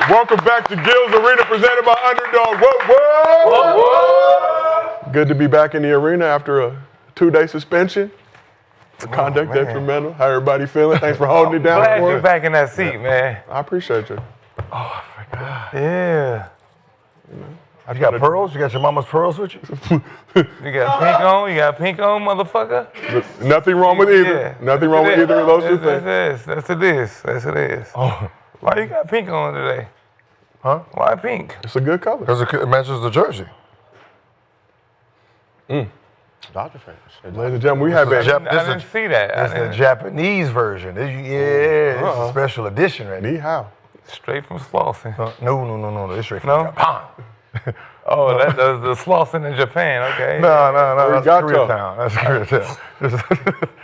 Welcome back to Gil's Arena, presented by Underdog. Whoa. Good to be back in the arena after a 2-day suspension. The conduct detrimental. How everybody feeling? Thanks for holding it down. Glad you're back in that seat, man. I appreciate you. Oh, I forgot. Yeah. You got pearls? You got your mama's pearls with you? You got pink on? You got pink on, motherfucker? Nothing wrong with either. Yeah. Nothing wrong with either of those two things. That's it is. Oh. Why you got pink on today? Huh? Why pink? It's a good color. Because it matches the jersey. Dodger fans. Ladies and gentlemen, we have I didn't see that. It's the Japanese version. It's a special edition right Ni now. hao. Straight from Slauson. No. It's straight from Japan. Oh, that's the Slauson in Japan, okay. No. That's Arigato. Koreatown. That's Koreatown.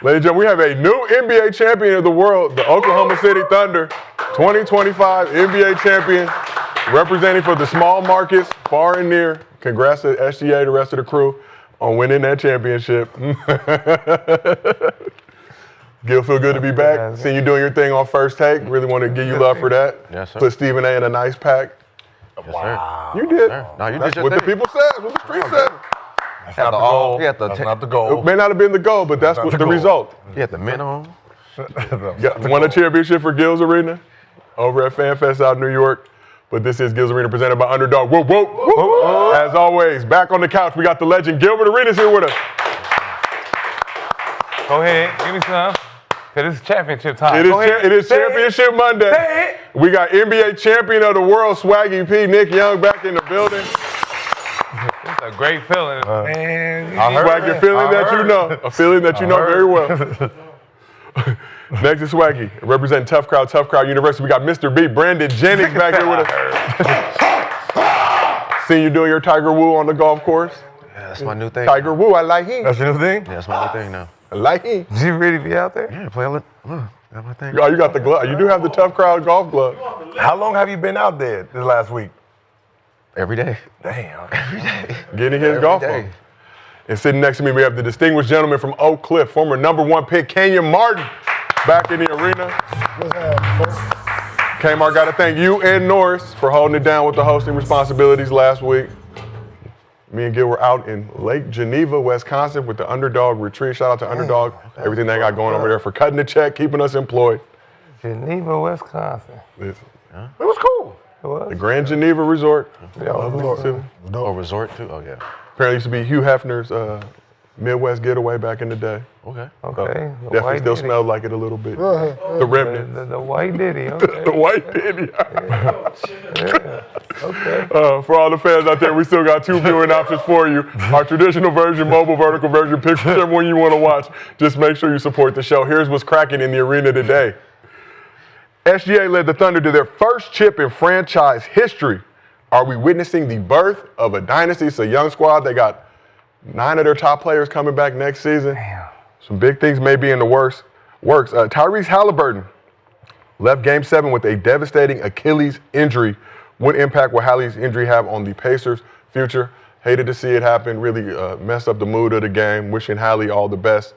Ladies and gentlemen, we have a new NBA champion of the world, the Oklahoma City Thunder, 2025 NBA champion, representing for the small markets, far and near. Congrats to SGA, the rest of the crew, on winning that championship. Gil, feel good to be back. Seeing you doing your thing on First Take. Really want to give you love for that. Yes, sir. Put Stephen A in a nice pack. Yes, sir. You did. No, you That's did your what the thing. people said, what the street said. That's not the goal. That's not the It goal. may not have been the goal, but that's what the result. He had the mint on. Won a championship for Gil's Arena over at FanFest out in New York. But this is Gil's Arena presented by Underdog. Whoa. As always, back on the couch, we got the legend Gilbert Arenas here with us. Go ahead, give me some. Cause it's championship time. It is Championship Monday. Say it. We got NBA champion of the world, Swaggy P, Nick Young, back in the building. It's a great feeling, man. Swaggy, a feeling that you know. A feeling that you know very well. Next is Swaggy, representing Tough Crowd University. We got Mr. B, Brandon Jennings back here with us. Seen you doing your Tiger Woo on the golf course. Yeah, that's my new thing. Tiger Woo, I like him. That's your new thing? Yeah, that's my new thing now. I like him. Did you really be out there? Yeah, play a little. That's my thing. Oh, you got the glove. You do have the Tough Crowd golf glove. How long have you been out there this last week? Every day. Damn. Every day. Getting his Every golf day. on. And sitting next to me, we have the distinguished gentleman from Oak Cliff, former #1 pick, Kenyon Martin, back in the arena. Kmart, got to thank you and Norris for holding it down with the hosting responsibilities last week. Me and Gil were out in Lake Geneva, Wisconsin with the Underdog Retreat. Shout out to Underdog. Everything they got going over there for cutting the check, keeping us employed. Geneva, Wisconsin. It's It was cool. It was? the Grand Geneva Resort. Oh, resort too? Oh, yeah. Apparently used to be Hugh Hefner's Midwest getaway back in the day. Okay. Okay. The Definitely white still ditty. smelled like it a little bit. The remnant. The white ditty, okay. The white ditty. Okay. For all the fans out there, we still got 2 viewing options for you. Our traditional version, mobile, vertical version. Pick whichever one you want to watch. Just make sure you support the show. Here's what's cracking in the arena today. SGA led the Thunder to their first chip in franchise history. Are we witnessing the birth of a dynasty? It's a young squad. They got 9 of their top players coming back next season. Damn. Some big things may be in the works. Tyrese Haliburton left Game 7 with a devastating Achilles injury. What impact will Hallie's injury have on the Pacers' future? Hated to see it happen. Really messed up the mood of the game. Wishing Hallie all the best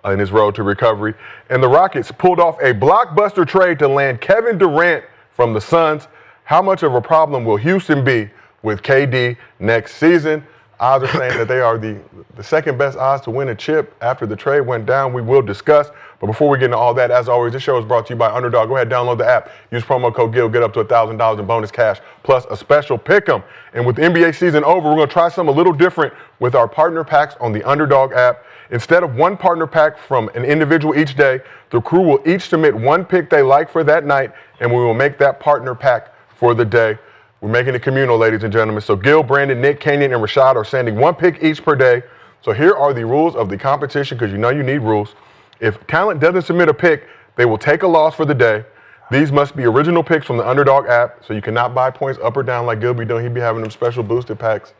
in his road to recovery. And the Rockets pulled off a blockbuster trade to land Kevin Durant from the Suns. How much of a problem will Houston be with KD next season? Odds are saying that they are the second best odds to win a chip after the trade went down. We will discuss. But before we get into all that, as always, this show is brought to you by Underdog. Go ahead, download the app. Use promo code GIL. Get up to $1,000 in bonus cash, plus a special pick'em. And with NBA season over, we're going to try something a little different with our partner packs on the Underdog app. Instead of one partner pack from an individual each day, the crew will each submit one pick they like for that night, and we will make that partner pack for the day. We're making it communal, ladies and gentlemen. So Gil, Brandon, Nick, Kenyon, and Rashad are sending one pick each per day. So here are the rules of the competition, because you know you need rules. If talent doesn't submit a pick, they will take a loss for the day. These must be original picks from the Underdog app, so you cannot buy points up or down like Gil be doing. He'd be having them special boosted packs,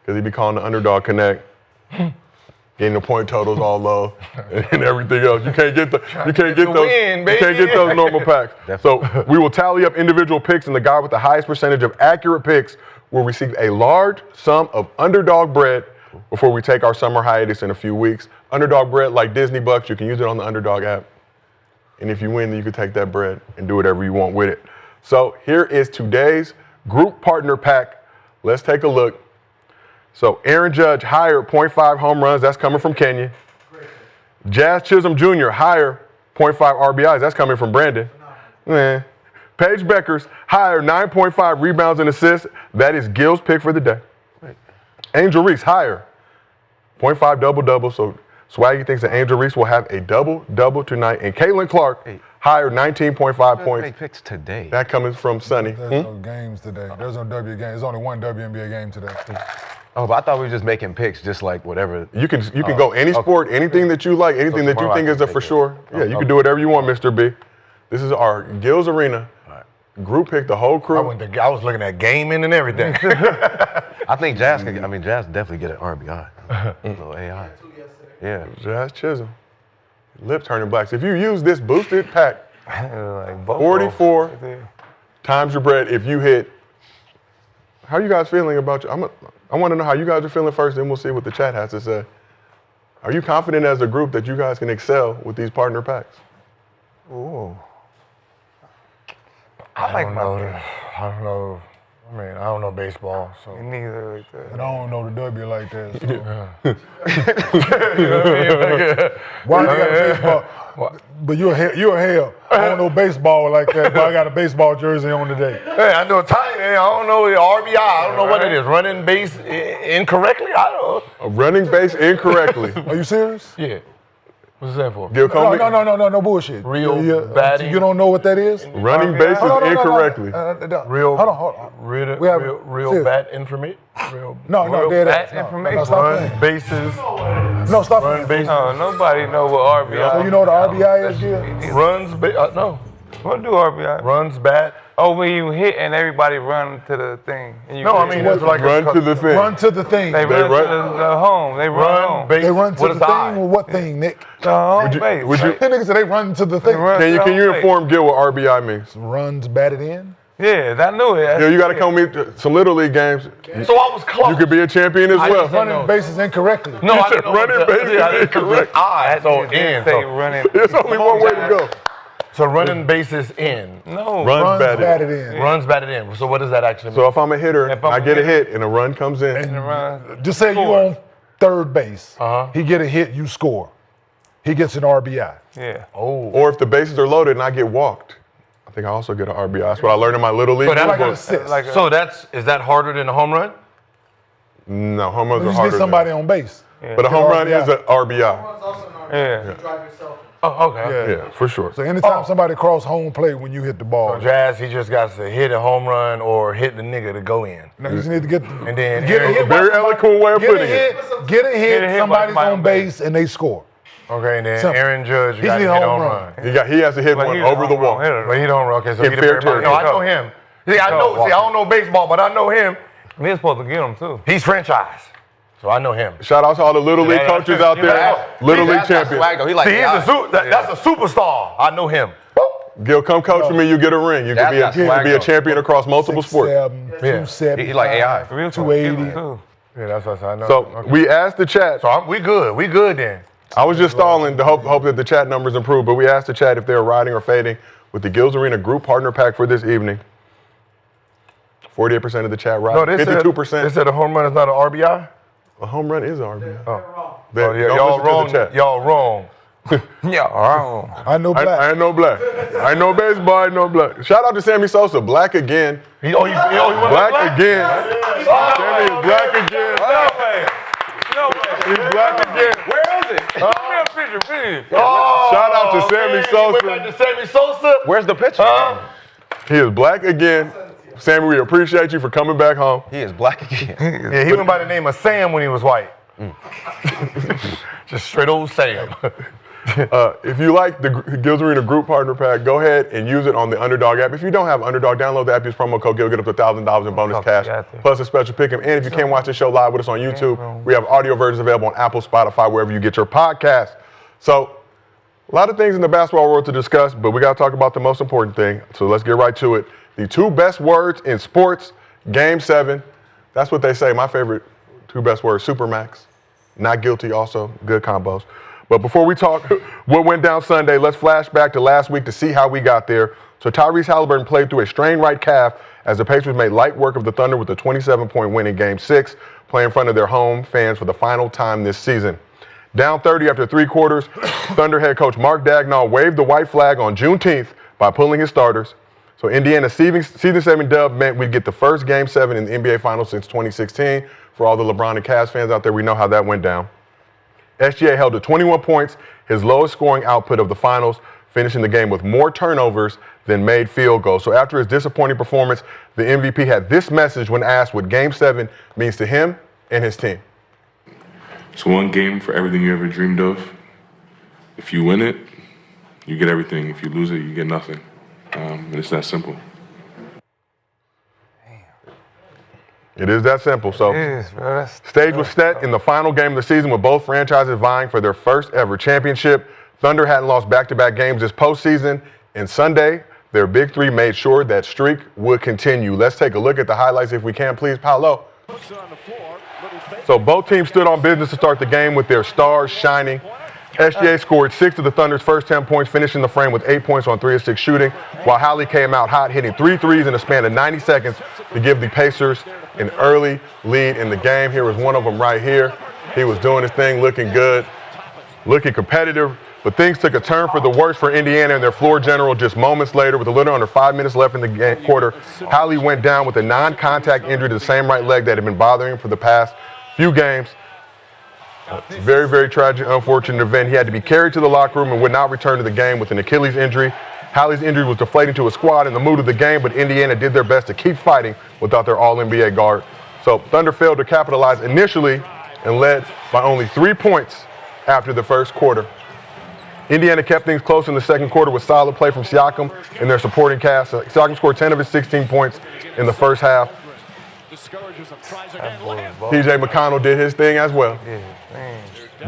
because he'd be calling the Underdog Connect. Getting the point totals all low and everything else. You can't get those normal packs. So we will tally up individual picks, and the guy with the highest percentage of accurate picks will receive a large sum of Underdog bread before we take our summer hiatus in a few weeks. Underdog bread, like Disney bucks, you can use it on the Underdog app. And if you win, then you can take that bread and do whatever you want with it. So here is today's group partner pack. Let's take a look. So Aaron Judge, higher 0.5 home runs. That's coming from Kenyon. Jazz Chisholm Jr., higher 0.5 RBIs. That's coming from Brandon. Paige Beckers, higher 9.5 rebounds and assists. That is Gil's pick for the day. Angel Reese, higher 0.5 double-double. So Swaggy thinks that Angel Reese will have a double-double tonight. And Caitlin Clark, higher 19.5 points. Make picks today. That coming from Sonny. There's no games today. There's no W game. There's only one WNBA game today. Oh, but I thought we were just making picks, just like whatever. You can go any sport, anything that you like, anything that you tomorrow think I is a can for take it. sure. Yeah, you can do whatever you want, Mr. B. This is our Gil's Arena. Group pick, the whole crew. I was looking at gaming and everything. I think Jazz can. I mean, Jazz definitely get an RBI. A little AI. Yeah. Jazz Chisholm. Lip turning black. So if you use this boosted pack, Like 44 times your bread if you hit. How are you guys feeling about you? I want to know how you guys are feeling first, then we'll see what the chat has to say. Are you confident as a group that you guys can excel with these partner packs? Ooh. I don't know. I mean, I don't know baseball, so. Neither like that. And I don't know the W like that. So. Why you got a baseball? But you're a hell. I don't know baseball like that, but I got a baseball jersey on today. Hey, I know tight end. I don't know the RBI. I don't know what it is. Running base incorrectly? I don't know. A running base incorrectly. Are you serious? Yeah. What's that for? Gil Comey? No bullshit. Real batting. You don't know what that is? Running bases incorrectly. Real. Hold on. Real bat information. No, dead bat ass. information. No, stop Run playing. bases. No, stop Run playing. bases. No, nobody know what RBI. So you know what the RBI is, Gil? Runs. No. What do RBI? Runs bat. Oh, when you hit and everybody run to the thing. And you No, I hit. mean it's like Run to the thing. Run to the thing. They run to the home. They run home. base. They run to What the is thing I? or what thing, Nick? The home Would you- base. would you- That nigga said they run to the thing. run Can to the you home base. inform Gil what RBI means? Runs batted in. Yeah, I knew it. Gil, you got to come meet some Little League games. So I was close. You could be a champion as I well. just didn't know. Running bases incorrectly. No, You I didn't said know running what the- bases yeah, I didn't- incorrect. I so You didn't in. say So, running. There's only one way to go. so running bases in. No. Runs Runs batted. batted in. Runs batted in. So what does that actually mean? So if I'm a hitter, If I'm I a get a hitter- hit and a run comes in. And run. Just say you on third base. Uh-huh. He get a hit, you score. He gets an RBI. Yeah. Oh. Or if the bases are loaded and I get walked, I think I also get an RBI. That's what I learned in my Little League. So that's Like an book. assist. Like a- So is that harder than a home run? No, home runs You are just harder. need somebody on base. But a home run RBI. is an RBI. Yeah. Oh, okay. Yeah, for sure. So anytime somebody cross home plate when you hit the ball, Jazz, he just got to hit a home run or hit the nigga to go in. you just need to get And then get a hit. by Very somebody- eloquent way of Get a putting it. hit. Get a hit. hit by Somebody's somebody on on base and they score. Okay, and then Simple. Aaron Judge He's got to the hit a home home run. run. He has to hit But one he's over the a home run wall. hitter. But he don't run. Okay, so In he the fair very- No, I know territory. him. See, I don't know baseball, but I know him. We're supposed to get him too. He's franchise. So I know him. Shout out to all the Little League coaches out there. Little League champions. He like See, he's AI. that's a superstar. I know him. Gil, come coach for me. You get a ring. You can That's be got a swag, champion across multiple sports. 6'7", Yeah. 270. He like AI. Real 280. too. Yeah, that's what I know. So we asked the chat. So we good. We good then. I was just stalling to hope that the chat numbers improve, but we asked the chat if they're riding or fading with the Gil's Arena group partner pack for this evening. 48% of the chat No, ride. they 52%. said a home run is not an RBI. A home run is an RBI. Oh, They- yeah, don't y'all listen to wrong. the chat. Y'all wrong. Yeah, wrong. I know black. I ain't no black. I ain't no baseball. I ain't no black. Shout out to Sammy Sosa. Black again. He went Black again. Sammy is black again. No way. No way. He's black again. Where is it? Give me a picture, please. Shout out to Sammy Went back Sosa. to Sammy Sosa. Where's the picture? He is black again. Sammy, we appreciate you for coming back home. He is black again. Yeah, he went by the name of Sam when he was white. Just straight old Sam. If you like the Gil's Arena group partner pack, go ahead and use it on the Underdog app. If you don't have Underdog, download the app, use promo code Gil, get up to $1,000 in bonus cash, got you. plus a special pick 'em. And if you can't watch the show live with us on YouTube, we have audio versions available on Apple, Spotify, wherever you get your podcast. So, a lot of things in the basketball world to discuss, but we got to talk about the most important thing. So let's get right to it. The two best words in sports, Game 7. That's what they say. My favorite two best words, Supermax. Not guilty also, good combos. But before we talk what went down Sunday, let's flash back to last week to see how we got there. So Tyrese Haliburton played through a strained right calf as the Pacers made light work of the Thunder with a 27-point win in Game 6, playing in front of their home fans for the final time this season. Down 30 after 3 quarters, Thunder head coach Mark Daigneault waved the white flag on Juneteenth by pulling his starters. So Indiana's season 7 dub meant we'd get the first Game 7 in the NBA Finals since 2016. For all the LeBron and Cavs fans out there, we know how that went down. SGA held to 21 points, his lowest scoring output of the finals, finishing the game with more turnovers than made field goals. So after his disappointing performance, the MVP had this message when asked what Game 7 means to him and his team. It's one game for everything you ever dreamed of. If you win it, you get everything. If you lose it, you get nothing. And it's that simple. It is that simple. So, stage was set in the final game of the season with both franchises vying for their first ever championship. Thunder hadn't lost back-to-back games this postseason, and Sunday, their big three made sure that streak would continue. Let's take a look at the highlights if we can, please, Paolo. So both teams stood on business to start the game with their stars shining. SGA scored 6 of the Thunder's first 10 points, finishing the frame with 8 points on 3 of 6 shooting, while Hallie came out hot, hitting 3 threes in a span of 90 seconds to give the Pacers an early lead in the game. Here was one of them right here. He was doing his thing, looking good, looking competitive. But things took a turn for the worse for Indiana and their floor general just moments later. With a little under 5 minutes left in the quarter, Hallie went down with a non-contact injury to the same right leg that had been bothering him for the past few games. Very, very tragic, unfortunate event. He had to be carried to the locker room and would not return to the game with an Achilles injury. Hallie's injury was deflating to his squad and the mood of the game, but Indiana did their best to keep fighting without their All-NBA guard. So Thunder failed to capitalize initially and led by only 3 points after the first quarter. Indiana kept things close in the second quarter with solid play from Siakam and their supporting cast. Siakam scored 10 of his 16 points in the first half. TJ McConnell did his thing as well.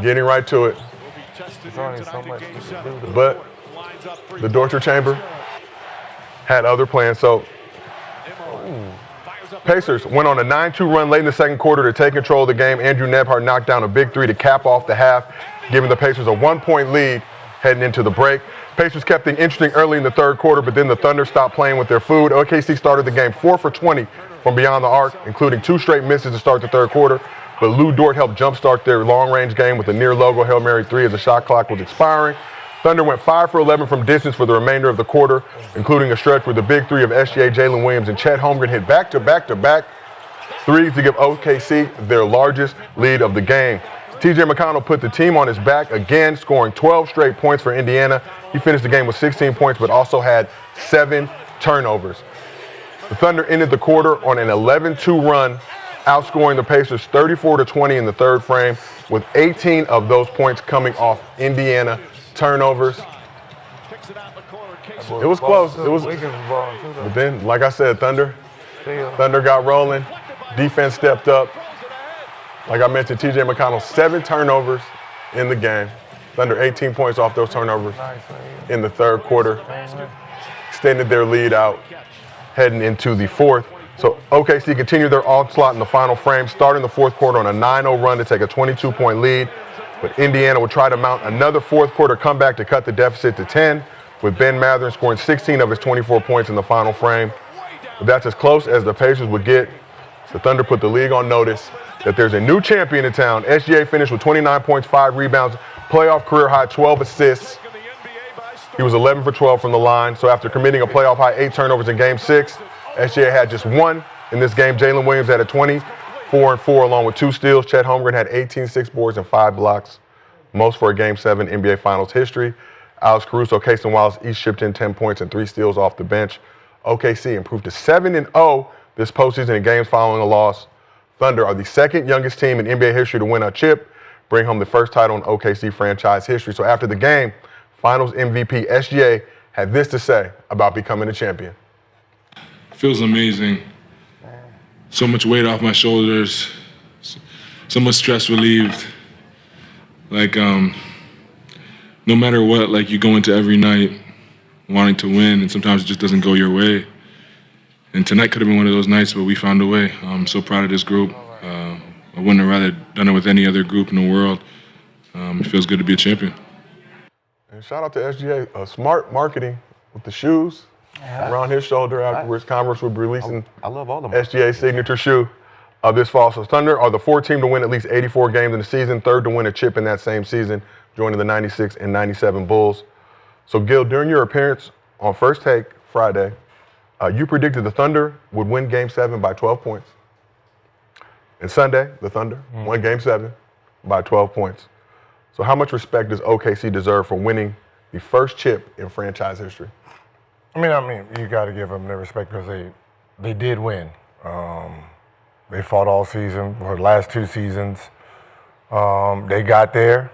Getting right to it. But the torture chamber had other plans. So Pacers went on a 9-2 run late in the second quarter to take control of the game. Andrew Nebhart knocked down a big 3 to cap off the half, giving the Pacers a 1-point lead heading into the break. Pacers kept things interesting early in the third quarter, but then the Thunder stopped playing with their food. OKC started the game 4 for 20 from beyond the arc, including 2 straight misses to start the third quarter. But Lou Dort helped jumpstart their long-range game with a near-logo Hail Mary 3 as the shot clock was expiring. Thunder went 5 for 11 from distance for the remainder of the quarter, including a stretch where the big 3 of SGA, Jalen Williams, and Chet Holmgren hit back-to-back threes to give OKC their largest lead of the game. TJ McConnell put the team on his back again, scoring 12 straight points for Indiana. He finished the game with 16 points, but also had 7 turnovers. The Thunder ended the quarter on an 11-2 run, outscoring the Pacers 34-20 in the third frame, with 18 of those points coming off Indiana turnovers. It was close. But then, like I said, Thunder got rolling. Defense stepped up. Like I mentioned, TJ McConnell, 7 turnovers in the game. Thunder 18 points off those turnovers in the third quarter. Extended their lead out heading into the fourth. So OKC continued their onslaught in the final frame, starting the fourth quarter on a 9-0 run to take a 22-point lead. But Indiana would try to mount another fourth quarter comeback to cut the deficit to 10, with Ben Mathurin scoring 16 of his 24 points in the final frame. But that's as close as the Pacers would get. The Thunder put the league on notice that there's a new champion in town. SGA finished with 29 points, 5 rebounds, playoff career high 12 assists. He was 11 for 12 from the line. So after committing a playoff high 8 turnovers in Game 6, SGA had just 1 in this game. Jalen Williams had a 24-4 along with 2 steals. Chet Holmgren had 18 6 boards and 5 blocks, most for a Game 7 NBA Finals history. Alex Caruso, Casey Wallace each shipped in 10 points and 3 steals off the bench. OKC improved to 7-0 this postseason in games following a loss. Thunder are the second youngest team in NBA history to win a chip, bring home the first title in OKC franchise history. So after the game, Finals MVP SGA had this to say about becoming a champion. Feels amazing. So much weight off my shoulders. So much stress relieved. Like, no matter what, like you go into every night wanting to win, and sometimes it just doesn't go your way. And tonight could have been one of those nights, but we found a way. I'm so proud of this group. I wouldn't have rather done it with any other group in the world. It feels good to be a champion. And shout out to SGA, smart marketing with the shoes around his shoulder afterwards. Converse will be releasing I love all of them. SGA's signature shoe this fall. So Thunder are the fourth team to win at least 84 games in the season, third to win a chip in that same season, joining the 96 and 97 Bulls. So Gil, during your appearance on First Take Friday, you predicted the Thunder would win Game 7 by 12 points. And Sunday, the Thunder won Game 7 by 12 points. So how much respect does OKC deserve for winning the first chip in franchise history? I mean, you got to give them their respect because they did win. They fought all season for the last 2 seasons. They got there,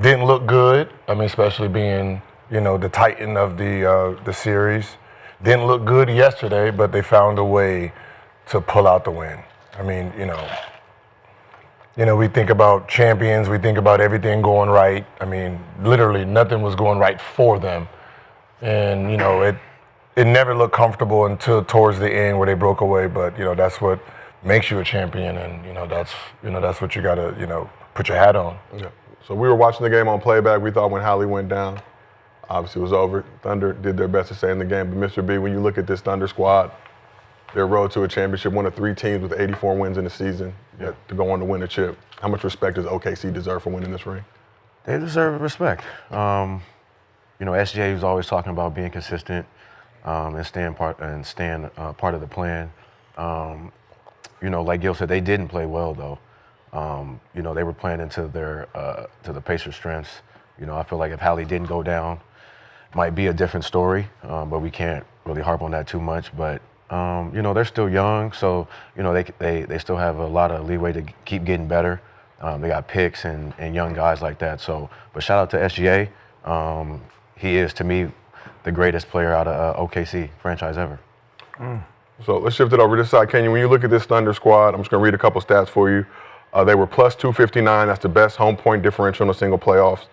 didn't look good. I mean, especially being the titan of the series. Didn't look good yesterday, but they found a way to pull out the win. I mean, we think about champions, we think about everything going right. I mean, literally nothing was going right for them. And, it never looked comfortable until towards the end where they broke away. But, that's what makes you a champion. And, that's what you got to, put your hat on. Yeah. So we were watching the game on playback. We thought when Hallie went down, obviously it was over. Thunder did their best to stay in the game. But Mr. B, when you look at this Thunder squad, their road to a championship, one of 3 teams with 84 wins in the season to go on to win a chip. How much respect does OKC deserve for winning this ring? They deserve respect. SGA was always talking about being consistent and staying part of the plan. Like Gil said, they didn't play well though. They were playing into to the Pacers' strengths. I feel like if Hallie didn't go down, might be a different story. But we can't really harp on that too much. But they're still young, so they still have a lot of leeway to keep getting better. They got picks and young guys like that. So, but shout out to SGA. He is, to me, the greatest player out of OKC franchise ever. So let's shift it over to this side, Kenyon. When you look at this Thunder squad, I'm just going to read a couple stats for you. They were plus 259. That's the best home point differential in the single playoffs.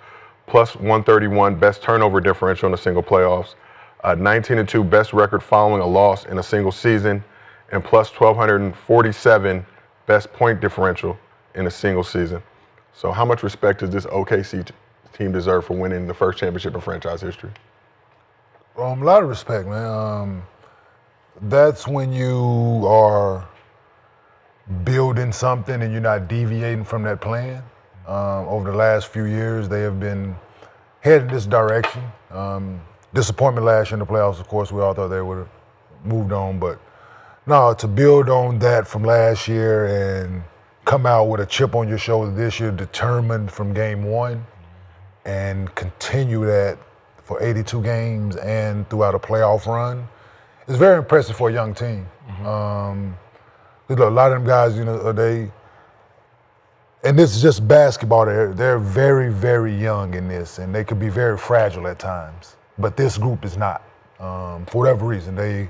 Plus 131, best turnover differential in the single playoffs. 19-2 best record following a loss in a single season, and plus 1,247 best point differential in a single season. So how much respect does this OKC team deserve for winning the first championship in franchise history? A lot of respect, man. That's when you are building something and you're not deviating from that plan. Over the last few years, they have been heading this direction. Disappointment last year in the playoffs, of course. We all thought they would have moved on, but no, to build on that from last year and come out with a chip on your shoulder this year, determined from game 1, and continue that for 82 games and throughout a playoff run, it's very impressive for a young team. Look, a lot of them guys, and this is just basketball. They're very, very young in this, and they could be very fragile at times. But this group is not. For whatever reason, they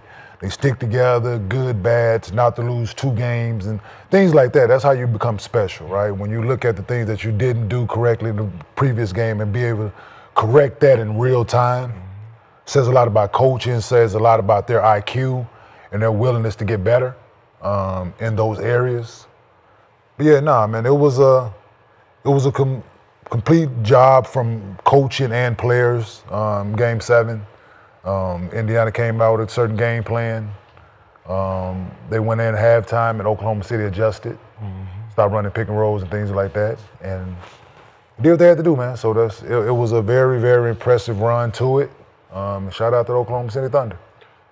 stick together, good, bad, not to lose 2 games and things like that. That's how you become special, right? When you look at the things that you didn't do correctly in the previous game and be able to correct that in real time, says a lot about coaching, says a lot about their IQ and their willingness to get better in those areas. But yeah, man, it was a complete job from coaching and players. Game 7, Indiana came out with a certain game plan. They went in at halftime and Oklahoma City adjusted, stopped running pick and rolls and things like that, and did what they had to do, man. So it was a very, very impressive run to it. Shout out to the Oklahoma City Thunder.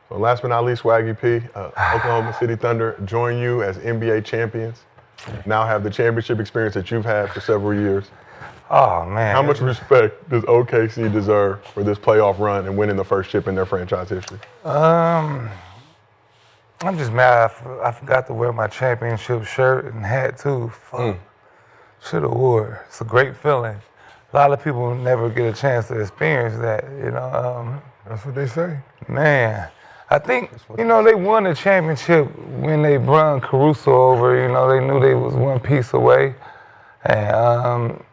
So last but not least, Swaggy P, Oklahoma City Thunder join you as NBA champions. Now have the championship experience that you've had for several years. Oh, man. How much respect does OKC deserve for this playoff run and winning the first chip in their franchise history? I'm just mad. I forgot to wear my championship shirt and hat, too. Fuck. Should have wore. It's a great feeling. A lot of people never get a chance to experience that, That's what they say. Man, I think, they won the championship when they brung Caruso over. They knew they was one piece away. And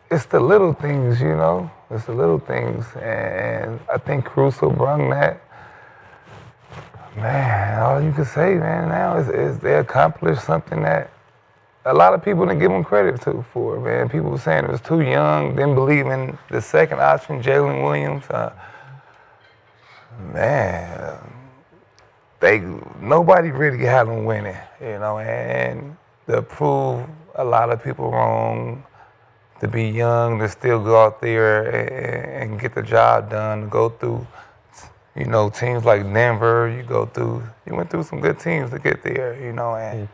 it's the little things, It's the little things. And I think Caruso brung that. Man, all you can say, man, now is they accomplished something that a lot of people didn't give him credit for, man. People were saying it was too young, didn't believe in the second option, Jalen Williams. Man, nobody really had him winning, you know, and to prove a lot of people wrong, to be young, to still go out there and get the job done, to go through, you know, teams like Denver, you went through some good teams to get there, you know, and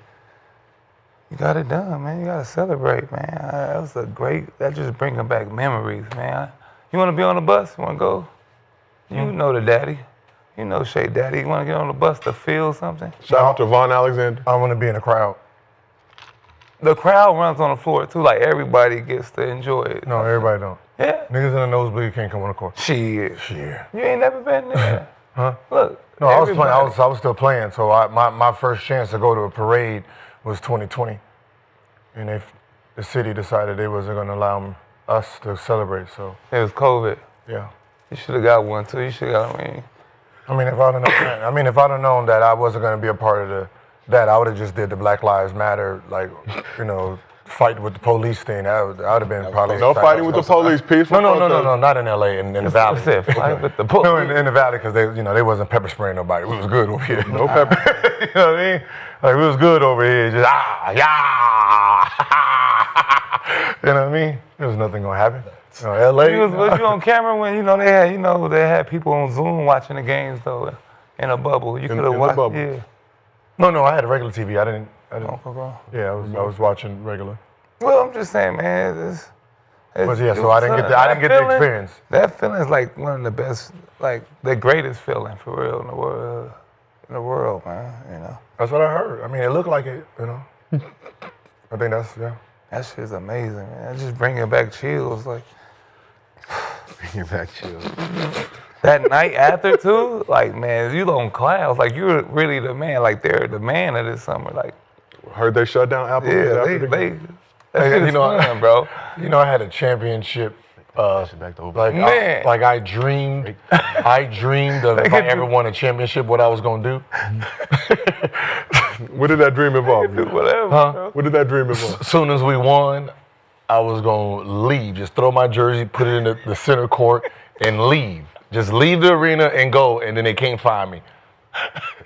you got it done, man. You got to celebrate, man. That just bringing back memories, man. You want to be on the bus? You want to go? You know the daddy. You know Shay Daddy. You want to get on the bus to feel something? Shout out to Von Alexander. I want to be in the crowd. The crowd runs on the floor, too. Like, everybody gets to enjoy it. No, everybody don't. Yeah. Niggas in the nosebleed can't come on the court. Shit. Yeah. You ain't never been there. Huh? Look. No, I was playing. I was still playing. So my first chance to go to a parade was 2020, and the city decided they wasn't going to allow us to celebrate. So It was COVID. yeah. You should have got one, too. You should have got a ring. I mean, if I'd have known that I wasn't going to be a part of that, I would have just did the Black Lives Matter, like, you know, fight with the police thing. I would have been probably. No fighting with the police, peaceful. No, not in LA, in the valley. Said fight with the police. No, in the valley, because they wasn't pepper spraying nobody. We was good over here. No pepper. You know what I mean? Like, we was good over here. Just you know what I mean? There was nothing gonna happen. LA. Was you on camera when they had people on Zoom watching the games though in a bubble? You could have the watched. bubble. Yeah. No, I had a regular TV. I didn't. Okay. Yeah, I was watching regular. Well, I'm just saying, man. But yeah, so I didn't get the experience. That feeling is like one of the best, like the greatest feeling for real in the world, man. You know. That's what I heard. I mean, it looked like it. You know. I think yeah. That shit's amazing, man. Just bringing back chills, like. Bring it back chill. That night after too, like man, you on clouds, like you're really the man, like they're the man of this summer, like. Heard they shut down Apple. Yeah, You know, fun, bro. You know, I had a championship. Back to Like I dreamed of if I ever won a championship, what I was gonna do. What did that dream involve? Whatever. Huh? What did that dream involve? As soon as we won, I was gonna leave. Just throw my jersey, put it in the center court, and leave. Just leave the arena and go, and then they can't find me.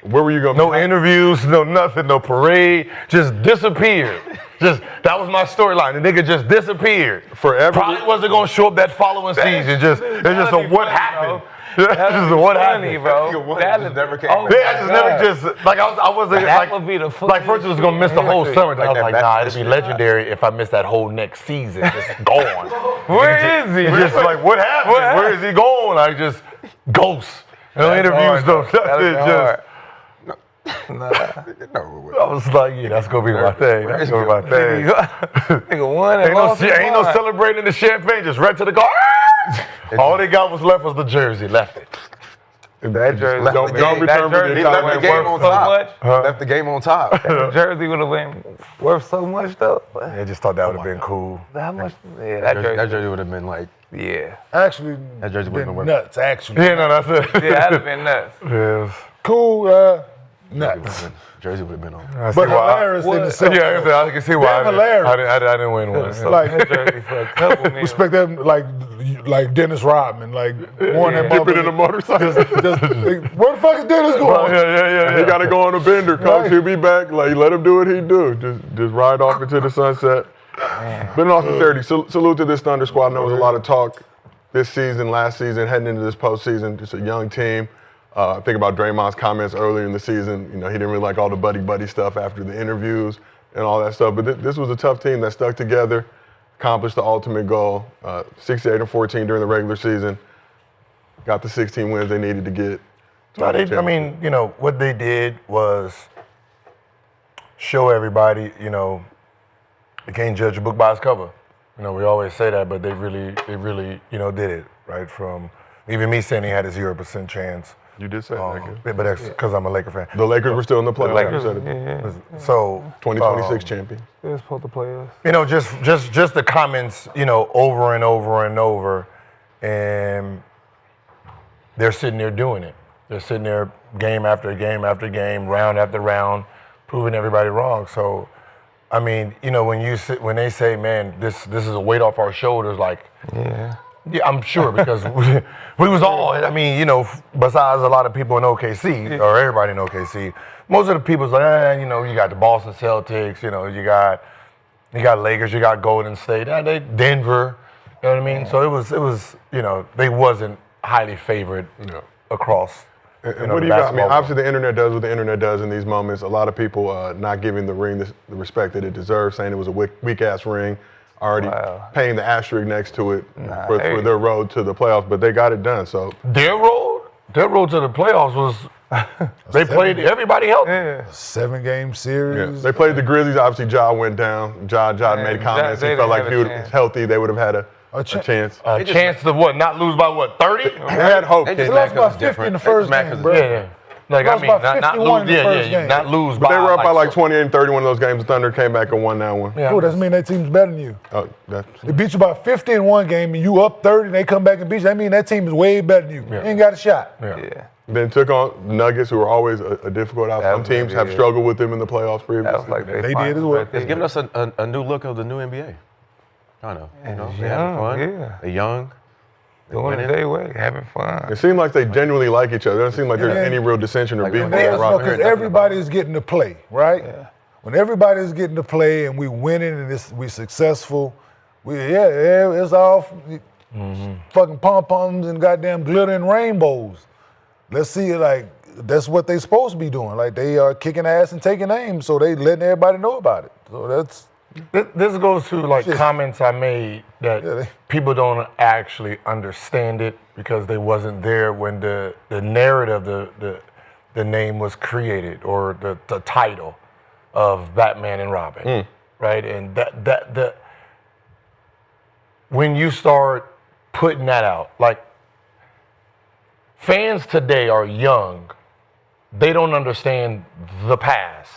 Where were you going? No interviews, no nothing, no parade. Just disappeared. That was my storyline. The nigga just disappeared. Forever. Probably wasn't gonna show up that following season. It's just a what happened. Just a what happened, bro. That just never came. I just never like I wasn't that like would be the like first it was gonna miss the whole summer. I was like, nah, it'd be shit. legendary if I missed that whole next season. Just gone. Where is he? Just like what happened? Where is he going? Like just ghosts. No interviews, no nothing. Just. I was like, yeah, that's gonna be my thing. That's gonna be my thing. Nigga won and lost. Ain't no celebrating the champagne. Just right to the car. All they got was left was the jersey. Left it. That jersey. Don't return for the He left the game on top. Left the game on top. The jersey would have been worth so much though. I just thought that would have been cool. How much? Yeah, that jersey would have been like. Yeah. Actually, That jersey wouldn't have worked. nuts. Actually, Yeah, no, that's it. Yeah, that'd have been nuts. Yes. cool. Nuts. Jersey would have been on. I see But why. hilarious in the sense. Yeah, I can see why. Damn hilarious. I didn't win one. Like, That jersey for a couple minutes. respect them like Dennis Rodman, like one that Keep it in a motorcycle. where the fuck is Dennis going? Yeah. He got to go on a bender. Coach, Right. he'll be back. Like, let him do what he do. Just ride off into the sunset. Been an awesome 30. Salute to this Thunder squad. I know there was a lot of talk this season, last season, heading into this postseason. Just a young team. Think about Draymond's comments earlier in the season. You know, he didn't really like all the buddy stuff after the interviews and all that stuff. But this was a tough team that stuck together, accomplished the ultimate goal. 68-14 during the regular season. Got the 16 wins they needed to get. I mean, you know, what they did was show everybody, you know, you can't judge a book by its cover. You know, we always say that, but they really, you know, did it, right? From even me saying he had a 0% chance. You did say that. But that's because I'm a Laker fan. The Lakers were still in the playoffs. Lakers, You said it. So 2026 champion. They're supposed to play us. you know, just the comments, you know, over and over and over, and they're sitting there doing it. They're sitting there game after game after game, round after round, proving everybody wrong. So I mean, you know, when they say, man, this is a weight off our shoulders, like, Yeah. yeah, I'm sure because we was all, I mean, you know, besides a lot of people in OKC or everybody in OKC, most of the people's like, you know, you got the Boston Celtics, you know, you got Lakers, you got Golden State, Denver, you know what I mean? So it was, you know, they wasn't highly favored across. And what do you got? I mean, obviously the internet does what the internet does in these moments. A lot of people not giving the ring the respect that it deserves, saying it was a weak-ass ring, already paying the asterisk next to it for their road to the playoffs, but they got it done. So their road to the playoffs was they played everybody healthy. Yeah. 7-game series. yeah. They played the Grizzlies. Obviously, Ja went down. Ja made comments. He felt like if he was healthy, they would have had a chance. A chance to what? Not lose by what? 30? They had hope. They They just lost Mac by was 50 in the different. first Mac game, was bro. Yeah. Like, I Lost mean, by not 51 lose, in the first yeah, game. not lose But by. they were up by like so- 28 and 31 of those games. The Thunder came back and won that one. Yeah. Cool, that mean that team's better than you. Oh, that's, They beat you by 50 in one game, and you up 30, and they come back and beat you. That mean that team is way better than you. You ain't got a shot. Yeah. then took on Nuggets, who are always a difficult out. Some teams have struggled with them in the playoffs previously. That was like They did as well. It's giving us a new look of the new NBA. Kind of. You know, they're having fun. Yeah. They're young. Doing it their way, having fun. It seemed like they genuinely like each other. It doesn't seem like there's Yeah. any real dissension or Like, beef. when with they- that roster. Because everybody's getting to play, right? Yeah. When everybody's getting to play and we winning and we successful, it's all fucking pom-poms and goddamn glitter and rainbows. Let's see it like that's what they supposed to be doing. Like they are kicking ass and taking aim, so they letting everybody know about it. So that's This goes to like comments I made that Yeah, people don't actually understand it because they wasn't there when the narrative, the name was created or the title of Batman and Robin, right? And that when you start putting that out, like fans today are young, they don't understand the past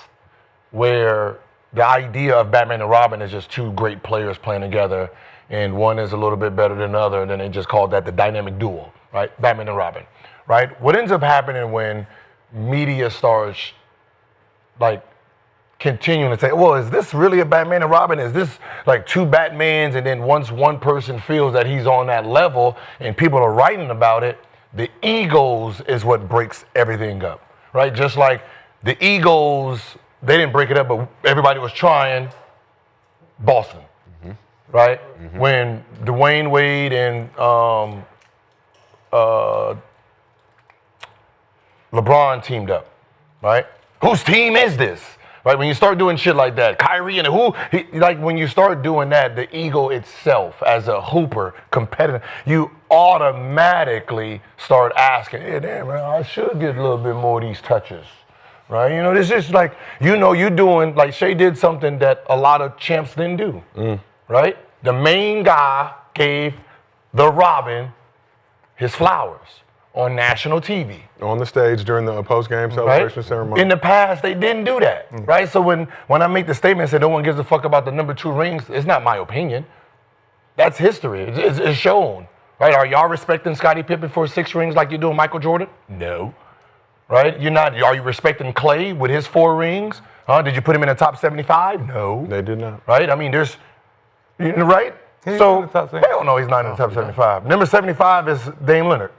where the idea of Batman and Robin is just two great players playing together, and one is a little bit better than the other, and then they just called that the dynamic duo, right? Batman and Robin, right? What ends up happening when media starts like continuing to say, well, is this really a Batman and Robin? Is this like two Batmans? And then once one person feels that he's on that level and people are writing about it, the egos is what breaks everything up, right? Just like the egos, they didn't break it up, but everybody was trying Boston, right? When Dwayne Wade and LeBron teamed up, right? Whose team is this? Right? When you start doing shit like that, Kyrie and like when you start doing that, the ego itself as a hooper, competitor, you automatically start asking, hey, damn, man, I should get a little bit more of these touches. Right? You know, this is like, you know, you're doing, like Shea did something that a lot of champs didn't do. Right? The main guy gave the Robin his flowers on national TV. On the stage during the post-game celebration ceremony. In the past, they didn't do that, right? So when I make the statement and say no one gives a fuck about the number 2 rings, it's not my opinion. That's history. It's shown, right? Are y'all respecting Scottie Pippen for 6 rings like you doing Michael Jordan? No. Right? You're not. Are you respecting Clay with his 4 rings? Did you put him in the top 75? No. They did not. Right? I mean, there's, right? He's So, in the top 75. hell no, he's not in the top 75. Number 75 is Dame Leonard.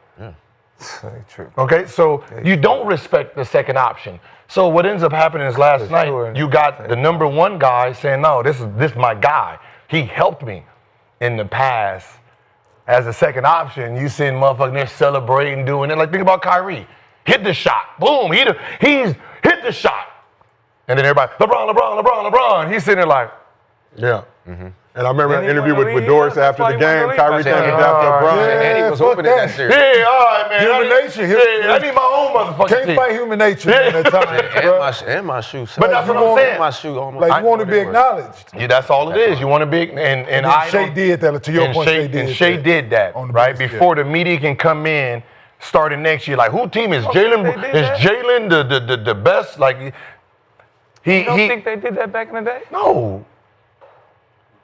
True. Okay, so you don't respect the second option. So what ends up happening is last night you got the number 1 guy saying, no, this is my guy. He helped me in the past. As a second option, you seeing motherfuckers there celebrating, doing it. Like think about Kyrie. Hit the shot. Boom. He's hit the shot. And then everybody, LeBron. He's sitting there like, Yeah. And I remember Then an he interview wanna with leave. Doris That's after why the he wanna game. leave. Kyrie Yeah, turned it down to LeBron. And he was fuck hoping in that that. series. yeah, all right, man. Human I need- nature. Yeah, I need my own motherfucking can't team. fight human nature at that time, And my shoe. But that's what I'm saying. My shoe almost. Like you want to be acknowledged. Yeah, that's all it is. You want to be, and I Shea don't- did that. To your and point, Shea did. and Shea that. did that, On the right? base, Before the media can come in, starting next year, like who team is Jalen? they did Is that? Jalen the best? Like You don't think they did that back in the day? no.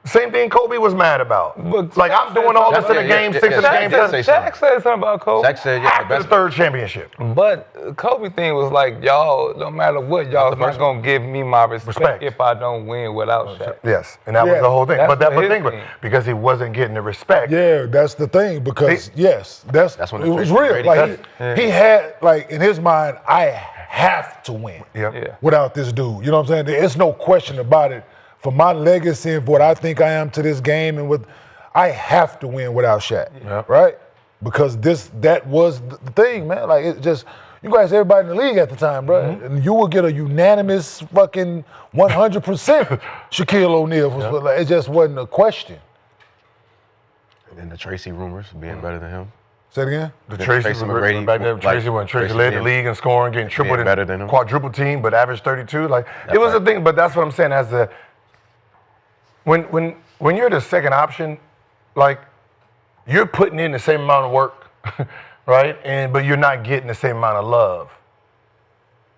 Same thing Kobe was mad about. But Like, I'm doing all this in a game, 6 in a game. Shaq said something about Kobe. Shaq said, yeah, the After the best. third championship. But Kobe thing was like, y'all, no matter what, y'all not gonna give me my respect if I don't win without Shaq. Yes, and that was the whole thing. That's But that what was his the thing, thing. because he wasn't getting the respect. Yeah, that's the thing because That's when it the was Tracy real. Brady- Like he had like in his mind, I have to win Yep. without this dude. You know what I'm saying? There's no question about it. For my legacy and for what I think I am to this game and with, I have to win without Shaq, right? Because that was the thing, man. Like it just, you guys, everybody in the league at the time, bro, and you will get a unanimous fucking 100% Shaquille O'Neal. Like, it just wasn't a question. And the Tracy rumors being better than him. Say it again. The Then Tracy Tracy was McGrady, back then. like, Tracy led Tracy the being- league in scoring, getting triple being better than him. quadruple team, but averaged 32. Like it was a thing. But that's what I'm saying. As the when you're the second option, like you're putting in the same amount of work, right? But you're not getting the same amount of love.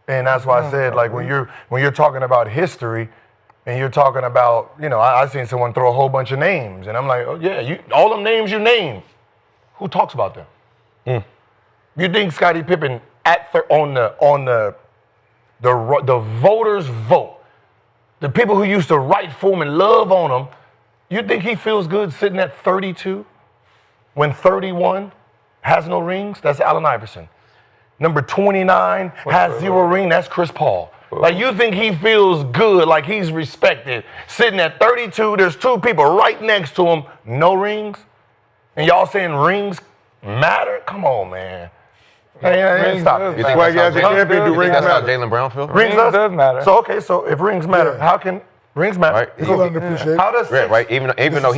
And that's why I said, like when you're talking about history. And you're talking about, I seen someone throw a whole bunch of names, and I'm like, oh yeah, all them names you name, who talks about them? You think Scottie Pippen on the voters vote, the people who used to write for him and love on him, you think he feels good sitting at 32 when 31 has no rings? That's Allen Iverson. Number 29 has 0 ring. That's Chris Paul. Like, you think he feels good, like he's respected, sitting at 32, there's 2 people right next to him, no rings? And y'all saying rings matter? Come on, man. Hey, stop it. Swaggy as a champion, do You think rings that's how matter? Jalen Brown feel? Rings does matter. So, okay, so if rings matter, how can rings matter? Right. It's underappreciated. How does Right. Even though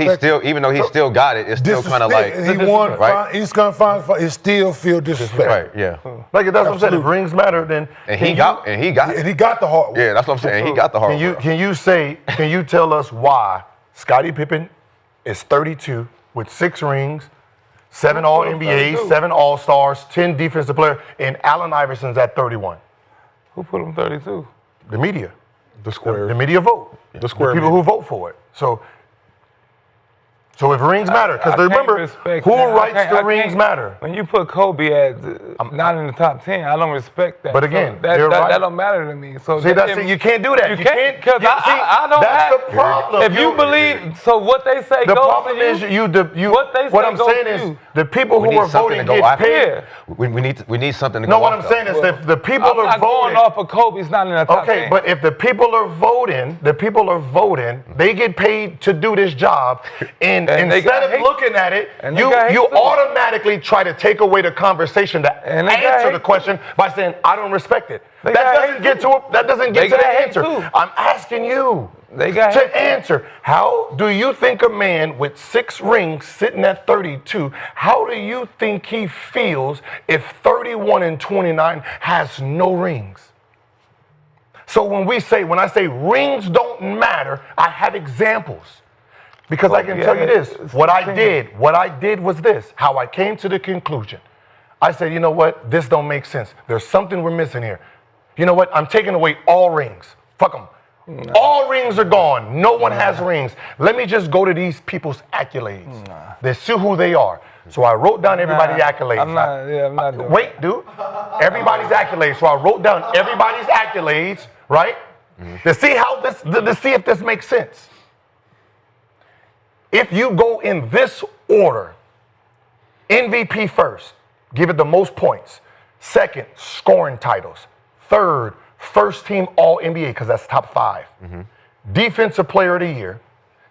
he still got it, it's still kind of like he won. right. He's gonna find. He still feel disrespect. Right. Yeah. like that's what I'm saying? If rings matter, then And he got And he got the heart. Yeah, that's what I'm saying. He got the hard work. Can you tell us why Scottie Pippen is 32 with 6 rings, 7 All-NBAs, 7 All-Stars, 10 defensive player, and Allen Iverson's at 31? Who put him 32? The media. The square. The media vote. The square people media. who vote for it. So if rings matter, because I can't remember, respect who that. writes I the can't- rings matter? When you put Kobe at not in the top 10, I don't respect that. But So again, that you're right. don't matter to me. So See, that's it. You can't do that. You can't, because I don't that's have. the problem. If you believe, so what they say The goes problem to is you. What they what say I'm goes saying to is you. the people We who need are something voting to go get after. paid. We need something to No, go what I'm off, saying is if the people I'm are not going voting. off of Kobe's not in the top 10. Okay, but if the people are voting, they get paid to do this job, and they got instead of hate. looking at it, And they got hate you too. automatically try to take away the conversation to And they got answer hate the question by saying, I don't respect it. They That got doesn't hate get too. to it. That doesn't They get to the got hate answer. too. I'm asking you They got hate to too. answer. How do you think a man with 6 rings sitting at 32, how do you think he feels if 31 and 29 has no rings? So when I say rings don't matter, I have examples. Because I can tell you this, what I did was this, how I came to the conclusion. I said, you know what, this don't make sense. There's something we're missing here. You know what, I'm taking away all rings. Fuck them. No. All rings are gone. No one has rings. Let me just go to these people's accolades. Let's see who they are. So I wrote down everybody's accolades. I'm not doing Wait, dude. Everybody's accolades. So I wrote down everybody's accolades, right? To see if this makes sense. If you go in this order, MVP first, give it the most points. Second, scoring titles. Third, first team All-NBA, because that's top 5. Defensive player of the year.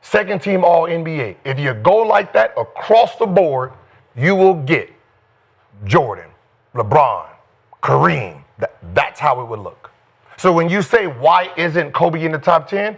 Second team All-NBA. If you go like that across the board, you will get Jordan, LeBron, Kareem. That's how it would look. So when you say, why isn't Kobe in the top 10?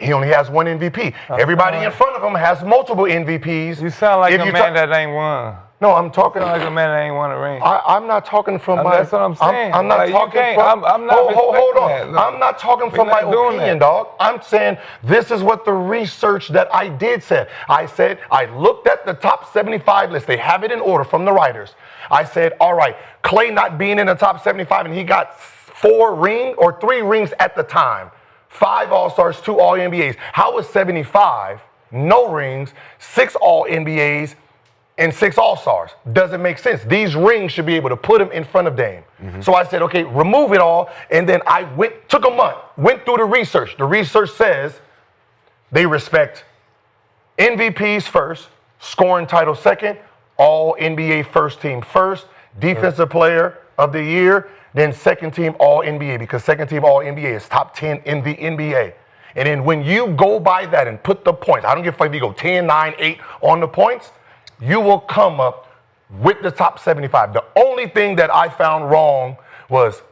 He only has 1 MVP. Everybody in front of him has multiple MVPs. You sound like a man that ain't won. No, I'm talking. You sound like a man that ain't won a ring. I'm not talking from my. That's what I'm saying. I'm not Like, you talking can't- from. I'm not hold on. respecting that. I'm not talking from We're my not doing opinion, that. dog. I'm saying this is what the research that I did said. I said I looked at the top 75 list. They have it in order from the writers. I said, all right, Clay not being in the top 75, and he got 3 rings at the time. 5 All-Stars, 2 All-NBAs. How is 75 no rings, 6 All-NBAs, and 6 All-Stars. Doesn't make sense. These rings should be able to put him in front of Dame. So I said, okay, remove it all. And then I took a month, went through the research. The research says they respect MVPs first, scoring title second, All-NBA first team first, defensive player of the year, then second team All-NBA, because second team All-NBA is top 10 in the NBA. And then when you go by that and put the points, I don't give a fuck if you go 10, 9, 8 on the points, you will come up with the top 75. The only thing that I found wrong was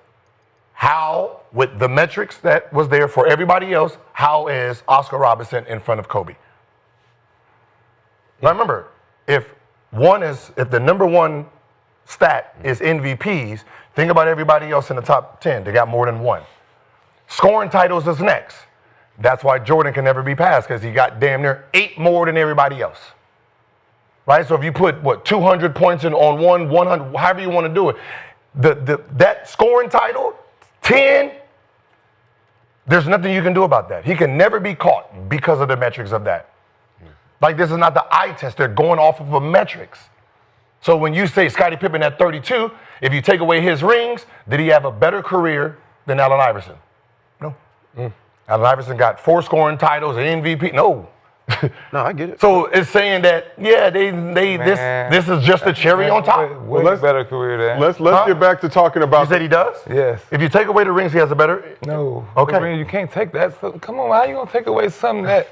how, with the metrics that was there for everybody else, how is Oscar Robertson in front of Kobe? Now remember, if the number one stat is MVPs, think about everybody else in the top 10. They got more than one. Scoring titles is next. That's why Jordan can never be passed, because he got damn near 8 more than everybody else. Right? So if you put, 200 points in on 100, however you want to do it, that scoring title, 10, there's nothing you can do about that. He can never be caught because of the metrics of that. Like, this is not the eye test. They're going off of the metrics. So when you say Scottie Pippen at 32, if you take away his rings, did he have a better career than Allen Iverson? No. Allen Iverson got 4 scoring titles, an MVP. No. No, I get it. So it's saying that, yeah, this is just a cherry on top. Way better career than. Let's get back to talking about. You said he does? Yes. If you take away the rings, he has a better. No. Okay. I mean, you can't take that. So, come on, how you gonna take away something that?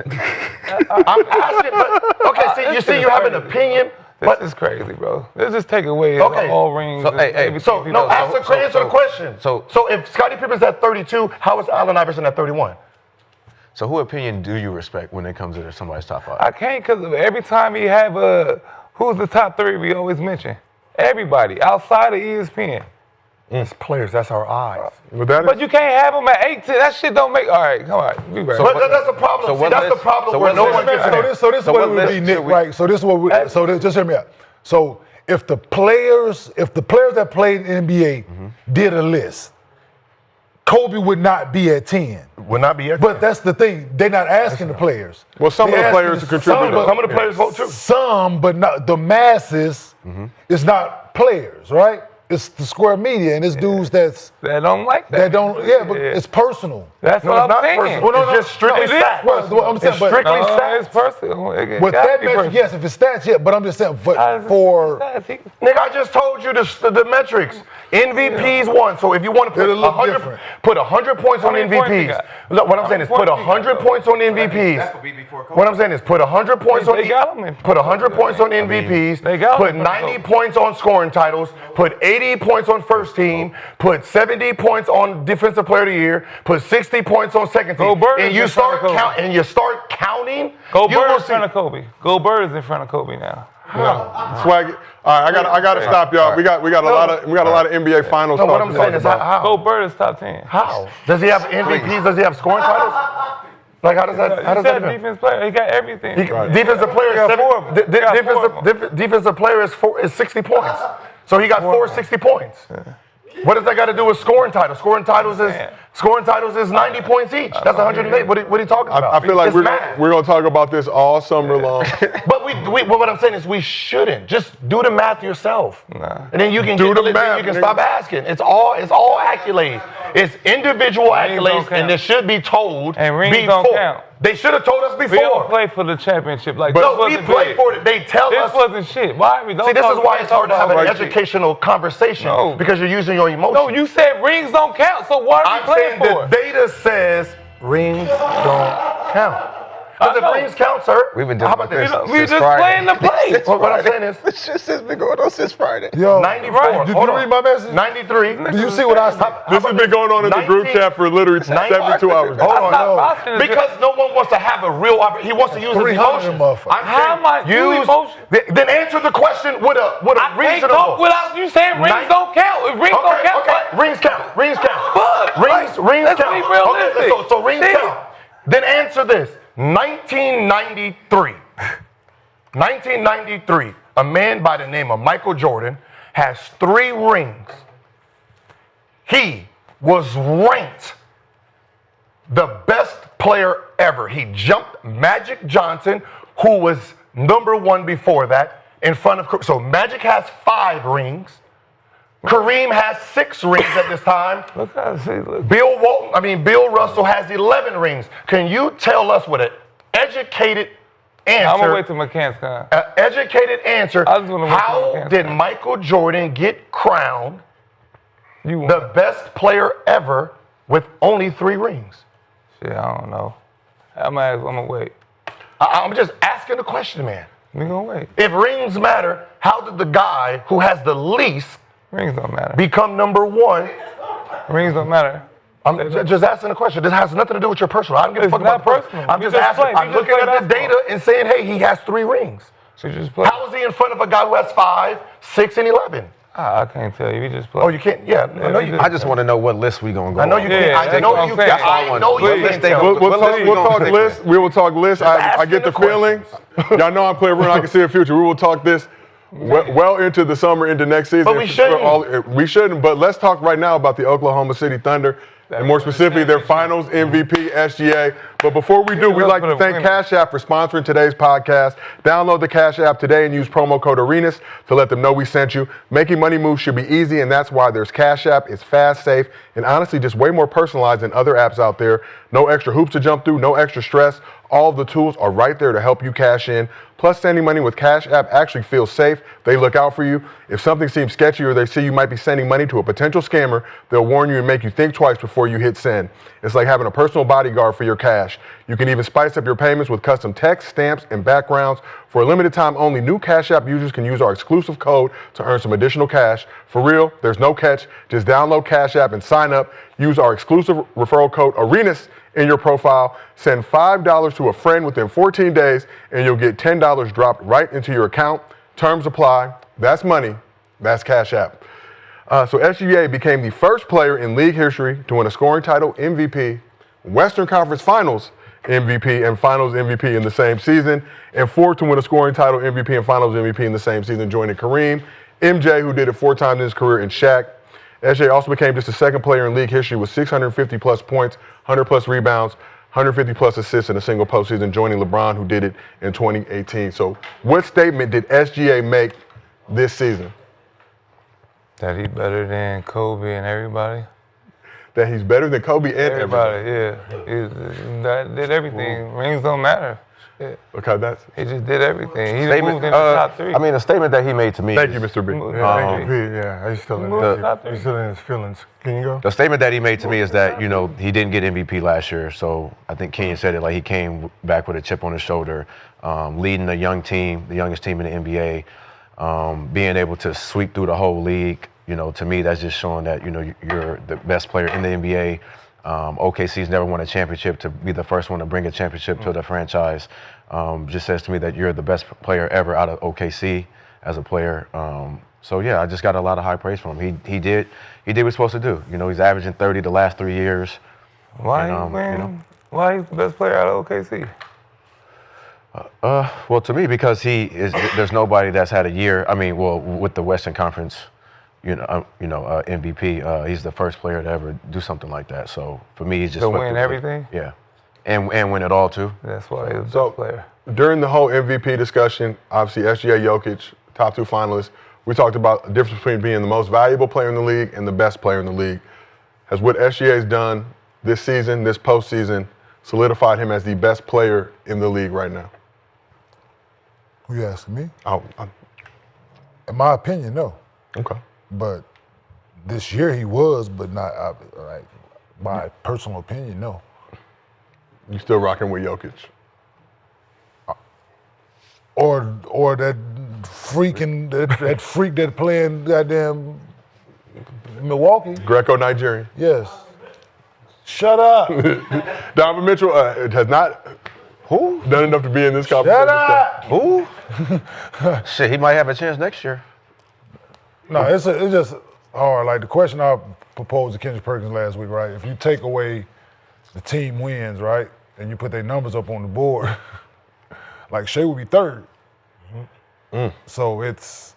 I'm asking, but okay. You see, you have an opinion. This is crazy, bro. Let's just take away all rings. So, answer the question. So if Scottie Pippen's at 32, how is Allen Iverson at 31? So who opinion do you respect when it comes to somebody's top 5? I can't, because every time he have who's the top 3 we always mention? Everybody outside of ESPN. It's players. That's our eyes. But you can't have them at 18. That shit don't make. All right, come on. Be right. But that's the problem. See, that's the problem where no one gets. So this is what it would be, Nick, right? So this is what. Just hear me out. So if the players that played in the NBA did a list, Kobe would not be at 10. Would not be at 10. But that's the thing. They're not asking the players. Well, some of the players contribute. Some of the players vote too. Some, but not the masses. It's not players, right? It's the square media and it's dudes that don't like that. But it's personal. That's what I'm saying. Well, no, it's just strictly stats. I'm saying, it's strictly stats. It's personal. With that metric, yes, if it's stats, yeah. But I'm just saying, Nigga, I just told you the metrics. MVPs won. So if you want to put 100 points on MVPs. Look, what I'm saying is put 100 points on MVPs. What I'm saying is put 100 points on MVPs. Put 90 points on scoring titles. Put 80 points on first team. Put 70 points on defensive player of the year. Put 60 points on second team. And you start counting. Gilbert is in front of Kobe. Gilbert is in front of Kobe now. Swaggy. All right, I got to stop y'all. We got a lot of NBA finals. No, what I'm saying is how? Gilbert is top 10. How? Does he have MVPs? Does he have scoring titles? Like how does that? How does that? Defense player. He got everything. Defensive player. Defensive player is 60 points. So he got 60 points. What does that got to do with scoring titles? Scoring titles is 90 points each. That's 108. What are you talking about? I feel like we're going to talk about this all summer long. But what I'm saying is we shouldn't. Just do the math yourself. And then you can do the math. You can stop asking. It's all accolades. It's individual accolades, and they should be told and rings before. Don't count. They should have told us before. We don't play for the championship like no, we play for it. They tell us. This wasn't shit. Why we don't? See, this is why it's hard to have an educational conversation because you're using your emotions. No, you said rings don't count. So why are we playing for it? The data says rings don't count. Because if rings count, sir, we've been doing this? We just playing the play. What I'm saying is, this shit has been going on since Friday. Yo, 94. Did you read my message? 93. Do you see what I said? This has been going on in the group chat for literally 72 hours. Hold on, because no one wants to have a real. He wants to use his emotions. How much emotion? Then answer the question with a reasonable. Without you saying rings don't count. If rings don't count, rings count. Rings count. Rings let's count. Be realistic. Okay, so rings count. Then answer this. 1993, a man by the name of Michael Jordan has 3 rings. He was ranked the best player ever. He jumped Magic Johnson, who was #1 before that, in front of. So Magic has 5 rings. Kareem has 6 rings at this time. Bill Russell has 11 rings. Can you tell us with an educated answer? I'm gonna wait till McCann's come. An educated answer. How did Michael Jordan get crowned the best player ever with only 3 rings? Shit, I don't know. I'm gonna wait. I'm just asking the question, man. We gonna wait. If rings matter, how did the guy who has the least Rings don't matter. become #1? Rings don't matter. I'm just asking a question. This has nothing to do with your personal. I don't give a fuck about the personal. I'm just asking. I'm looking at the data and saying, hey, he has 3 rings. So you just play. How is he in front of a guy who has 5, 6, and 11? I can't tell you. We just play. Oh, you can't? Yeah. I just want to know what list we gonna go. I know you can't. I know you can't. I know you can't tell. We'll talk list. We will talk list. I get the feeling. Y'all know I'm playing. I can see the future. We will talk this well into the summer, into next season. But we shouldn't. We shouldn't. But let's talk right now about the Oklahoma City Thunder. And more specifically, their finals MVP, SGA. But before we do, we'd like to thank Cash App for sponsoring today's podcast. Download the Cash App today and use promo code Arenas to let them know we sent you. Making money moves should be easy, and that's why there's Cash App. It's fast, safe, and honestly just way more personalized than other apps out there. No extra hoops to jump through, no extra stress. All of the tools are right there to help you cash in. Plus, sending money with Cash App actually feels safe. They look out for you. If something seems sketchy or they see you might be sending money to a potential scammer, they'll warn you and make you think twice before you hit send. It's like having a personal bodyguard for your cash. You can even spice up your payments with custom text, stamps, and backgrounds. For a limited time only, new Cash App users can use our exclusive code to earn some additional cash. For real, there's no catch. Just download Cash App and sign up. Use our exclusive referral code Arenas in your profile. Send $5 to a friend within 14 days, and you'll get $10 dropped right into your account. Terms apply. That's money. That's Cash App. So SGA became the first player in league history to win a scoring title, MVP, Western Conference Finals MVP, and Finals MVP in the same season, and 4th to win a scoring title, MVP, and Finals MVP in the same season, joining Kareem, MJ, who did it 4 times in his career, and Shaq. SGA also became just the 2nd player in league history with 650-plus points, 100-plus rebounds, 150-plus assists in a single postseason, joining LeBron, who did it in 2018. So what statement did SGA make this season? That he's better than Kobe and everybody. That he's better than Kobe and everybody. Yeah. That did everything. Rings don't matter. Shit. Okay, he just did everything. He moved in the top 3. I mean, a statement that he made to me. Thank you, Mr. B. He's still in his feelings. Can you go? The statement that he made to me is that, he didn't get MVP last year. So I think Kenyon said it like he came back with a chip on his shoulder, leading a young team, the youngest team in the NBA, being able to sweep through the whole league. To me, that's just showing that, you're the best player in the NBA. OKC's never won a championship. To be the first one to bring a championship to the franchise just says to me that you're the best player ever out of OKC as a player. So yeah, I just got a lot of high praise from him. He did what he's supposed to do. He's averaging 30 the last 3 years. Why he's the best player out of OKC? Well, to me, because there's nobody that's had a year. I mean, well, with the Western Conference, MVP. He's the first player to ever do something like that. So for me, he's just to win everything. Yeah, and win it all too. That's why he's the best player. During the whole MVP discussion, obviously SGA, Jokic, top 2 finalists. We talked about the difference between being the most valuable player in the league and the best player in the league. Has what SGA's done this season, this postseason, solidified him as the best player in the league right now? Who you asking me? In my opinion, no. Okay. But this year he was, but not like my personal opinion, no. You still rocking with Jokic? Or that freak that playing goddamn Milwaukee. Greco-Nigerian. Yes. Shut up. Donovan Mitchell has not done enough to be in this conversation. Shut up. Who? Shit, he might have a chance next year. No, it's just hard. Like the question I proposed to Kendrick Perkins last week, right? If you take away the team wins, right, and you put their numbers up on the board, like Shea would be 3rd. So it's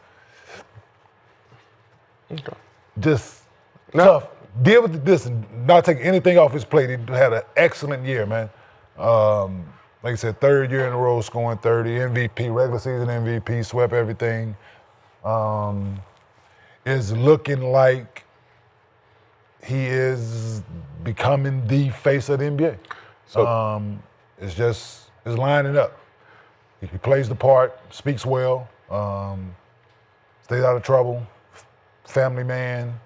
just tough. Deal with this and not take anything off his plate. He had an excellent year, man. Like I said, third year in a row scoring 30, MVP, regular season MVP, swept everything. Is looking like he is becoming the face of the NBA. So It's lining up. He plays the part, speaks well, stays out of trouble, family man.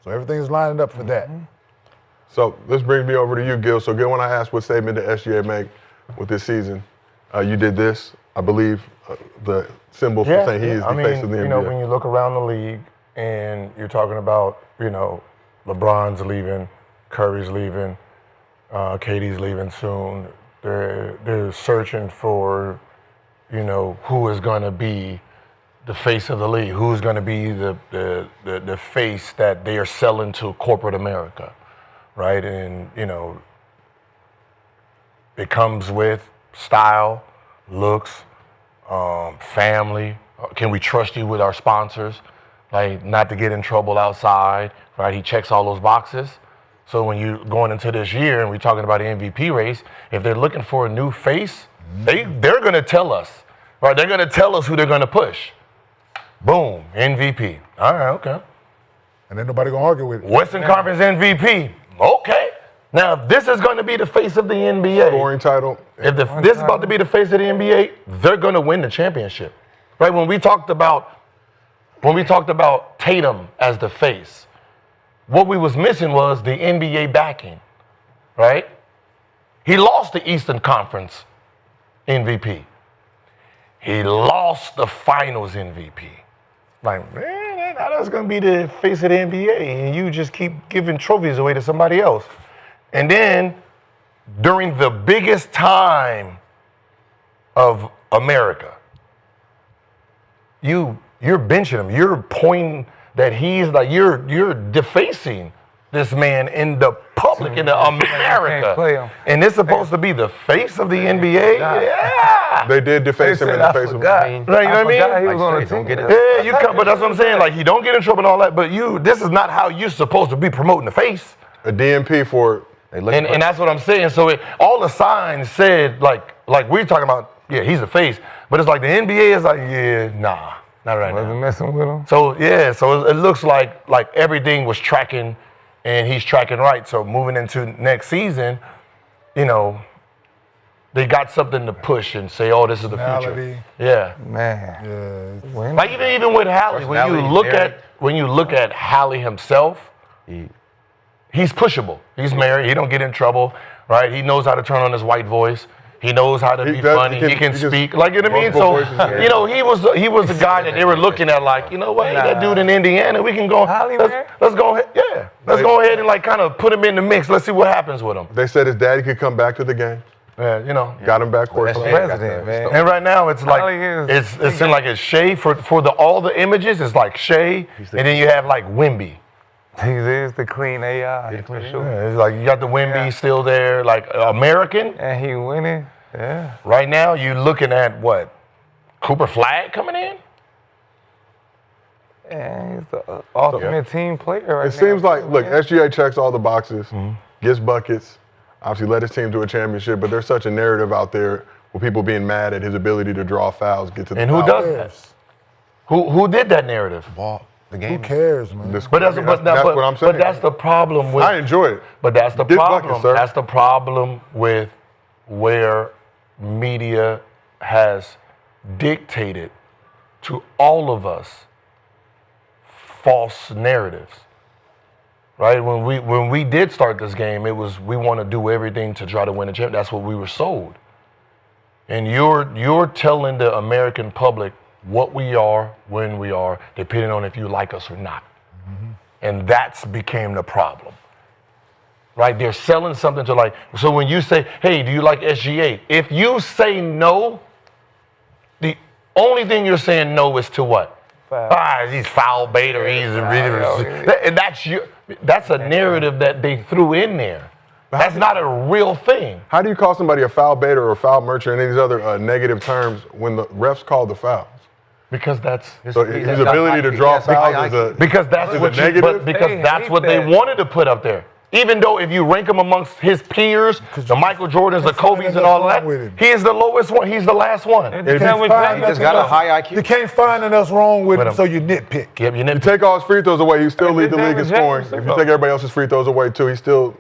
So everything's lining up for that. So this brings me over to you, Gil. So Gil, when I asked what statement did SGA make with this season, you did this, I believe, the symbol for saying he is the face of the NBA. You know, when you look around the league and you're talking about, you know, LeBron's leaving, Curry's leaving, KD's leaving soon. They're searching for, you know, who is going to be the face of the league, who's going to be the face that they are selling to corporate America, right? And, you know, it comes with style, looks, family. Can we trust you with our sponsors? Like, not to get in trouble outside, right? He checks all those boxes. So when you're going into this year and we're talking about the MVP race, if they're looking for a new face, they're going to tell us, right? They're going to tell us who they're going to push. Boom, MVP. All right, okay. And then nobody gonna argue with it. Western Conference MVP. Okay. Now, if this is going to be the face of the NBA, Scoring title. if this is about to be the face of the NBA, they're going to win the championship, right? When we talked about Tatum as the face, what we was missing was the NBA backing, right? He lost the Eastern Conference MVP. He lost the Finals MVP. Like, man, that's going to be the face of the NBA, and you just keep giving trophies away to somebody else. And then, during the biggest time of America, you're benching him. You're pointing that he's like, you're defacing this man in the public, in the America. And it's supposed to be the face of the NBA? Yeah. They did deface him in the face of Right, you know what I mean? He was on the team. Yeah, you come, but that's what I'm saying. Like, you don't get in trouble and all that, but this is not how you're supposed to be promoting the face. a DMP for. And that's what I'm saying. So all the signs said, like we're talking about, yeah, he's a face, but it's like the NBA is like, yeah, nah, not right now. Wasn't messing with him. So yeah, so it looks like everything was tracking, and he's tracking right. So moving into next season, you know, they got something to push and say, oh, this is the future. Yeah, Man. Yeah. like even with Hallie, when you look at Hallie himself, he's pushable. He's married. He don't get in trouble, right? He knows how to turn on his white voice. He knows how to be funny. He can speak. Like, you know what I mean? So, you know, he was the guy that they were looking at like, you know what, that dude in Indiana, we can go, let's go ahead. Yeah, let's go ahead and like kind of put him in the mix. Let's see what happens with him. They said his daddy could come back to the game. Yeah, you know. Got him back court. President, man. And right now it's like Holly it's seems like it's Shea for all the images. It's like Shea, and then you have like Wemby. He is the clean AI, for sure. Yeah, it's like you got the Wemby still there, like American. And he winning. Yeah. Right now, you looking at what? Cooper Flag coming in? And he's the ultimate team player right now. It seems like, look, SGA checks all the boxes, gets buckets, obviously led his team to a championship, but there's such a narrative out there with people being mad at his ability to draw fouls, get to the And who foul. does that? Who did that narrative? The game. Who cares, man? That's But that's what I'm saying. But that's the problem with. I enjoy it. But that's the Get problem. buckets, sir. That's the problem with where media has dictated to all of us false narratives. Right? When we did start this game, it was we want to do everything to try to win a championship. That's what we were sold. And you're telling the American public what we are, when we are, depending on if you like us or not. And that's became the problem. Right? They're selling something to like, so when you say, hey, do you like SGA? If you say no, the only thing you're saying no is to what? He's foul bait or and that's a narrative that they threw in there. That's not a real thing. How do you call somebody a foul baiter or a foul merchant and any of these other negative terms when the refs call the fouls? Because that's So his ability to draw fouls is a because that's is what it negative? because that's what they wanted to put up there. Even though if you rank him amongst his peers, the Michael Jordans, the Kobe's, and all that, he is the lowest one. He's the last one. He He just got a high IQ. You can't find nothing else wrong with him, so you nitpick. Yep, You take all his free throws away, he still lead the league in James scoring. Jackson, If you take everybody else's free throws away too,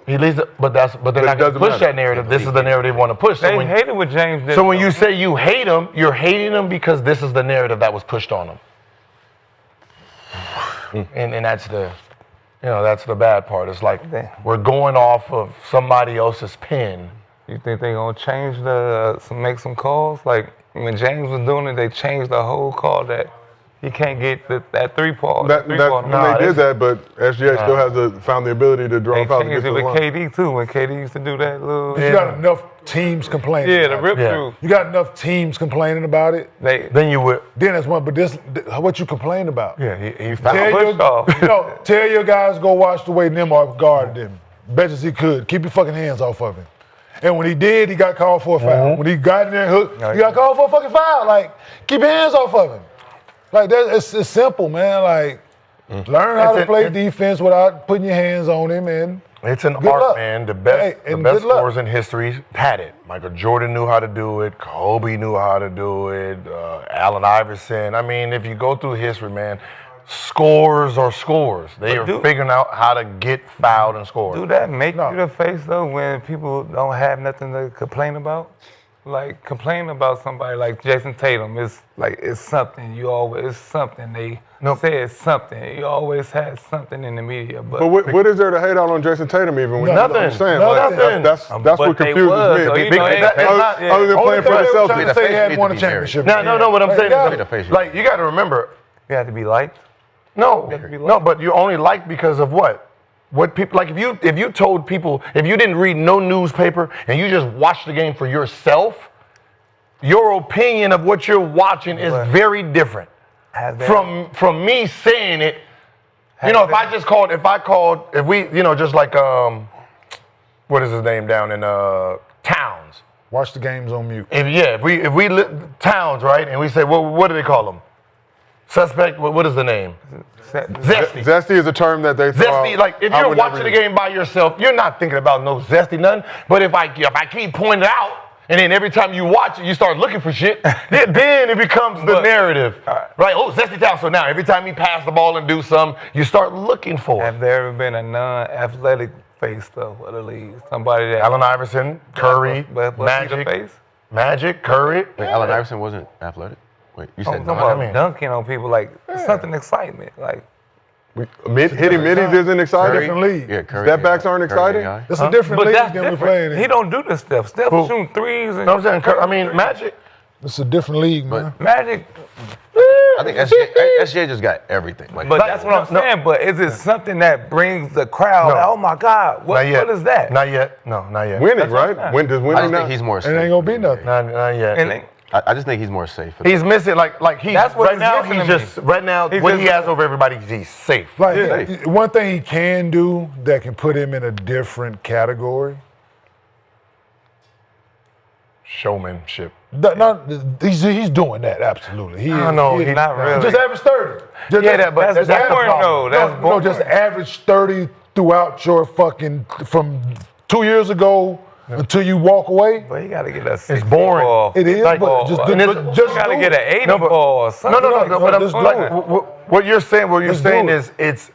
he leads, but they're not going to doesn't push matter. that narrative. This is the narrative they want to push. They hated what James did. So when you say you hate him, you're hating him because this is the narrative that was pushed on him. And that's the, that's the bad part. It's like we're going off of somebody else's pen. You think they gonna change make some calls? Like when James was doing it, they changed the whole call that he can't get that three ball. They did that, but SGA still has found the ability to draw They fouls and get changed to it the with line. KD too. When KD used to do that little, You got enough teams complaining. the about rip it. through. You got enough teams complaining about it. Then you would. Then that's one. But what you complain about? Yeah, he Tell your guys go watch the way Nembhard guarded him. Bet as he could. Keep your fucking hands off of him. And when he did, he got called for a foul. When he got in there and hooked, he got called for a fucking foul. Like, keep your hands off of him. Like, it's simple, man. Like, learn how to play defense without putting your hands on him. And it's an good art, luck. man. The best good luck. scorers in history had it. Michael Jordan knew how to do it. Kobe knew how to do it. Allen Iverson. I mean, if you go through history, man, scores are scores. They are figuring out how to get fouled and score. Do that make you the face though when people don't have nothing to complain about? Like complaining about somebody like Jason Tatum is like it's something it's something they say it's something. You always had something in the media, but what is there to hate out on Jason Tatum even? Nothing. I'm saying, Nothing. That's what confuses me. Other than playing for the trying to Celtics. say he hadn't won a championship. No. What I'm saying is, like, you got to remember, you have to be liked. No, but you only like because of what? What people like if you told people if you didn't read no newspaper and you just watched the game for yourself, your opinion of what you're watching is very different from me saying it. If we just like what is his name down in Towns? Watch the games on mute. If we Towns, right, and we say, well, what do they call him? Suspect. What is the name? Zesty. Zesty is a term that they throw Zesty, out. like if you're watching the game by yourself, you're not thinking about no zesty nothing. But if I keep pointing it out, and then every time you watch it, you start looking for shit, then it becomes the narrative. Right? Oh, Zesty Town. So now every time he pass the ball and do something, you start looking for it. Have there ever been a non-athletic face though of the league? Somebody that Allen Iverson, Curry, Magic, Curry. Wait, Allen Iverson wasn't athletic? Wait, you said dunking on people like something excitement like. Hitting middies isn't exciting. Different league. Yeah, Curry. Step backs aren't exciting. It's a different league that's than we're different. playing in. He don't do this stuff. Steph shooting threes. And I'm saying, Magic. It's a different league, man. Magic. I think SGA just got everything. Like, But that's what I'm saying. But is it something that brings the crowd? Like, oh my God, what is that? Not yet. No, not yet. Winning, right? I Winning just now. think he's more safe. It ain't gonna be nothing. Not yet. I just think he's more safe. He's missing like he's That's what right now. he's missing He's to just right now. He's What just- he has over everybody, he's safe. Like one thing he can do that can put him in a different category. Showmanship. He's doing that absolutely. He's not really. Just average 30. That's boring though. That's boring. Just average 30 throughout your fucking from 2 years ago until you walk away. But you gotta get a It's boring. ball. It is, Like, but just You gotta get an 80 ball or something. No. But just do it. what you're saying, Just do it. is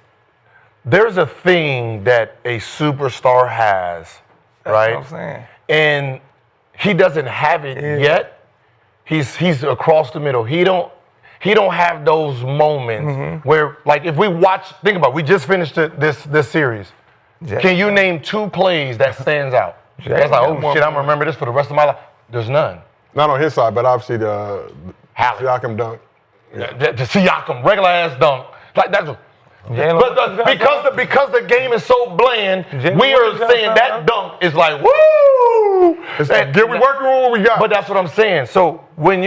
there's a thing that a superstar has, right? That's what I'm saying. And he doesn't have it yet. He's across the middle. He don't have those moments where, like, if we watch, think about it, we just finished this series. Can you name 2 plays that stands out? That's like, oh shit, I'm gonna remember this for the rest of my life. There's none. Not on his side, but obviously the Siakam dunk. The Siakam, regular ass dunk. Like that's. But because the game is so bland, we are saying that dunk is like woo. Get we working with what we got. But that's what I'm saying. So when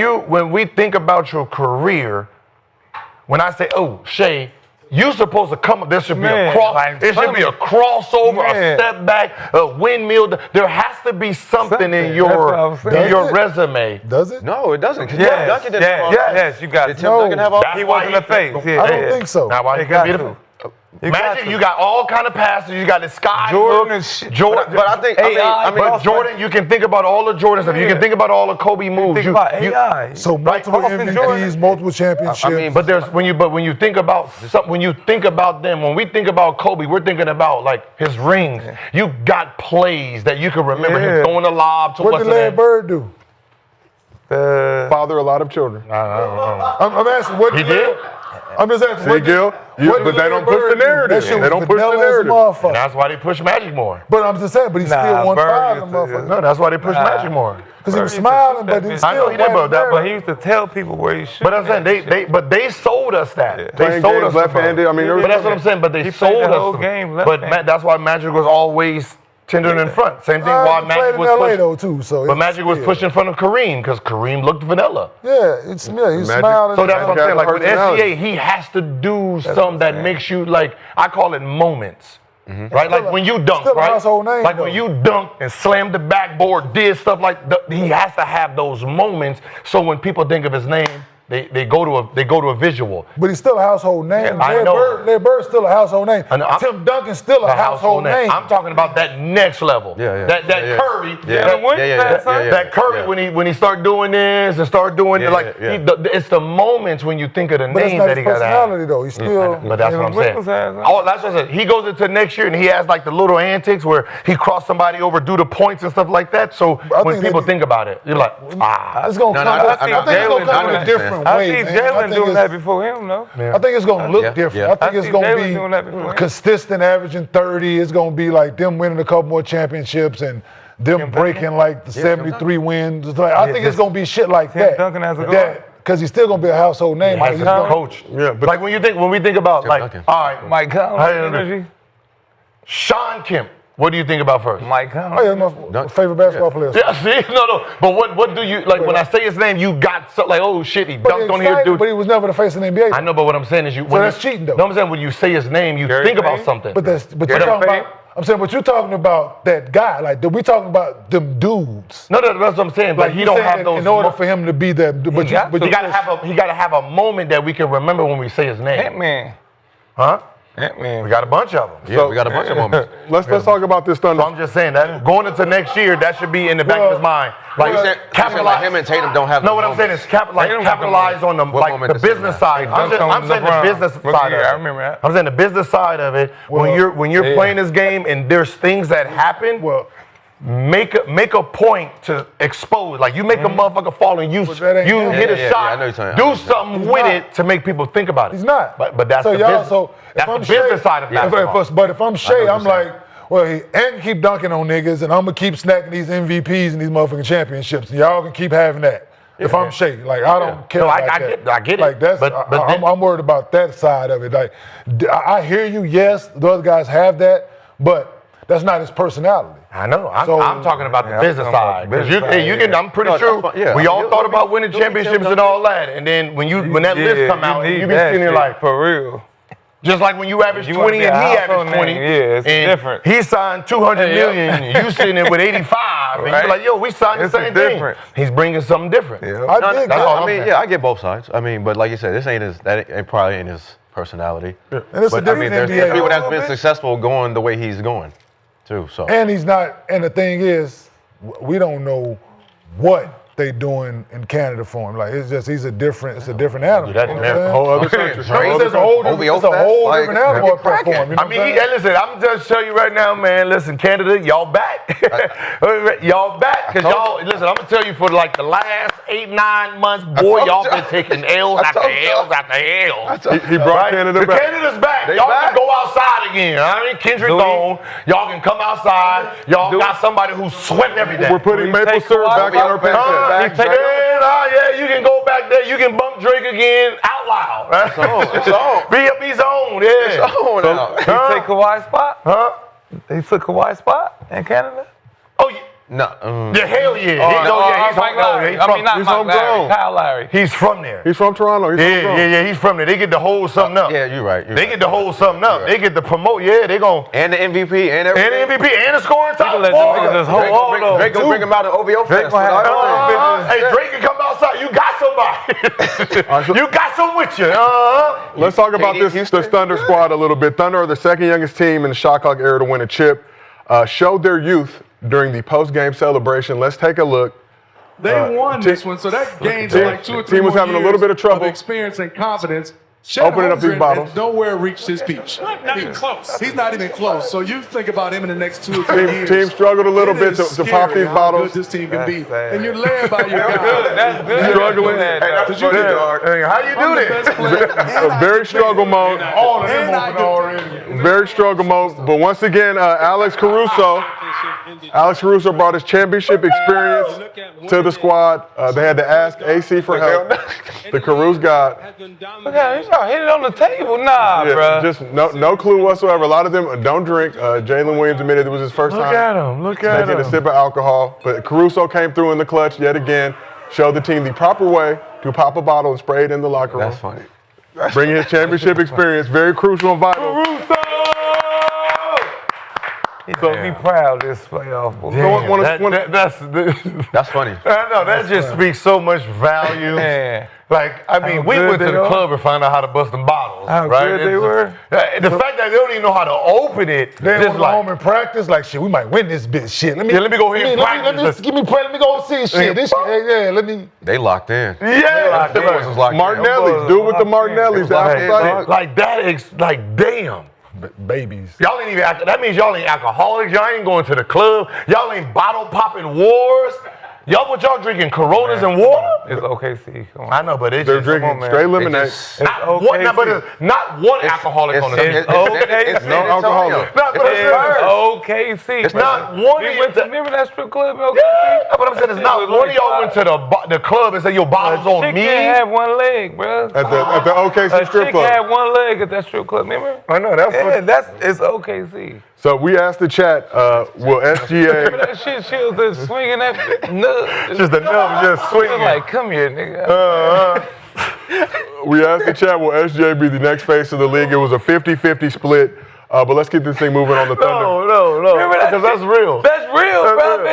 we think about your career, when I say, oh, Shay, you're supposed to come up. There should be a cross. Like, there should be a crossover, a step back, a windmill. There has to be something in your resume. Does it? No, it doesn't. Yes, you got it. Did Tim Duncan have all? He wasn't a face. I don't think so. Now why They he got couldn't be to. Magic, you got all kind of passes. You got the sky Jordan look. and shit. Jordan, But I think, but Jordan, you can think about all the Jordan stuff. You can think about all the Kobe moves. Think about AI. So multiple Austin MVPs, Jordan. multiple championships. But when you think about them, when we think about Kobe, we're thinking about like his rings. You got plays that you can remember him throwing a lob to what what's did the Larry name? Bird do? Father a lot of children. I'm asking, what He did? I'm just asking. See, what Gil? what But did they Larry don't push the Bird do? narrative. That shit They was don't push the vanilla as a narrative. motherfucker. That's why they push Magic more. But I'm just saying, but he Nah, still won Bird 5 used of to- them motherfuckers. No, that's why they push Magic more. Because he was Bird used to smiling, shoot but that he bitch. still I know he did, won but But he used to tell people where he should. But I'm saying they sold us that. They Playing sold games us left-handed. I mean, but that's what I'm saying. But they He played sold the us. whole game But left-handed. that's why Magic was always tender in front. Same thing why He played Magic in was LA pushing. though too, so. But it's Magic was still- pushed in front of Kareem because Kareem looked vanilla. Yeah, he's Magic- smiling. So that's what I'm Magic saying. has Like with personality. SGA, he has to do something that makes you like. I call it moments. Right, like when you dunk, still a right? household name, Like though. when you dunk and slammed the backboard, did stuff like he has to have those moments. So when people think of his name, they go to a visual. But he's still a household name. I know. Larry Bird's still a household name. I know. Tim Duncan's still a household name. I'm talking about that next level. Yeah. That Yeah. Curry. Yeah. That, that Curry when he start doing this and start doing it's the moments when you think of the But that's name not that his he got to personality have. though. He's still. But that's what I'm saying. Wiggles has, huh? Oh, that's what I said. He goes into next year and he has like the little antics where he crossed somebody over, do the points and stuff like that. So when think people that- think about it, you're like, It's gonna come. I think it's gonna come in a different I way. see man. Jalen doing that before him, though. I think it's gonna look Yeah, different. yeah. I think I it's see gonna Jalen doing that before be him. consistent, averaging 30. It's gonna be like them winning a couple more championships and them breaking like the 73 wins. It's like, I think it's gonna be shit like that. Duncan has a guard. Because he's still gonna be a household name. as He's a gonna- coach. Yeah, but Like when we think about like, Duncan. all right, Mike Conley Hey, energy. Sean Kemp. What do you think about first? Mike Oh Conley. yeah, my favorite basketball player. Yeah, see, no. But what do you like when I say his name? You got something like, oh shit, he But dunked he's on here, excited, dude. but he was never the face of the NBA. I know, but what I'm saying is you. When that's you, cheating, though. No, I'm saying when you say his name, you Gary think about Payne? something. But you're Gary talking Payne? about. I'm saying, but you're talking about that guy. Like we're talking about them dudes. no, that's what I'm saying. But Like he you don't saying have that those. in order for him to be that. But he gotta have a moment that we can remember when we say his name. Ant-Man. Huh? We Ant-Man. got a bunch of them. Yeah, we got a bunch of moments. let's talk about this Thunder. So I'm just saying that going into next year, that should be in the back of his mind. Like You said like him and Tatum don't have. No, those what I'm saying moments. is capitalize on the moment the to say business that? side. I'm saying the LeBron. business side of it. I remember that. I'm saying the business side of it. When you're playing this game and there's things that happen, make a point to expose. Like you make a motherfucker fall and you that ain't him. hit a Yeah, shot. I know you're saying. Do something He's with not. it to make people think about it. He's not. But that's so the y'all. business. So That's if I'm the business side of basketball. But if I'm Shea, what I'm you're saying. like, well, he can keep dunking on niggas, and I'm gonna keep snacking these MVPs and these motherfucking championships, and y'all can keep having that. If I'm Shea, like I don't care No, I about that. get it. Like that's, But then- I'm worried about that side of it. Like I hear you. Yes, the other guys have that, but that's not his personality. I know. I'm So- talking about the Yeah, I'm business talking about side. the 'Cause business you side, can. yeah. I'm pretty No, sure that's fine, yeah. we all You'll thought be- about winning you'll be championships Tim and all that, and then when that list come out, you be sitting there like, for real. just like when you average You wanna 20 be and a he household averaged 20, name, yeah, it's and different. he signed 200 million, and you sitting there with 85, and you're Right. like, yo, we signed It's the same different. thing. He's bringing something different. I No, dig that's that. all I mean, yeah, I get both sides. I mean, but like you said, this ain't his. That ain't probably ain't his personality. And it's a But I mean, different there's NBA. people that's been successful going the way he's going, too. So And he's not. And the thing is, we don't know what they doing in Canada for him. Like it's just it's a different animal. That's You know a what I'm whole other saying? country. No, it's a whole different animal at that point. You know I mean, what I'm saying? listen, I'm just tell you right now, man. Listen, Canada, y'all back. Y'all back, cause y'all. Listen, I'm gonna tell you for like the last 8-9 months, boy, y'all been taking L's after L's after L's. He brought Canada The back. Canada's back. They Y'all back. can go outside again. I mean, Kendrick gone. Y'all can come outside. Y'all got somebody who swept everything. We're putting maple take syrup Kawhi back on our back. pancakes. Yeah, you can go back there. You can bump Drake again out loud. Right? it's on. Be up his own. Yeah. Oh, now. He take Kawhi's spot? Huh? He took Kawhi's spot in Canada? Oh, yeah. No. Yeah, hell yeah. He's Mike Lowry. I mean, not he's Mike homegrown. Lowry. Kyle Lowry. He's from there. He's from Toronto. He's Yeah, he's from there. They get to hold something up. Yeah, you're right. They get to hold something up. They get to promote. Yeah, they gon' And the MVP and and everything. the MVP and the scoring top. Let them niggas just hold Drake all gonna bring him out in OVO fest. gonna have all Hey, Drake can come outside Josiah, you got somebody. All right, so You got some with you. let's talk about this Thunder squad a little bit. Thunder are the second youngest team in the shot clock era to win a chip. Showed their youth during the post-game celebration. Let's take a look. They won this one, so that gained team- like 2 or 3 team was more having a little years bit of trouble experience and confidence. opening up these bottles. Has nowhere reached his peak. Not even close. He's not even close. So you think about him in the next 2 or 3 years. Team struggled a little It bit is to pop scary these how bottles. good this team can be, sad. and you're led by your guy. That's good. Struggling. Because you Hey, dog. how you I'm do the best that? player, and I Very defend. struggle mode. All of them And I open already. Very struggle mode. But once again, Alex Caruso brought his championship experience to the squad. They had to ask AC for help. The Caruso God. Look at him. Y'all hit it on the table. Nah, Yeah, bruh. just no clue whatsoever. A lot of them don't drink. Jalen Williams admitted it was his first time Look at taking a sip of alcohol. But Caruso came through in the clutch yet again, showed the team the proper way to pop a bottle and spray it in the locker room. That's funny. Bringing his championship experience, very crucial and vital. So be proud this playoff. That's funny. I know, that just speaks so much value. Man. Like, I mean, How we good went to they the are. club and found out how to bust them bottles. How right? good they It's- were. The fact that they don't even know how to open it, They just went like, home and practice like shit. We might win this bitch. Shit. Let me go ahead and let practice. me go see shit. This shit. Yeah, let me. They locked in. Yeah, Them boys was locked in. Martinelli's, do it with the Martinelli's. like that. Like, damn. Babies. Y'all ain't even. That means y'all ain't alcoholics. Y'all ain't going to the club. Y'all ain't bottle popping wars. Y'all drinking Coronas and water. It's OKC. Come on. I know, but it's They're just, drinking on, man. straight lemonade. not one. Not one alcoholic on the team. It's No alcohol. No, but I'm saying, OKC. it's not one. We went to, remember that strip club in OKC? Yeah, but I'm saying it's not one of y'all went to the club and said your bottle's on Chick me. can't have one leg, bro. At the OKC A strip chick club. had one leg at that strip club, remember? I know that's It's OKC. So we asked the chat, will Remember SGA, that shit? She was just swinging that nub. just the nub just She swinging. was like, come here, nigga. we asked the chat, will SGA be the next face of the league? It was a 50-50 split, but let's get this thing moving on the Thunder. No, Remember that because that's real. That's real, bro.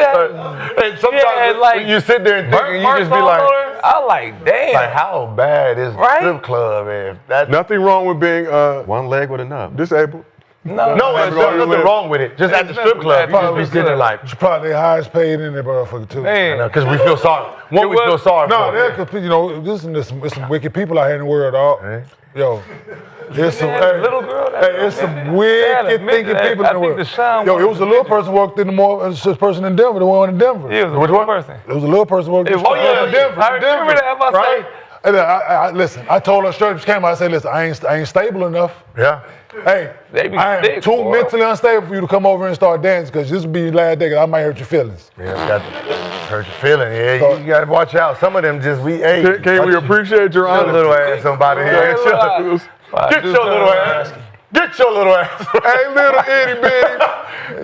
And sometimes Yeah, like, when you sit there and think, and you Mark just be like, I like, damn. like, how bad is the Right? strip club? If that Nothing wrong with being One leg with a nub. disabled. no, there's nothing wrong with it. Just at the strip club, you just be sitting there like, She's probably the highest paid in there, motherfucker too. man. because we feel sorry. One, we feel sorry No, for. they're complete. You know, there's some wicked people out here in the world, dog. Yo, there's some. Yeah, little girl, that there's girl, some man. wicked admit thinking that. people I in the think world. Deshaun Yo, it was was a little person walked in the mall. It's this person in Denver, the one in Denver. It was a Which one one? person. It was a little person walked in. It was- in Denver. I remember that. I'm about to right? say. And I listen. I told her straight. She came out. I said, "Listen, I ain't stable enough. Yeah. Hey, They be I am thick, too boy. mentally unstable for you to come over and start dancing because this will be your last day. 'Cause I might hurt your feelings." Yeah, got to hurt your feeling. Yeah, you got to watch out. Some of them just Can we appreciate your Your honesty? little ass somebody here. Get your little ass. Get your little ass. Hey, little itty bitty.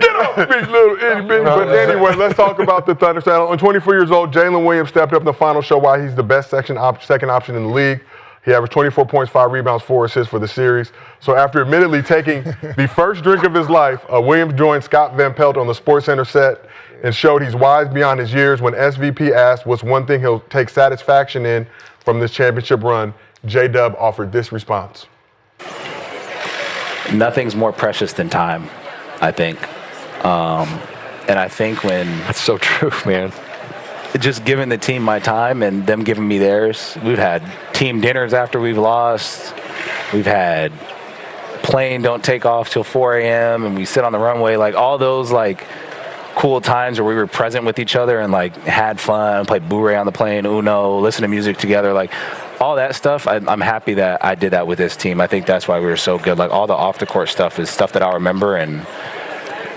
Get off me, little itty bitty. But anyway, let's talk about the Thunder. So, at 24 years old, Jalen Williams stepped up in the final, show why he's the best second option in the league. He averaged 24 points, 5 rebounds, 4 assists for the series. So after admittedly taking the first drink of his life, Williams joined Scott Van Pelt on the SportsCenter set and showed he's wise beyond his years. When SVP asked what's one thing he'll take satisfaction in from this championship run, J-Dub offered this response. Nothing's more precious than time, I think. And I think when That's so true, man. just giving the team my time and them giving me theirs, we've had team dinners after we've lost. We've had plane don't take off till 4 a.m. and we sit on the runway. Like all those like cool times where we were present with each other and like had fun, played Blu-ray on the plane, Uno, listen to music together, like all that stuff. I'm happy that I did that with this team. I think that's why we were so good. Like all the off the court stuff is stuff that I'll remember. And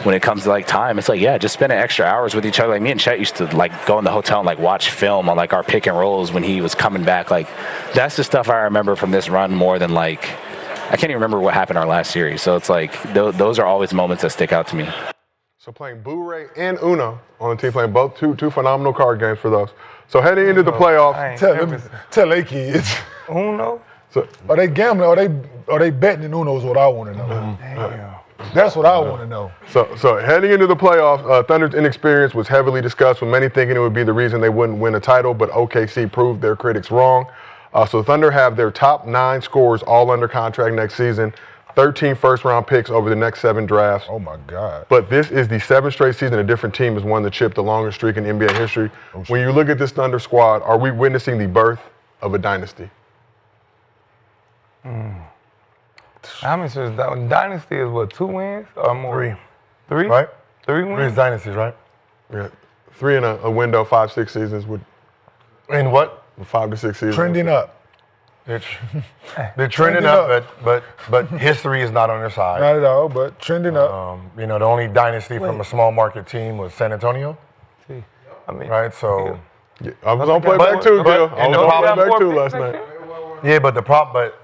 when it comes to like time, it's like, yeah, just spending extra hours with each other. Like me and Chet used to like go in the hotel and like watch film on like our pick and rolls when he was coming back. Like that's the stuff I remember from this run more than like, I can't even remember what happened our last series. So it's like, those are always moments that stick out to me. So playing Blu-ray and Uno on the team, playing both two phenomenal card games for those. So heading into the playoffs, Tell they kids. Uno? so, Are they gambling? Are they betting in Uno is what I want to know. Damn. That's what I want to know. So heading into the playoffs, Thunder's inexperience was heavily discussed, with many thinking it would be the reason they wouldn't win a title, but OKC proved their critics wrong. So Thunder have their top 9 scorers all under contract next season, 13 first-round picks over the next 7 drafts. Oh, my God. But this is the 7th straight season a different team has won the chip, the longest streak in NBA history. When you look at this Thunder squad, are we witnessing the birth of a dynasty? How many is that? Dynasty is what, 2 wins or more? 3. 3? Right? 3 3 wins? is dynasties, right? Yeah, 3 in a window, 5-6 seasons with In what? 5 to 6 seasons. Trending up. They're trending up, but history is not on their side. Not at all, but trending up. You know, the only dynasty from a small market team was San Antonio, See, I mean, right? So, Yeah, I was on playback too, Gil. I was on playback too last night. yeah, but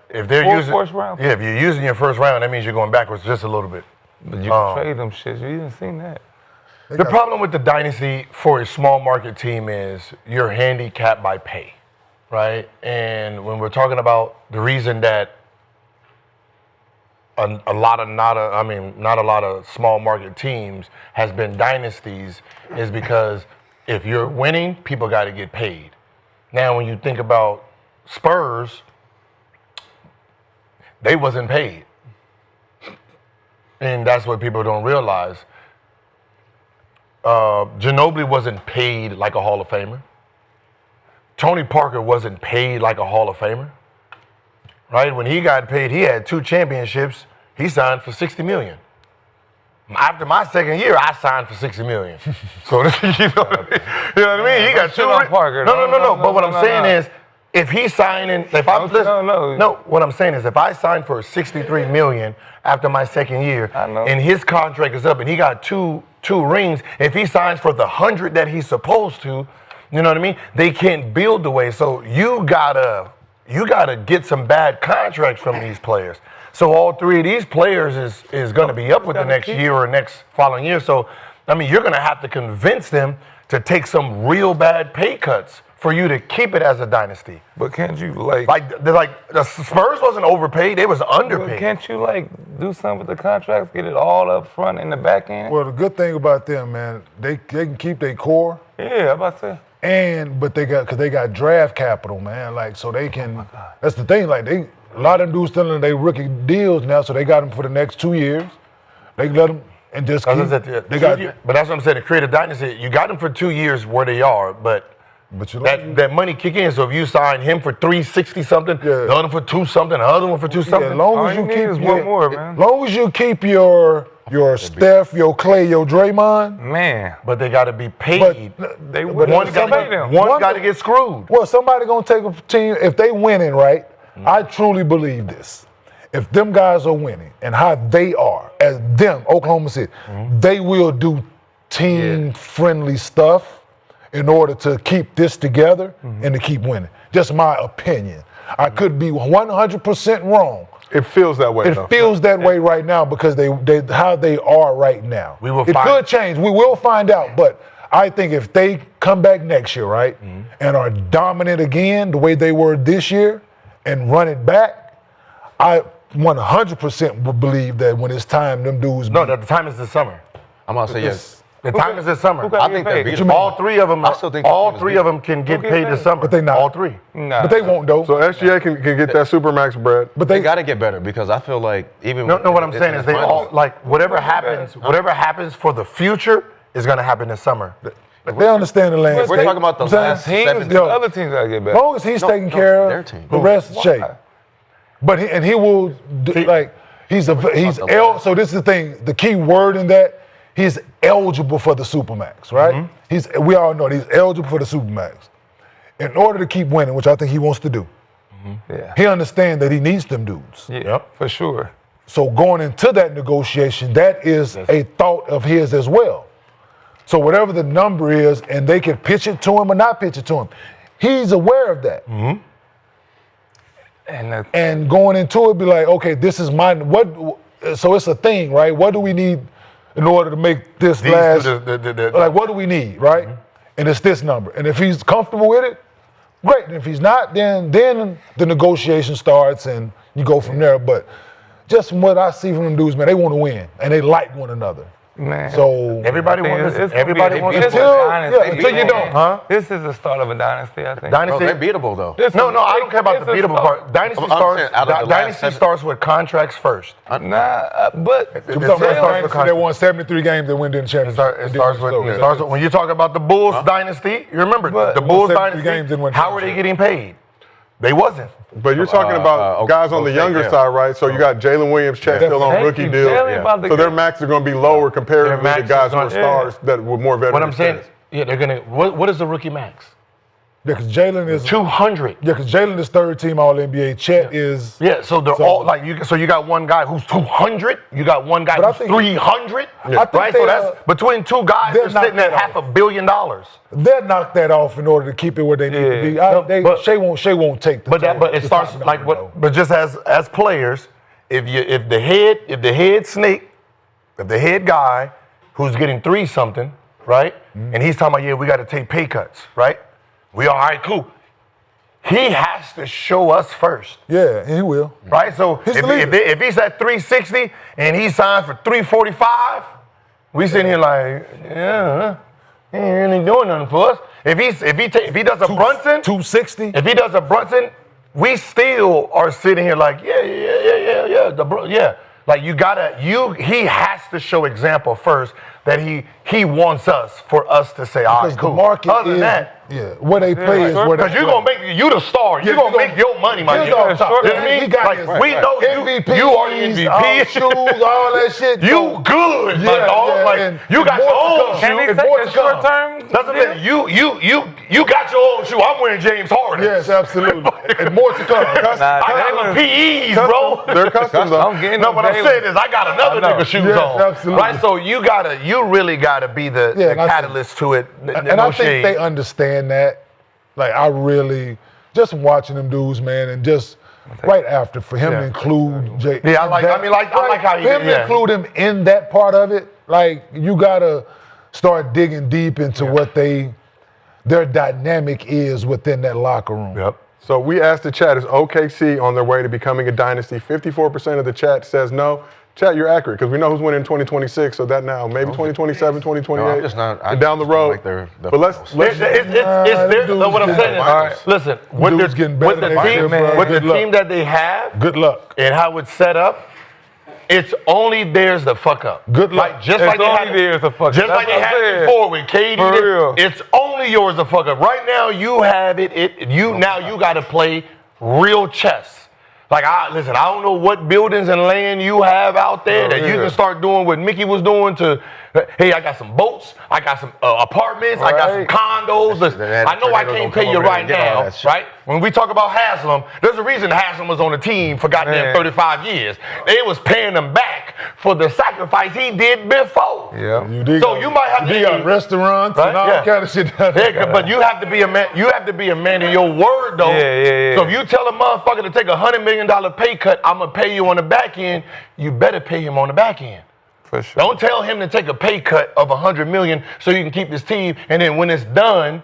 if they're using, first round yeah, if you're using your first round, that means you're going backwards just a little bit. But you can trade them shit. You didn't see that. The problem with the dynasty for a small market team is you're handicapped by pay, right? And when we're talking about the reason that not a lot of small market teams has been dynasties is because if you're winning, people got to get paid. Now, when you think about Spurs, they wasn't paid. And that's what people don't realize. Ginobili wasn't paid like a Hall of Famer. Tony Parker wasn't paid like a Hall of Famer. Right? When he got paid, he had 2 championships. He signed for $60 million. After my second year, I signed for $60 million. So you know what I mean? He got 2. Parker. No. But what I'm saying is, if he's signing, what I'm saying is, if I signed for $63 million after my second year, and his contract is up, and he got two rings, if he signs for the 100 that he's supposed to, you know what I mean? They can't build the way. So you gotta get some bad contracts from these players. So all 3 of these players is going to be up with the next year or next following year. So, I mean, you're going to have to convince them to take some real bad pay cuts for you to keep it as a dynasty. But can't you like the Spurs wasn't overpaid; they was underpaid. But can't you do something with the contracts, get it all up front and the back end? Well, the good thing about them, man, they can keep their core. Yeah, I'm about to say. But they got draft capital, man. So they can. That's the thing. A lot of them dudes still in their rookie deals now, so they got them for the next 2 years. They can let them and just keep. But that's what I'm saying. To create a dynasty, you got them for 2 years where they are, but that money kick in. So if you sign him for $360 something, the other for $2 something, the other one for $2 something. As long as you keep one more, man. Long as you keep your Steph, your Clay, your Draymond, man. But they got to be paid. One got to get screwed. Well, somebody gonna take a team if they winning, right? I truly believe this. If them guys are winning and how they are, as them, Oklahoma City, they will do team-friendly stuff in order to keep this together and to keep winning. Just my opinion. I could be 100% wrong. It feels that way. It feels that way right now because they how they are right now. It could change. We will find out. But I think if they come back next year, right, and are dominant again the way they were this year and run it back, I 100% would believe that when it's time, them dudes. No, the time is this summer. I'm gonna say yes. The time is this summer. I think that all 3 of them. I still think all 3 of them can get paid this summer. But they not. All 3. Nah. But they won't though. So SGA can get that Supermax bread. But they got to get better because I feel like even no. What I'm saying is they all whatever happens for the future is going to happen this summer. They understand the landscape. We're talking about the last teams. The other teams got to get better. As long as he's taking care of the rest of shape. But he will so this is the thing. The key word in that. He's eligible for the Supermax, right? We all know he's eligible for the Supermax. In order to keep winning, which I think he wants to do, he understands that he needs them dudes. Yeah, for sure. So going into that negotiation, that is a thought of his as well. So whatever the number is, and they can pitch it to him or not pitch it to him, he's aware of that. And going into it, be like, okay, this is mine. So it's a thing, right? What do we need in order to make this last? What do we need, right? And it's this number. And if he's comfortable with it, great. And if he's not, then the negotiation starts and you go from there. But just from what I see from them dudes, man, they want to win and they like one another. Man. So Everybody wants this. Everybody wants this. until you don't, huh? This is the start of a dynasty, I think. Dynasty. Bro, they're beatable though. No, I don't care about the beatable part. Dynasty I'm saying out of the last Dynasty seven- starts with contracts first. But they won 73 games, they win the championship. It starts with when you talk about the Bulls dynasty. You remember the Bulls dynasty. How are they getting paid? They wasn't. But you're talking about guys on the younger side, right? So you got Jalen Williams, Chet still on rookie deal. So their max are going to be lower compared to the guys who are stars that were more veteran. What I'm saying, they're gonna. What is the rookie max? Yeah, because Jalen is 200. Yeah, because Jalen is third team All NBA. Chet is. Yeah, so they're all like you. So you got one guy who's 200. You got one guy who's 300. Right. So that's between two guys. They're sitting at $500 million. They'll knock that off in order to keep it where they need to be. Shea won't take the. But it starts like what? But just as players, if the head snake, if the head guy who's getting 3 something, right, and he's talking about we got to take pay cuts, right? We all right, cool. He has to show us first. Yeah, and he will. Right? So if he's at 360 and he signs for 345, we sitting here like, he ain't really doing nothing for us. If he does a Brunson, 260. If he does a Brunson, we still are sitting here like, yeah. Like he has to show example first that he wants us for us to say, all right, cool. The market Other than that, where they play is where they because you're gonna make you the star. You're gonna make your money, my nigga. You know what I mean? He got we know MVP, you are the MVP. Shoes, all that shit. You good, my dog. Like you got your own shoe. Can he take a short term? That's the thing. You got your own shoe. I'm wearing James Harden. Yes, absolutely. And more to come. I got PEs, bro. They're custom though. No, what I'm saying is I got another nigga shoes on. Absolutely. Right, so you really gotta be the catalyst to it. And I think they understand that. Like I really just watching them dudes, man, and just right after for him to include Jay. Yeah, I like how he did. To include him in that part of it. Like you gotta start digging deep into what their dynamic is within that locker room. Yep. So we asked the chat, is OKC on their way to becoming a dynasty? 54% of the chat says no. Chat, you're accurate because we know who's winning 2026. So that now, maybe 2027, 2028. No, I'm just not. And down the road. Like they're but let's it's there. What I'm saying is, all right, listen, with the team that they have, good luck, and how it's set up, it's only theirs to fuck up. Good luck. Like, just like they had before with KD. It's only yours to fuck up. Right now, you have it. Now you got to play real chess. Like, I don't know what buildings and land you have out there that you can start doing what Mickey was doing to, hey, I got some boats, I got some apartments, I got some condos. I know I can't pay you right now, right? When we talk about Haslam, there's a reason Haslam was on the team for goddamn 35 years. They was paying him back for the sacrifice he did before. Yeah. So you might have to got restaurants and all kind of shit down there. But you have to be a man. You have to be a man of your word, though. So if you tell a motherfucker to take $100 million pay cut, I'm gonna pay you on the back end. You better pay him on the back end. For sure. Don't tell him to take a pay cut of $100 million so you can keep his team, and then when it's done,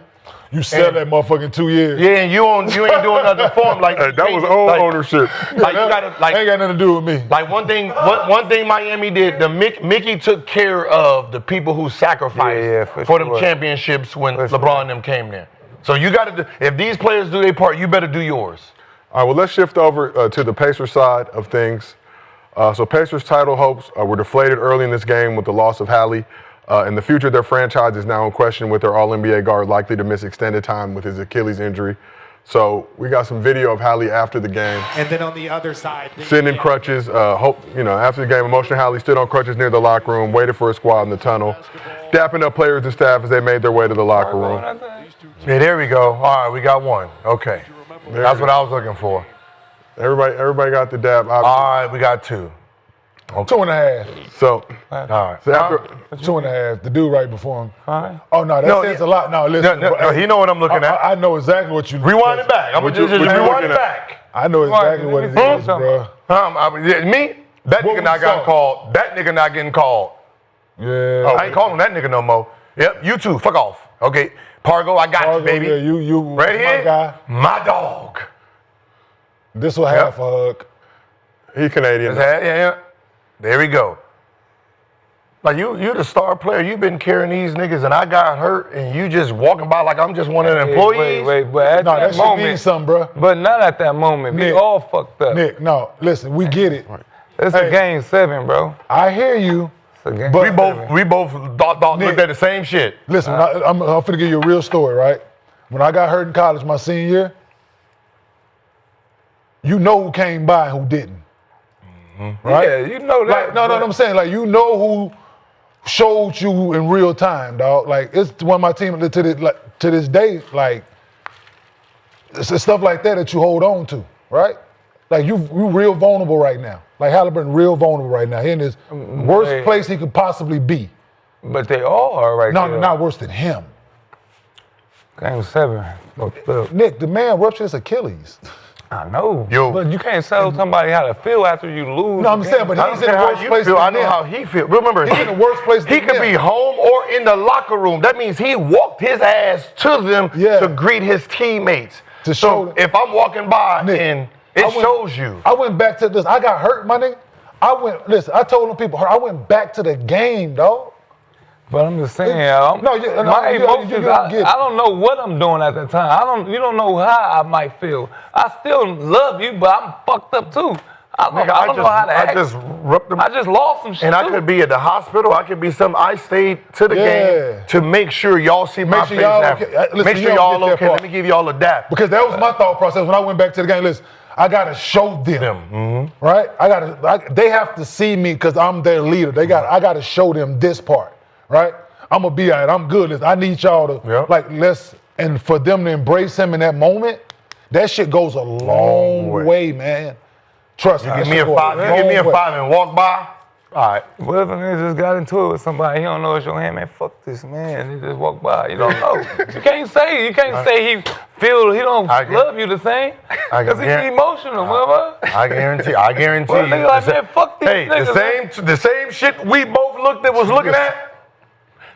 you sell that motherfucker in 2 years. Yeah, and you ain't doing nothing for him. Like that was old ownership. Like you gotta ain't got nothing to do with me. Like one thing Miami did. Mickey took care of the people who sacrificed for them championships when LeBron and them came there. So you got to do. If these players do their part, you better do yours. All right, well, let's shift over to the Pacers side of things. So Pacers title hopes were deflated early in this game with the loss of Hallie. In the future, their franchise is now in question with their All-NBA guard likely to miss extended time with his Achilles injury. So we got some video of Hallie after the game. And then on the other side, sitting in crutches. After the game, emotional Hallie stood on crutches near the locker room, waited for his squad in the tunnel, dapping up players and staff as they made their way to the locker room. Yeah, there we go. All right, we got one. Okay. That's what I was looking for. Everybody got the dab. All right, we got 2. Okay. 2.5. So, all right. So after 2.5, the dude right before him. All right. Oh no, that says a lot. No, listen. No, he know what I'm looking at. I know exactly what you. Rewind it back. I'm gonna just rewind it back. I know exactly what it is, bro. Me? That nigga not getting called. That nigga not getting called. Yeah. I ain't calling that nigga no more. Yep, you too. Fuck off. Okay, Pargo, I got you, baby. Yeah, you right here, my guy, my dog. This will half a hug. He Canadian. Yeah. There we go. Like you the star player. You've been carrying these niggas, and I got hurt, and you just walking by like I'm just one of the employees. Wait, but at No, that that moment, should mean something, bro. but not at that moment. Nick, we all fucked up. Nick, no, listen, we get it. It's a game 7, bro. I hear you. It's a game But- We both thought Nick, looked at the same shit. Listen, I'm finna give you a real story, right? When I got hurt in college my senior year, you know who came by and who didn't. Right? Yeah, you know that. Like, no, I'm saying, like, you know who showed you in real time, dog. Like, it's one of my team to this day, like, it's stuff like that you hold on to, right? Like, you real vulnerable right now. Like, Haliburton real vulnerable right now. He in his worst place he could possibly be. But they all are right No, there. not worse than him. Game 7. Look, Nick, the man ruptured his Achilles. I know. Yo. But you can't tell somebody how to feel after you lose. No, I'm the saying, game. but I he's don't in the care how worst you place feel. than I know them. how he feels. Remember, He's in the worst place He than could them. be home or in the locker room. That means he walked his ass to them Yeah. to greet his teammates. To so show them. if I'm walking by Nick, and it shows you. I went back to this. I got hurt, my nigga. I told them people, I went back to the game, dog. But I'm just saying, you my emotions, don't get it. I don't know what I'm doing at the time. You don't know how I might feel. I still love you, but I'm fucked up too. I don't know how to act. I just ripped them. I just lost some shit And I too. could be at the hospital. I could be I stayed to the game to make sure y'all see my sure face. y'all after. okay. Listen, Make you sure don't y'all get that okay. part. Let me give y'all a dap. Because that was my thought process when I went back to the game. Listen, I gotta show them, right? They have to see me because I'm their leader. I gotta show them this part, right? I'm gonna be all right. I'm good. Listen, I need y'all to and for them to embrace him in that moment. That shit goes a long way, man. Trust me. Give me a 5. You give me a 5 and walk by. All right. What if a nigga just got into it with somebody? He don't know it's your hand, man. Fuck this, man. He just walk by. You don't know. You can't say he don't love you the same. Because he's emotional, brother. I guarantee Well, you. nigga like, man, fuck these Hey, niggas. the same shit we both was looking at.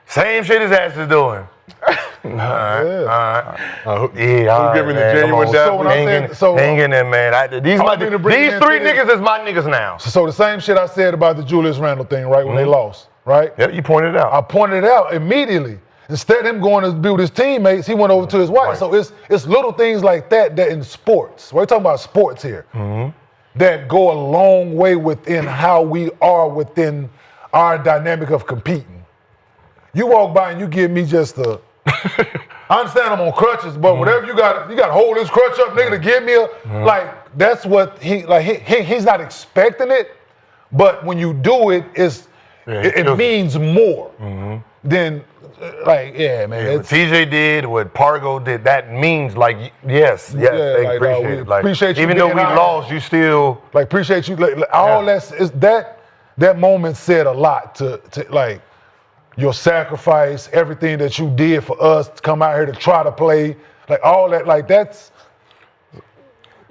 Same shit his ass is doing. All right. Who giving the genuine dap? So when I'm saying, Hang in there, man. These three niggas is my niggas now. So the same shit I said about the Julius Randle thing, right, when they lost, right? Yep, you pointed it out. I pointed it out immediately. Instead of him going to be with his teammates, he went over to his wife. Right. So it's little things like that in sports. We're talking about sports here. That go a long way within how we are within our dynamic of competing. You walk by and you give me just a I understand I'm on crutches, but whatever you got to hold this crutch up, nigga, to give me like that's what he's not expecting it, but when you do it, it means more than man. What TJ did, what Pargo did, that means like yes, they like, appreciate we it. Like, appreciate you even though being we out. lost, you still like appreciate you. Like, all that moment said a lot to like. Your sacrifice, everything that you did for us to come out here to try to play, like all that, like that's.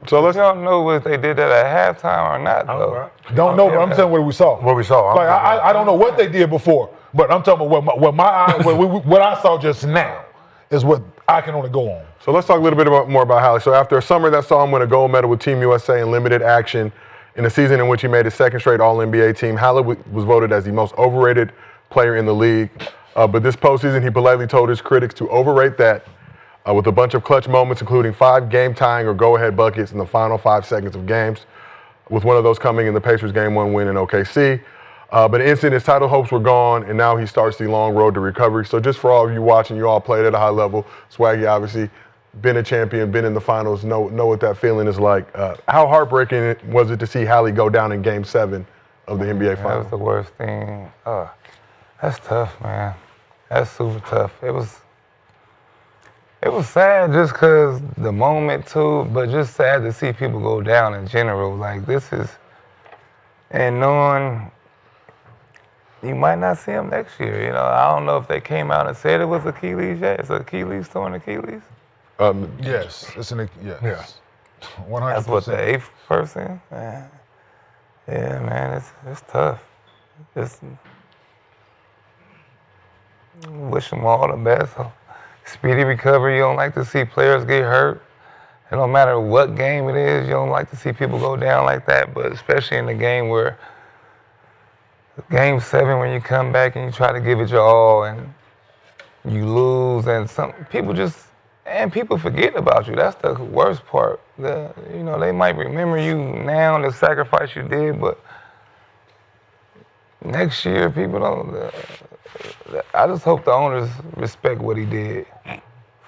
So let's. You don't know if they did that at halftime or not, though. Don't know, but I'm saying what we saw. What we saw. Like I don't know what they did before, but I'm talking about what my eyes, what I saw just now is what I can only go on. So let's talk a little bit more about Hallie. So after a summer that saw him win a gold medal with Team USA in limited action, in a season in which he made his second straight All-NBA team, Hallie was voted as the most overrated player in the league. But this postseason, he politely told his critics to overrate that with a bunch of clutch moments, including 5 game-tying or go-ahead buckets in the final 5 seconds of games, with one of those coming in the Pacers' Game 1 win in OKC. But instant, his title hopes were gone, and now he starts the long road to recovery. So just for all of you watching, you all played at a high level. Swaggy, obviously, been a champion, been in the finals, know what that feeling is like. How heartbreaking was it to see Hallie go down in Game 7 of the NBA That Finals? was the worst thing. That's tough, man. That's super tough. It was sad just because the moment too, but just sad to see people go down in general. Like and knowing you might not see him next year. You know, I don't know if they came out and said it was Achilles yet. It's Achilles torn Achilles. Yes, it's an yes. 100%. That's what the 8th person. Man. Yeah, man, it's tough. Wish them all the best. Speedy recovery. You don't like to see players get hurt. It don't matter what game it is, you don't like to see people go down like that, but especially in the game where Game 7 when you come back and you try to give it your all and you lose and some people people forget about you. That's the worst part. They might remember you now, the sacrifice you did, but next year people don't. I just hope the owners respect what he did.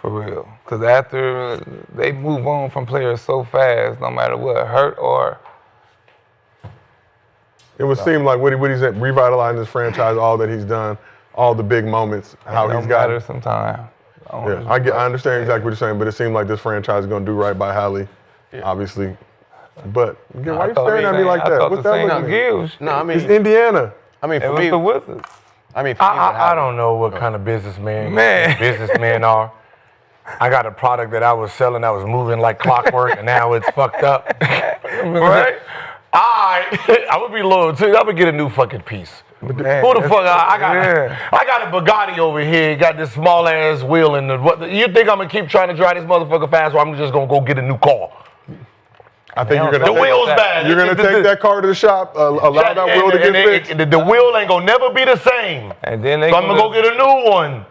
For real. Because after they move on from players so fast, no matter what, hurt or. It would seem like what he's revitalizing this franchise, all that he's done, all the big moments, how he's got it. Sometimes. Yeah, I understand exactly what you're saying, but it seemed like this franchise is going to do right by Hallie, obviously. But again, why are you staring at me like that? What's that looking at? No, I mean, it's Indiana. I mean, for me, me, the Wizards. I mean, for me, I don't know what kind of businessmen are. I got a product that I was selling that was moving like clockwork, and now it's fucked up. Right? I would be loyal too. I would get a new fucking piece. Who the fuck? I got a Bugatti over here. Got this small ass wheel in the. You think I'm gonna keep trying to drive this motherfucker fast, or I'm just gonna go get a new car? I think you're gonna. The wheel's bad. You're gonna take that car to the shop, allow that wheel to get fixed. The wheel ain't gonna never be the same. And then so I'm gonna go get a new one.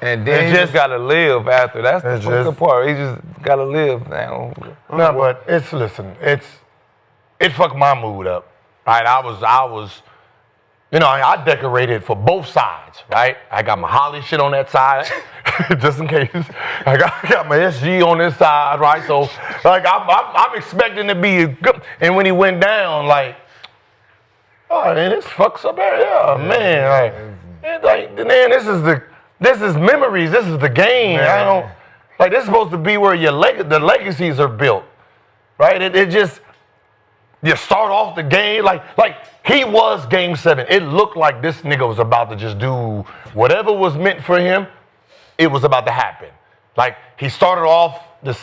And then he just gotta live after. That's the fucking part. He just gotta live now. No, but it fucked my mood up. Right? I was, I decorated for both sides. Right? I got my Holly shit on that side, just in case. I got my SG on this side. Right? So, like, I'm expecting to be good. And when he went down, like, oh, man, this fucks up there. Yeah, man. Man, this is memories. This is the game. Man. This is supposed to be where the legacies are built, right? It just, you start off the game like he was Game 7. It looked like this nigga was about to just do whatever was meant for him. It was about to happen. Like he started off the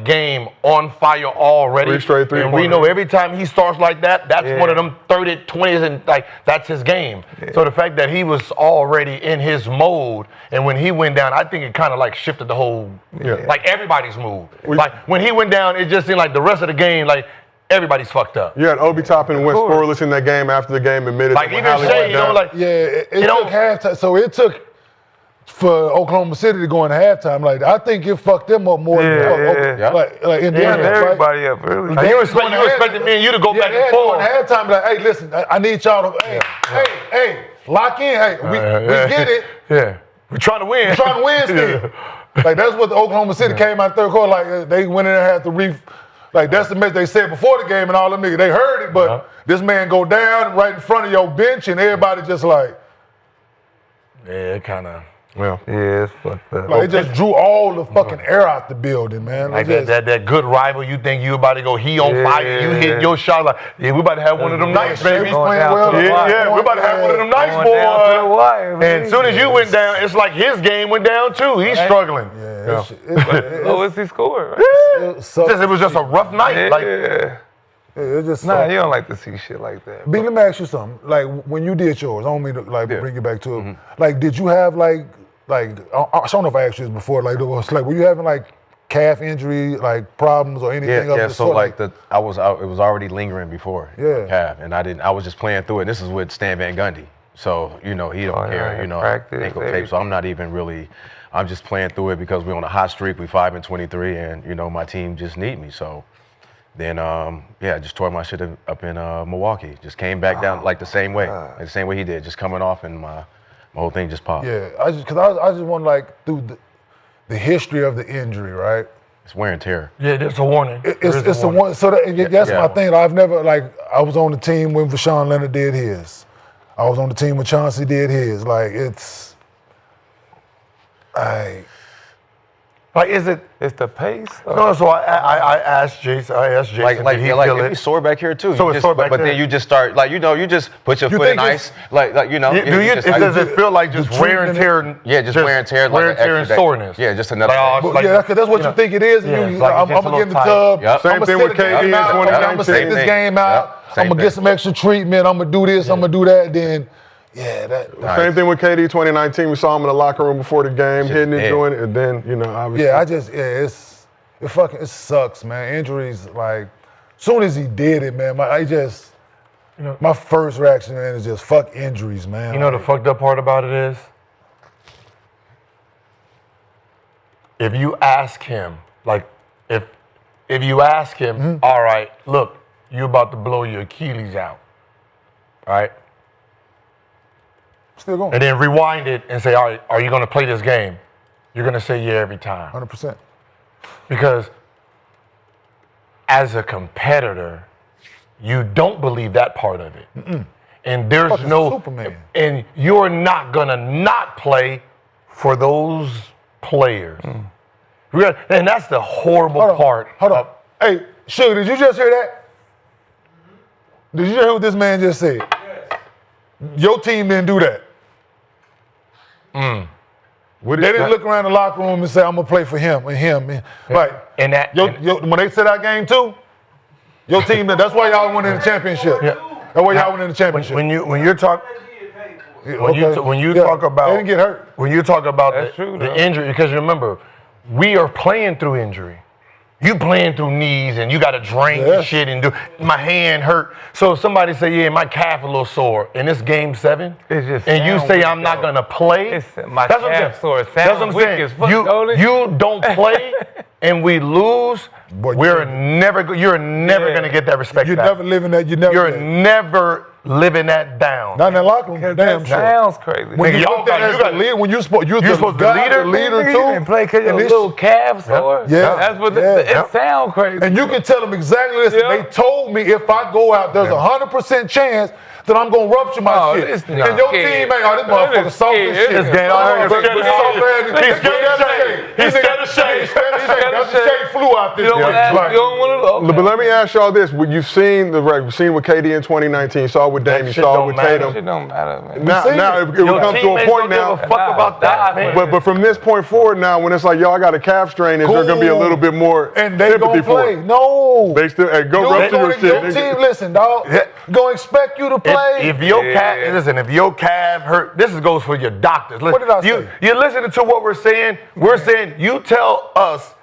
game on fire already. 3 straight 3 and we know every time he starts like that, that's one of them 30, 20s, and that's his game. Yeah. So the fact that he was already in his mode, and when he went down, I think it kind of shifted the whole, everybody's mood. When he went down, it just seemed like the rest of the game, everybody's fucked up. Yeah, and Obi Toppin went scoreless in that game after the game, admitted even Shay, it took halftime. So it took for Oklahoma City to go in halftime. I think it fucked them up more than Indiana. Everybody up early. You expected me and you to go back and forth. Halftime, hey, listen, I need y'all to, hey, lock in. Hey, we get it. Yeah, we're trying to win. We're trying to win still. That's what the Oklahoma City came out third quarter. They went in and had to that's the message they said before the game, and all them niggas, they heard it, but this man go down right in front of your bench, and everybody just yeah, it kind of. Yeah, it's fucked up. It just drew all the fucking air out the building, man. That good rival, you think you about to go, he on fire, you hit your shot, we about to have one of them nights, baby. We about to have one of them nights, boy. And as soon as you went down, it's like his game went down too. He's struggling. Lowest he scored. It was just a rough night. It's just you don't like to see shit like that. B, let me ask you something. When you did yours, I don't mean to bring you back to it. Did you have I don't know if I asked you this before. Were you having calf injury problems or anything? Yeah. So it was already lingering before calf, and I was just playing through it. This is with Stan Van Gundy, so he don't care. Ankle tape. So I'm not even really. I'm just playing through it because we're on a hot streak. We're 5-23, and my team just need me. So then, I just tore my shit up in Milwaukee. Just came back down the same way, the same way he did. Just coming off, and my whole thing just popped. Yeah, I just want through the history of the injury, right? It's wear and tear. Yeah, there's a warning. It's a warning. So that's my thing. I've never I was on the team when Vashawn Leonard did his. I was on the team when Chauncey did his. It's the pace? No, so I asked Jason. Did he feel it? It's sore back here too. So it's sore back but then you just start you just put your foot in ice, does it feel like just wear and tear? Yeah, just wear and tear, wear and tear and soreness. Yeah, just another. Because that's what you think it is. I'm gonna get in the tub. Same thing with KD in 2019. I'm gonna sit this game out. I'm gonna get some extra treatment. I'm gonna do this. I'm gonna do that. Then. Yeah, same thing with KD 2019. We saw him in the locker room before the game, hitting it, doing it, and then obviously. Yeah, it sucks, man. Injuries, like, soon as he did it, man, my first reaction, man, is just fuck injuries, man. You know the fucked up part about it is, if you ask him, like, if you ask him, all right, look, you about to blow your Achilles out, right? Still going. And then rewind it and say, all right, are you going to play this game? You're going to say yeah every time. 100%. Because as a competitor, you don't believe that part of it. And there's Fucking no, Superman. and you're not going to not play for those players. And that's the horrible part. Hold on. Hey, Sugar, did you just hear that? Did you hear what this man just said? Yes. Your team didn't do that. They didn't look around the locker room and say, I'm going to play for him and him. Right. And that, when they said that game too, your team, that's why y'all won in the championship. Yeah. That's why y'all won in the championship. when you talk about, they didn't get hurt. when you talk about That's true, the though. injury, because remember, we are playing through injury. You playing through knees and you got to drain your shit and do. My hand hurt. So if somebody say, yeah, my calf a little sore, and it's game 7, It's just and you sound say weak, I'm not though. gonna play, It's my that's what I'm calf saying. sore. It That's what sounds I'm weak saying. as fuck, don't it? You don't play and we lose. Boy, You're never gonna get that respect You're back. never living that. You're never living that down. not in that locker room. Damn That sure. sounds crazy. When you y'all look at got- as you got- the leader, when you're supposed to be leader? leader You too. can play because your And this- little calf sore. Yeah. That's what Yeah. it sounds crazy. And you can tell them exactly this. Yeah. They told me if I go out, there's a 100% chance that I'm gonna rupture my Oh, shit. this And nigga your scared. team ain't, this motherfucker This soft scared. as shit. This game, He's scared of shade. He's scared of shade. He's scared of shade. That's the shade flew out this You don't want year. you don't want to But let me ask y'all this: you've seen you've seen with KD in 2019, saw with Dame, you shit saw don't with matter. Tatum. Shit don't matter, man. Now it will come to a point now. Don't give a fuck about that, man. But from this point forward now, when it's like, yo, I got a calf strain, is there going to be a little bit more And they sympathy gonna for play. it? No. They still go rupture your Your shit. team, listen, dog. Gonna expect you to play. If your calf hurt, this goes for your doctors. Listen, What did I say? You're listening to what we're saying. We're saying you tell us,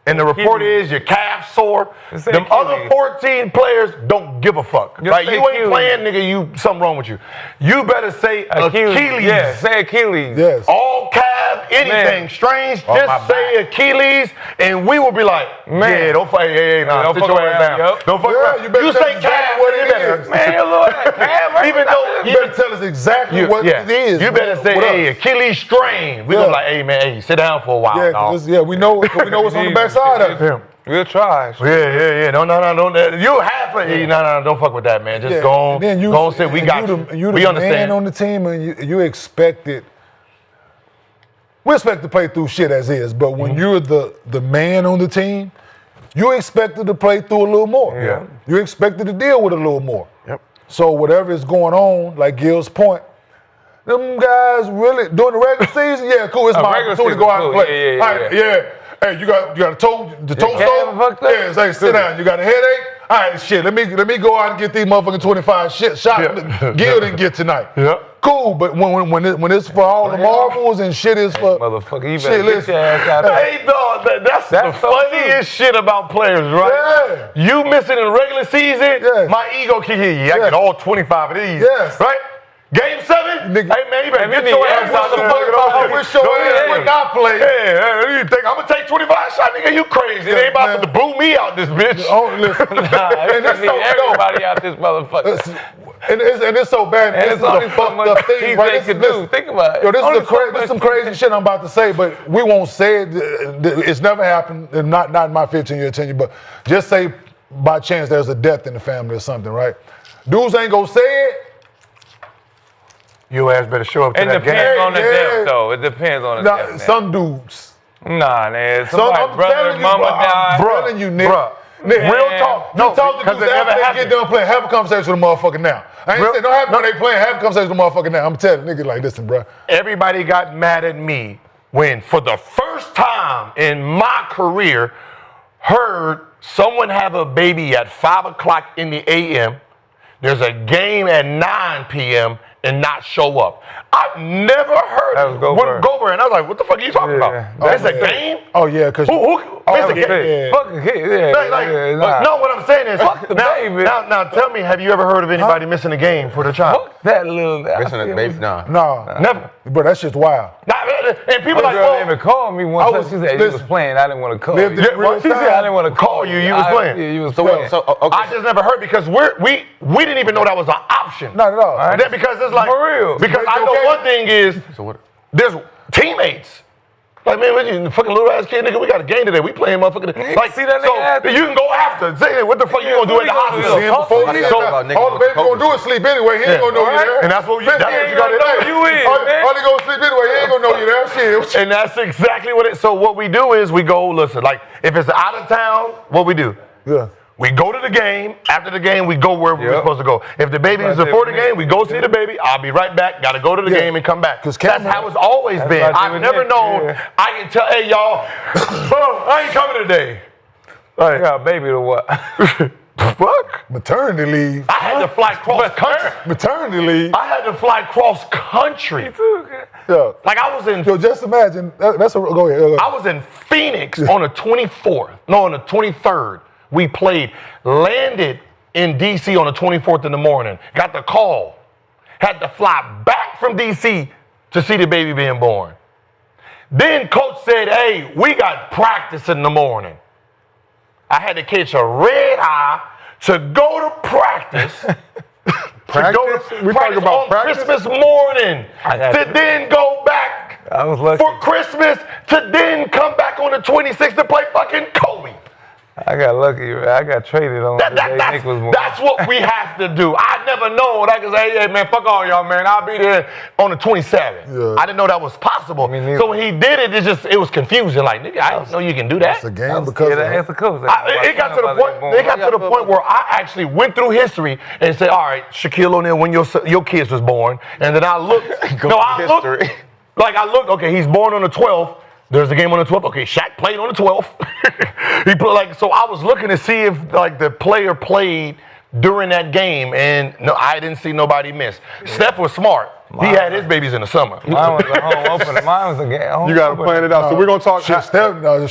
and the report is your calf sore. Just say Them other Achilles. 14 players don't give a fuck. Just Right? say You ain't Achilles. playing, nigga. Something wrong with you. You better say Achilles. Yeah, say Achilles. Yes. All calf, anything Man. strange, On my just say Achilles, and we will be like, Man. yeah, don't fuck, hey, nah, Don't sit fuck your ass around, down. yup. Don't fuck Yeah, around. you better You tell say us exactly calf, what it is. Man, your little calf. even though You better tell us exactly what it is. you better man. say, What hey, else? Achilles strain. We Yeah. gonna be like, hey man, hey, sit down for a while, Yeah, dog. we know what's on the backside of it. We'll try. Yeah. No. You have to. No. Don't fuck with that, man. Just Yeah, go on. and then Go on. Say we got you. You We the understand. man on the team, and you expect it. We expect to play through shit as is, but when you're the man on the team, you expected to play through a little more. Yeah. You expected to deal with a little more. Yep. So whatever is going on, like Gil's point, them guys really during the regular season, yeah, cool. It's my regular opportunity to go out and season, play. cool. Yeah. All right, yeah. Hey, you got a toe calf fucked up? Yeah, say sit down. You got a headache? All right, shit. Let me go out and get these motherfucking 25 shots Gil didn't get tonight. Yeah. Cool, but when it's for all the marbles and shit is for Motherfucker, you shit, better get listen. your ass out there. Hey, dog, that's the so funniest shit about players, right? Yeah. You missing in the regular season, Yes. my ego kick in. I get all 25 of these. Yes. Right? Game 7? Nigga. Hey, man, you better get you your need ass out there. I wish your ass would not play. Yeah, you think I'm gonna take 25 shots, nigga? You crazy? They about man. to boo me out this bitch. Oh, listen. And it's so everybody out this motherfucker. And it's so bad. And This it's is only a so fucked much up thing, things right? they This- could listen. do. Think about it. Yo, this Only is so much some you crazy can shit I'm about to say, but we won't say it. It's never happened, and not in my 15-year tenure, but just say by chance there's a death in the family or something, right? Dudes ain't gonna say it. Your ass better show up to It that depends game. on the Yeah. death, though. It depends on the Nah, death. some dudes. Nah, man. Some, Somebody I'm brother, telling you, mama bro, I'm died. telling you, Nick. Bruh. Nick, Man. real talk. No, You talk to because dudes it never after they happened. get done playing. Have a conversation with a motherfucker now. I ain't Real- saying don't have when they playing. Have a conversation with a motherfucker now. I'm telling niggas like, listen, bro. Everybody got mad at me when, for the first time in my career, heard someone have a baby at 5 o'clock in the a.m. There's a game at 9 p.m. and not show up. I've never heard That was of Gilbert. Gilbert, and I was like, what the fuck are you talking Yeah. about? It's a game? Oh yeah, because It's a game. Fuck the kid. Yeah, nah. No, what I'm saying is, the baby. now tell me, have you ever heard of anybody missing a game for the child? Fuck that little. Missing a baby? Nah. no, Never. but that shit's wild. And people My like, girl oh, even called me once. was- She said you was listen. playing. I didn't want to call Lived you. in real She said time. I didn't want to call you. you was playing. Yeah, you was So, playing. wait, so okay. I just never heard because we didn't even know that was an option. Not at all. Right. Then because it's like, For real. because I know Okay. one thing is, So what? there's teammates. Like, man, what you fucking little ass kid, nigga, we got a game today. We playing motherfucking. Like, see that nigga so after? you can go after. Say, what the fuck you gonna do at the what you gonna hospital? do? See him before I he said so, about niggas all the with baby the gonna do is sleep anyway. He ain't gonna know you there. And that's what you He got ain't to gonna know do. you in, man. All he gonna sleep anyway. He ain't gonna know you there. Shit. And that's exactly what it. So what we do is we go listen. Like if it's out of town, what we do? Yeah. We go to the game. After the game, we go where we're Yep. supposed to go. If the baby is Right before the there, game, we go see the baby. I'll be right back. Got to go to the Yeah. game and come back. 'Cause That's Cameron- how it's always been. what I I've do never with known. Nick, yeah. I can tell, hey y'all, I ain't coming today. I got a baby to what? Fuck. Maternity leave. I had to fly cross country. Maternity leave. I had to fly cross country. Yeah. Like I was in. So just imagine. That's a go ahead. I was in Phoenix on the 24th. No, on the 23rd. We played, landed in DC on the 24th in the morning. Got the call. Had to fly back from DC to see the baby being born. Then coach said, hey, we got practice in the morning. I had to catch a red eye to go to practice. Practice? We talking about on practice? Christmas morning. got To then go back I was lucky. for Christmas to then come back on the 26th to play fucking Kobe. I got lucky. I got traded on the day Nick was born. That's what we have to do. I never known. I could say, hey, man, fuck all y'all, man. I'll be there on the 27th. Yeah. I didn't know that was possible. Me neither. So when he did it, it was confusing. Like, nigga, I didn't know you can do that. It's a game because Yeah, of that's the coach. It got to the point. It got to the point where I actually went through history and said, "All right, Shaquille O'Neal, when your kids was born," and then I looked. history. I looked. Okay, he's born on the 12th. There's a game on the 12th. Okay, Shaq played on the 12th. He put so I was looking to see if like the player played during that game, and no, I didn't see nobody miss. Steph was smart. He had his babies in the summer. Mine was a home opener. Mine was a game. Home You got to opener. plan it out. So we're going to talk. shit.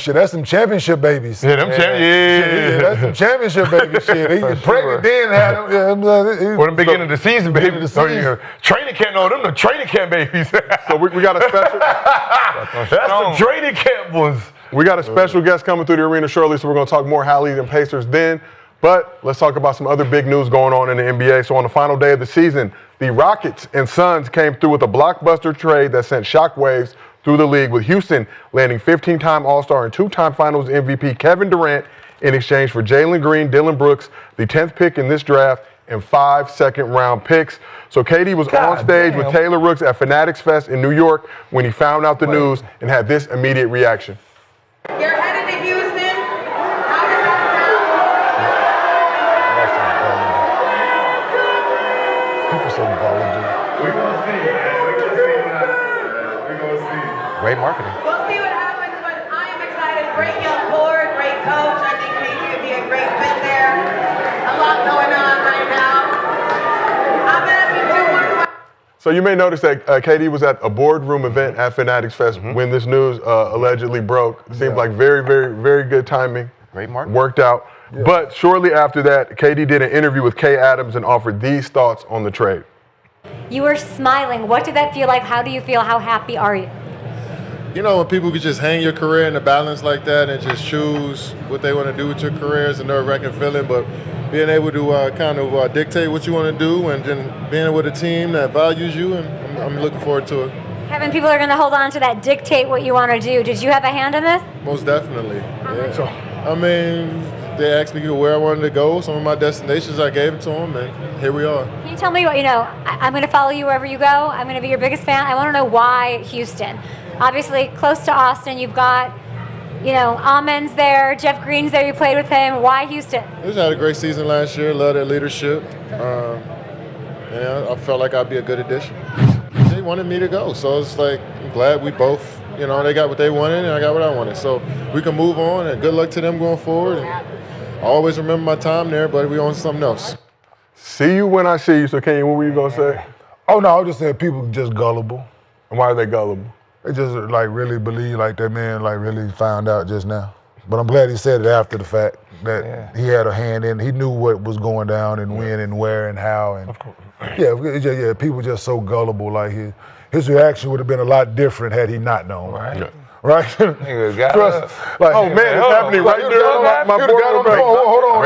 Shit, that's some championship babies. Yeah, them Yeah, that's some championship baby shit. He For pregnant sure. then had him. Yeah, For the beginning of the season, baby. Beginning of the season. Training camp, no, them the training camp babies. So we got a special. That's the training camp ones. We got a special guest coming through the arena shortly, so we're going to talk more Hallie and Pacers then. But let's talk about some other big news going on in the NBA. So on the final day of the season, the Rockets and Suns came through with a blockbuster trade that sent shockwaves through the league, with Houston landing 15-time All-Star and 2-time Finals MVP Kevin Durant in exchange for Jalen Green, Dillon Brooks, the 10th pick in this draft, and 5 second-round picks. So KD was on stage with Taylor Rooks at Fanatics Fest in New York when he found out the news and had this immediate reaction. You're headed to Houston. How does that People so vulnerable. Great marketing. sound? We'll see what happens, but I am excited. Great young core, great coach. I think KD would be a great fit there. A lot going on right now. I'm asking 2 more questions. So you may notice that KD was at a boardroom event at Fanatics Fest when this news allegedly broke. Seems like very, very, very good timing. Great marketing. Worked out. Yeah. But shortly after that, KD did an interview with Kay Adams and offered these thoughts on the trade. You were smiling. What did that feel like? How do you feel? How happy are you? You know, when people could just hang your career in a balance like that and just choose what they want to do with your career, it's a nerve-wracking feeling, but being able to kind of dictate what you want to do and then being with a team that values you, and I'm looking forward to it. Kevin, people are going to hold on to that dictate what you want to do. Did you have a hand in this? Most definitely. Yeah. I mean, they asked me where I wanted to go, some of my destinations, I gave it to them, and here we are. Can you tell me what, I'm going to follow you wherever you go. I'm going to be your biggest fan. I want to know why Houston. Obviously, close to Austin, you've got, Amen's there, Jeff Green's there, you played with him. Why Houston? They just had a great season last year, love their leadership. And I felt like I'd be a good addition. They wanted me to go, so it's like, I'm glad we both, they got what they wanted and I got what I wanted. So we can move on, and good luck to them going forward. And I always remember my time there, but we on something else. See you when I see you. So Kenyon, what were you going to say? Oh, no, I just said people just gullible. And why are they gullible? They just like really believe like that man like really found out just now. But I'm glad he said it after the fact that he had a hand in. He knew what was going down and when and where and how. And yeah, people just so gullible. Like his reaction would have been a lot different had he not known. Right. Yeah. Right? Nigga got Trust, like, oh man, it's happening right there on my board. Hold on.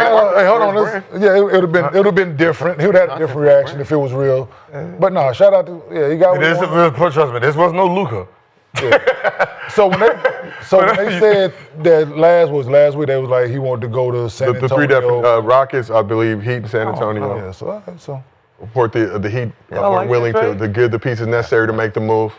Yeah, it would have been different. He would have had a different reaction if it was real. But no, shout out to he got. Trust me, this was no Luka. Yeah. So when they said that last week, they was like he wanted to go to San Antonio. The three different Rockets, I believe, Heat and San Antonio. Yeah, so report the Heat weren't willing to give the pieces necessary to make the move.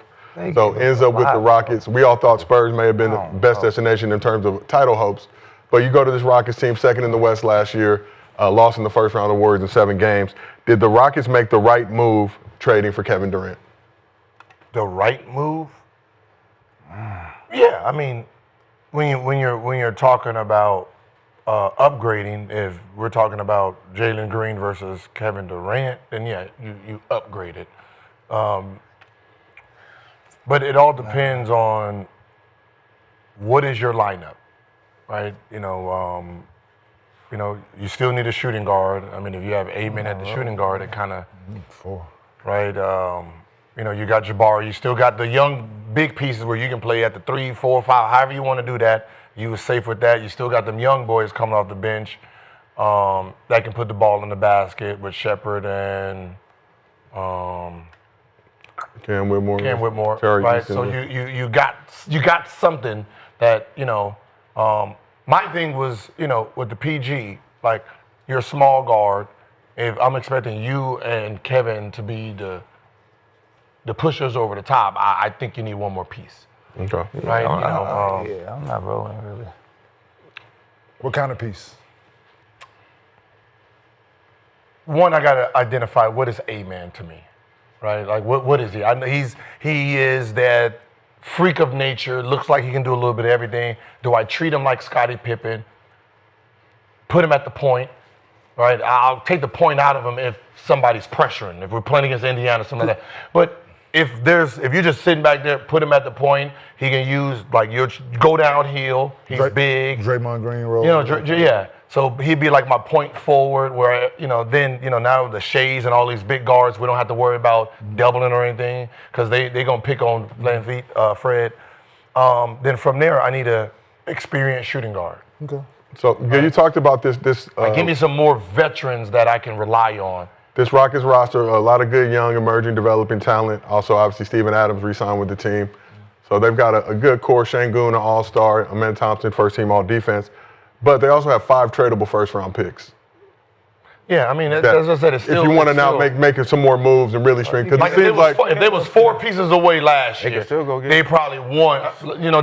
So ends up with the Rockets. We all thought Spurs may have been the best destination in terms of title hopes. But you go to this Rockets team, second in the West last year, lost in the first round of Warriors in 7 games. Did the Rockets make the right move trading for Kevin Durant? The right move? Yeah, I mean, when you're talking about upgrading, if we're talking about Jalen Green versus Kevin Durant, then yeah, you upgrade it. But it all depends on what is your lineup, right? You still need a shooting guard. I mean, if you have Amen at the shooting guard, it kind of, right? You got Jabari. You still got the young big pieces where you can play at the 3, 4, 5, however you want to do that. You were safe with that. You still got them young boys coming off the bench that can put the ball in the basket with Shepherd and Cam Whitmore, Terry right? Easton. So you got something that my thing was with the PG, like you're a small guard. If I'm expecting you and Kevin to be the pushers over the top, I think you need one more piece. Okay. Right? I'm not rolling really. What kind of piece? One, I gotta identify what is A-man to me. Right, like what is he? I know he is that freak of nature. Looks like he can do a little bit of everything. Do I treat him like Scottie Pippen? Put him at the point, right? I'll take the point out of him if somebody's pressuring. If we're playing against Indiana, something like that. But if you're just sitting back there, put him at the point. He can use go downhill. He's big. Draymond Green role. Yeah. So he'd be like my point forward where, then, now the Shays and all these big guards, we don't have to worry about doubling or anything because they going to pick on Fred. Then from there, I need a experienced shooting guard. Okay. So you talked about this. Give me some more veterans that I can rely on. This Rockets roster, a lot of good young, emerging, developing talent. Also, obviously, Steven Adams re-signed with the team. So they've got a good core. Şengün, an all-star. Amen Thompson, first-team all-defense. But they also have 5 tradable first-round picks. Yeah, I mean, as I said, it's still. If you want to now make some more moves and really strengthen, because it seems like if they was 4 pieces away last year, can still go get they probably won.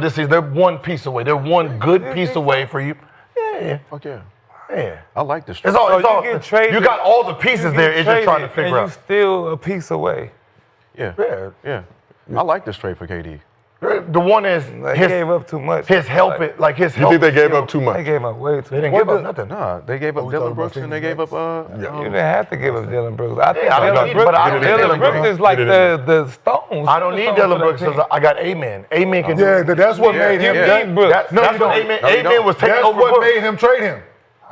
This is they're 1 piece away. They're 1 good piece away for you. Yeah. Fuck yeah. Yeah. I like this. It's all. You got all the pieces there. It's just trying to figure out. You still a piece away. Yeah. I like this trade for KD. The one is he gave up too much. His help. You think they gave up too much? They gave up way too much. They didn't give up nothing. Nah, they gave up Dylan Brooks and they gave up. You didn't have to give up Dylan Brooks. I think Dylan Brooks is like the Stones. I don't need Dylan Brooks because I got Amen. Amen can do it. Yeah, that's what made him. That's what Amen was taking over. That's what made him trade him.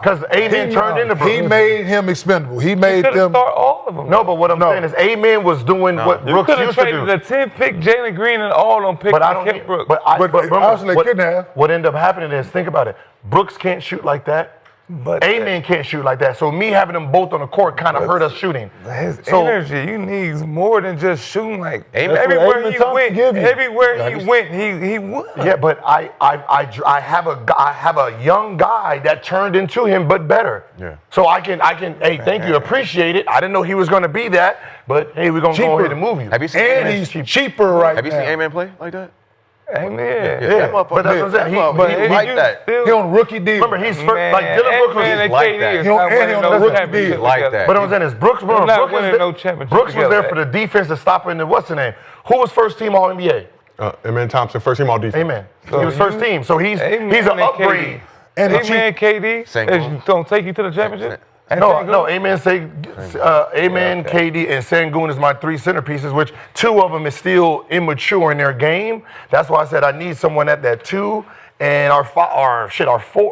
Because Amen turned into Brooks. He made him expendable. He made them start all of them. No, but what I'm saying is Amen was doing what Brooks used to do. The 10 pick Jalen Green and all them picks. But I don't need Brooks. But obviously they couldn't have. What ended up happening is, think about it. Brooks can't shoot like that. But Amen can't shoot like that. So me having them both on the court kind of hurt us shooting. His energy, you need more than just shooting. Like everywhere he went, he won. Yeah, but I have a young guy that turned into him, but better. Yeah. So I can. Hey, thank you, appreciate it. I didn't know he was going to be that, but hey, we're going to go ahead and move you. Have you seen? And he's cheaper right now. Have you seen Amen play like that? Amen. Yeah. But that's what I'm saying. He like that. He on rookie deal. Remember, he's first, like Dylan Brooks was like that. He on rookie deal. Like that. But I'm saying is Brooks was there for the defense to stop him. What's the name? Who was first team All NBA? Amen Thompson, first team all defense. Amen. He was first team, so he's an upgrade. And Amen KD is going to take you to the championship. No, Amen KD, and Sengun is my 3 centerpieces, which 2 of them is still immature in their game. That's why I said I need someone at that 2 and our 4.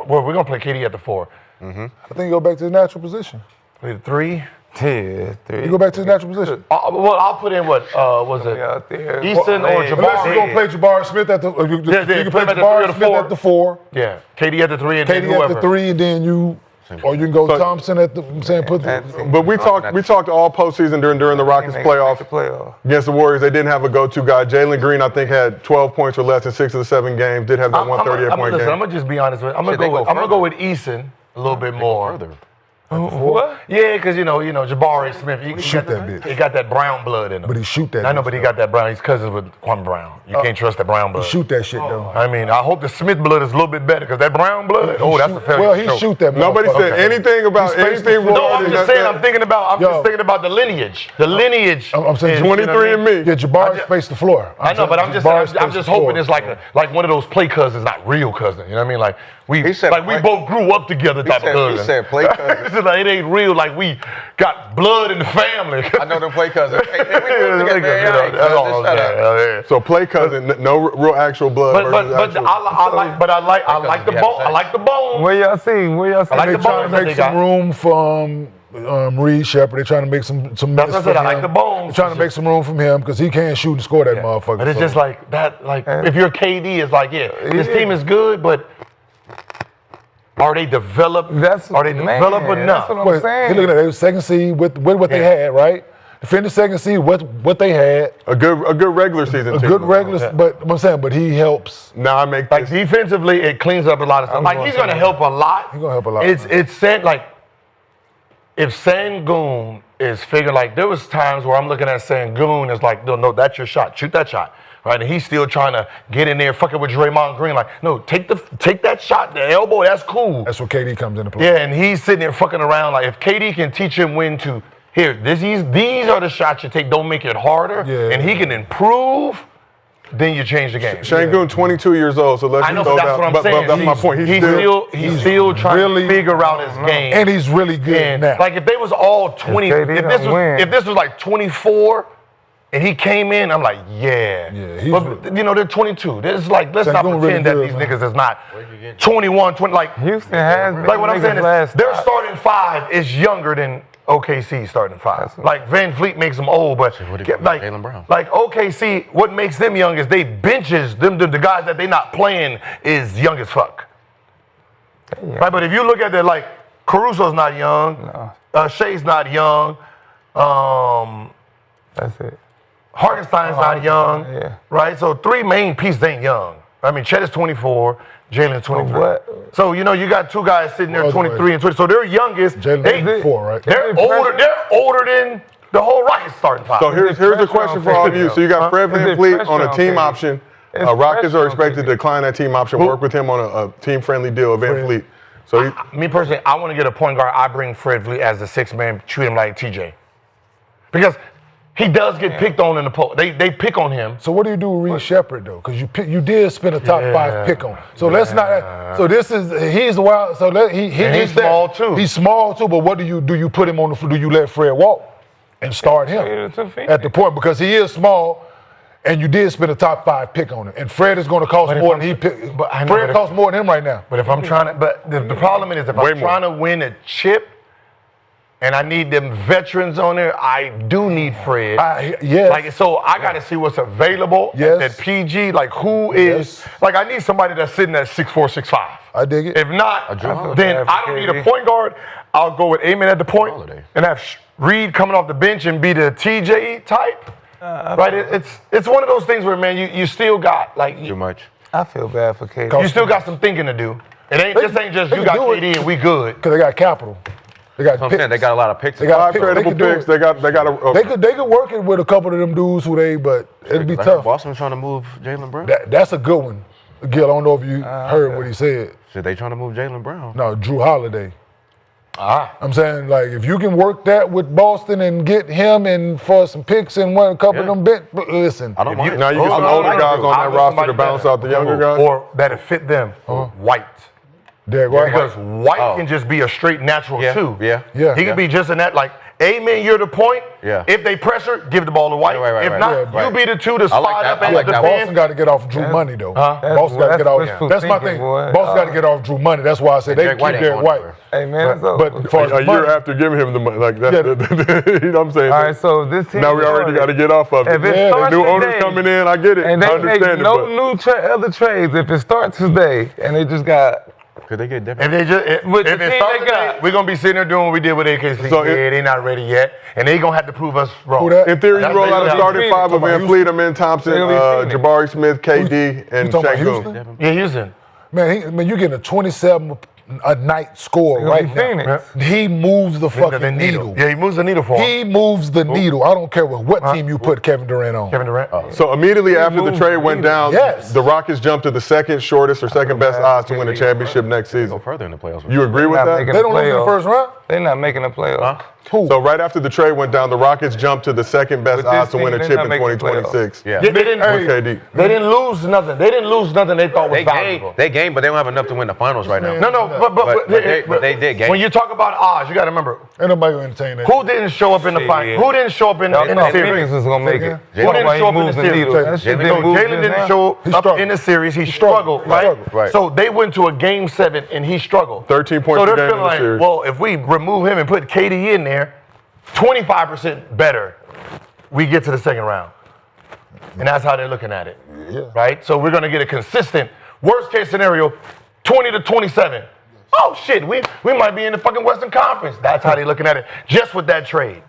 Well, we're gonna play KD at the 4. I think you go back to the natural position. Play the 3. Yeah, 3. You go back to the natural position. Well, I'll put in what was it? Out there. Easton or Unless Jabari? you're gonna play Jabari Smith at the. You can play play him at the 3 or Jabari the Smith 4. at the 4. Yeah, KD at the 3 and then KD whoever. at the 3, and then you. Or you can go Thompson at the. I'm saying put the. But we talked all postseason during the Rockets playoff against the Warriors. They didn't have a go-to guy. Jalen Green, I think, had 12 points or less in 6 of the 7 games. Did have that 138-point game. I'm gonna just be honest with you. I'm gonna go with Easton a little bit more. What? Yeah, because you know, Jabari Smith. He shoot that bitch. He got that brown blood in him. But he shoot that. I know, but he got that brown. He's cousins with Kwame Brown. You can't trust that brown blood. He shoot that shit though. I mean, I hope the Smith blood is a little bit better because that brown blood. That's a failure. Well, he shoot that. Nobody said anything about anything wrong. No, I'm just saying. I'm just thinking about the lineage. The lineage. I'm saying 23 and me. Yeah, Jabari spaced the floor. I know, but I'm just hoping it's like one of those play cousins, not real cousins. You know what I mean? Like we both grew up together type of cousin. He said play cousins. It ain't real. Like we got blood in the family. I know them play cousins. So play cousin, no real actual blood. I like the bone. I like the bone. Where y'all see? I like the trying bones to make some room from Reed Shepard. They're trying to make some. That's what I said. I like the bones. They're trying to make some room from him because he can't shoot and score that motherfucker. But it's just like that. Like if you're KD, it's like this team is good, but. Are they developed? Are they developed enough? That's what I'm saying. Look at that. They were second seed with what they had, right? Defended second seed with what they had. A good regular season. A good regular, but I'm saying, but he helps. Now I make like defensively, it cleans up a lot of stuff. Like he's gonna help a lot. He's gonna help a lot. It's said like if Sengun is figuring like there was times where I'm looking at Sengun as like no, that's your shot. Shoot that shot. Right, and he's still trying to get in there, fucking with Draymond Green. Like, no, take that shot, the elbow. That's cool. That's where KD comes into play. Yeah, and he's sitting there fucking around. Like, if KD can teach him when to these are the shots you take. Don't make it harder. Yeah. And he can improve. Then you change the game. Sengun, 22 years old, so let's I know, but that's what I'm saying. That's my point. He's still trying to figure out his game. And he's really good now. Like, if they was all 20, if this was like 24, and he came in, I'm like, but they're 22. It's like, let's not pretend that these niggas is not 21, 20. Like Houston has been. Like what I'm saying is, their starting 5 is younger than OKC starting 5. Like Van Fleet makes them old, but like OKC, what makes them young is they benches them. The guys that they not playing is young as fuck. Right, but if you look at that, like Caruso's not young, Shea's not young. That's it. Hartenstein's not young, right? So 3 main pieces ain't young. I mean, Chet is 24, Jalen's 23. So, you got 2 guys sitting there 23 and 20. So they're youngest. Jalen's 4, right? They're older than the whole Rockets starting 5. So here's the question for all of you. So you got Fred VanVleet on a team option. Rockets are expected to decline that team option, work with him on a team-friendly deal with VanVleet. So me personally, I want to get a point guard. I bring Fred VanVleet as the 6th man, treat him like TJ. Because he does get picked on in the post. They pick on him. So what do you do with Reed Shepard though? Because you did spend a top 5 pick on. So let's not. So he's the wild. So he's small too. He's small too. But what do you do? You put him on the floor? Do you let Fred walk and start him at the point because he is small, and you did spend a top 5 pick on him, and Fred is going to cost more than he picked. Fred costs more than him right now. But if I'm trying to, the problem is if I'm trying to win a chip. And I need them veterans on there. I do need Fred. Yes. Like, so I got to see what's available at that PG. Like, who is... Like, I need somebody that's sitting at 6'4", 6'5". I dig it. If not, then I don't need a point guard. I'll go with Amen at the point and have Reed coming off the bench and be the TJ type. Right? It's one of those things where, man, you still got, like... Too much. I feel bad for KD. You still got some thinking to do. This ain't just you got KD and we good. Because they got capital. They got picks. They got a lot of picks. They got credible picks. They got They could work it with a couple of them dudes but it'd be tough. Boston trying to move Jaylen Brown. That's a good one. Gil, I don't know if you heard what he said. Shit, they trying to move Jaylen Brown. No, Drew Holiday. I'm saying, like, if you can work that with Boston and get him and for some picks and a couple of them listen. I don't mind. Now you get some older guys on that roster to bounce out the younger guys. Or that'll fit them. White. Derek White. Because White can just be a straight natural two. Yeah. He can be just a net like, amen, you're the point. Yeah. If they pressure, give the ball to White. If not, you be the two to spot up and defend. Boston got to get off Drew money though. Boston got to get off. That's my thing. Boston got to get off Drew money. That's why I said they keep Derek White. Hey man, but for a year after giving him the money, like that, you know what I'm saying? All right, so this team now we already got to get off of it. If it starts new owners today, coming in, I get it. And I they make understand no it. new other trades. If it starts today, and they just got. Could they get different? If they just if With the it team starts they today, got. we're gonna be sitting there doing what we did with AKC. So Yeah, they not ready yet, and they gonna have to prove us wrong. Who that? In theory, you That's roll out a basically starting five of Van Fleet, Amin Thompson, It'll be Phoenix. Jabari Smith, KD, and you talking about Shaq Houston? Boone. Yeah, Houston. Man, you're getting a 27 a night score It'll right be now. Phoenix. He moves the fucking needle. Yeah, he moves the needle for him. He moves the needle. I don't care what team you put Kevin Durant on. Kevin Durant. So immediately after the moved trade the went needle. down, Yes. the Rockets jumped to the second shortest or second best odds to win the championship next Go season. further in the playoffs. You agree with Not that? making They don't lose in the first round? They're not making the playoffs. So right after the trade went down, the Rockets jumped to the second best With this odds to win team, a they're chip not in making the 2026. Yeah. They didn't. With KD. They didn't lose nothing. They didn't lose nothing they thought was valuable. They gained, but they don't have enough to win the finals right now. No, But they did gain. When you talk about odds, you got to remember Ain't nobody gonna entertain that. who didn't show up in the final. Who didn't show up in the Thought series? Phoenix was gonna make it. Who didn't show up in the series? That shit No, didn't move Jalen just didn't now. show He up struggled. in the series. He struggled, right? Right. So they went to a game 7 and he struggled. 13 points So per they're game feeling in the like, series. well, if we remove him and put KD in there, 25% better, we get to the second round. And that's how they're looking at it, right? So we're gonna get a consistent, worst case scenario, 20 to 27. Oh shit, we might be in the fucking Western Conference. That's how they're looking at it, just with that trade.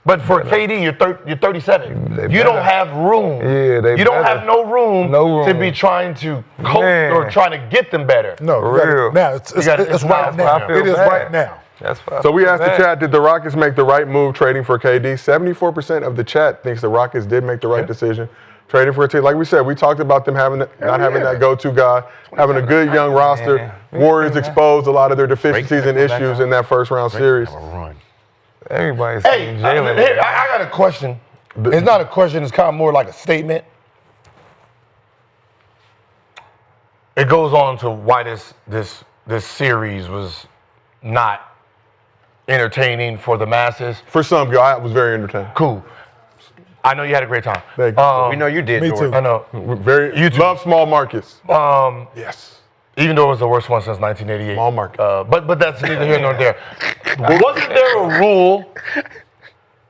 But for KD, you're 37. You don't have room. Yeah, they You don't better. have no room to be trying to coach Man. or trying to get them better. No, For real. now it's it's right now. now. I feel It is bad. right now. That's fine. So we asked the chat, did the Rockets make the right move trading for KD? 74% of the chat thinks the Rockets did make the right decision trading for a team. Like we said, we talked about them having not having that go-to guy, having a good young roster. Warriors exposed a lot of their deficiencies and issues in that first round series. Everybody's Hey, saying Jalen. I got a question. It's not a question, it's kind of more like a statement. It goes on to why this series was not entertaining for the masses. For some, I was very entertained. Cool. I know you had a great time. Thank you. We know you did. Me Jordan. too. I know. Very, you love small markets. Yes. Even though it was the worst one since 1988. Small market. But that's neither here nor there. Wasn't there a rule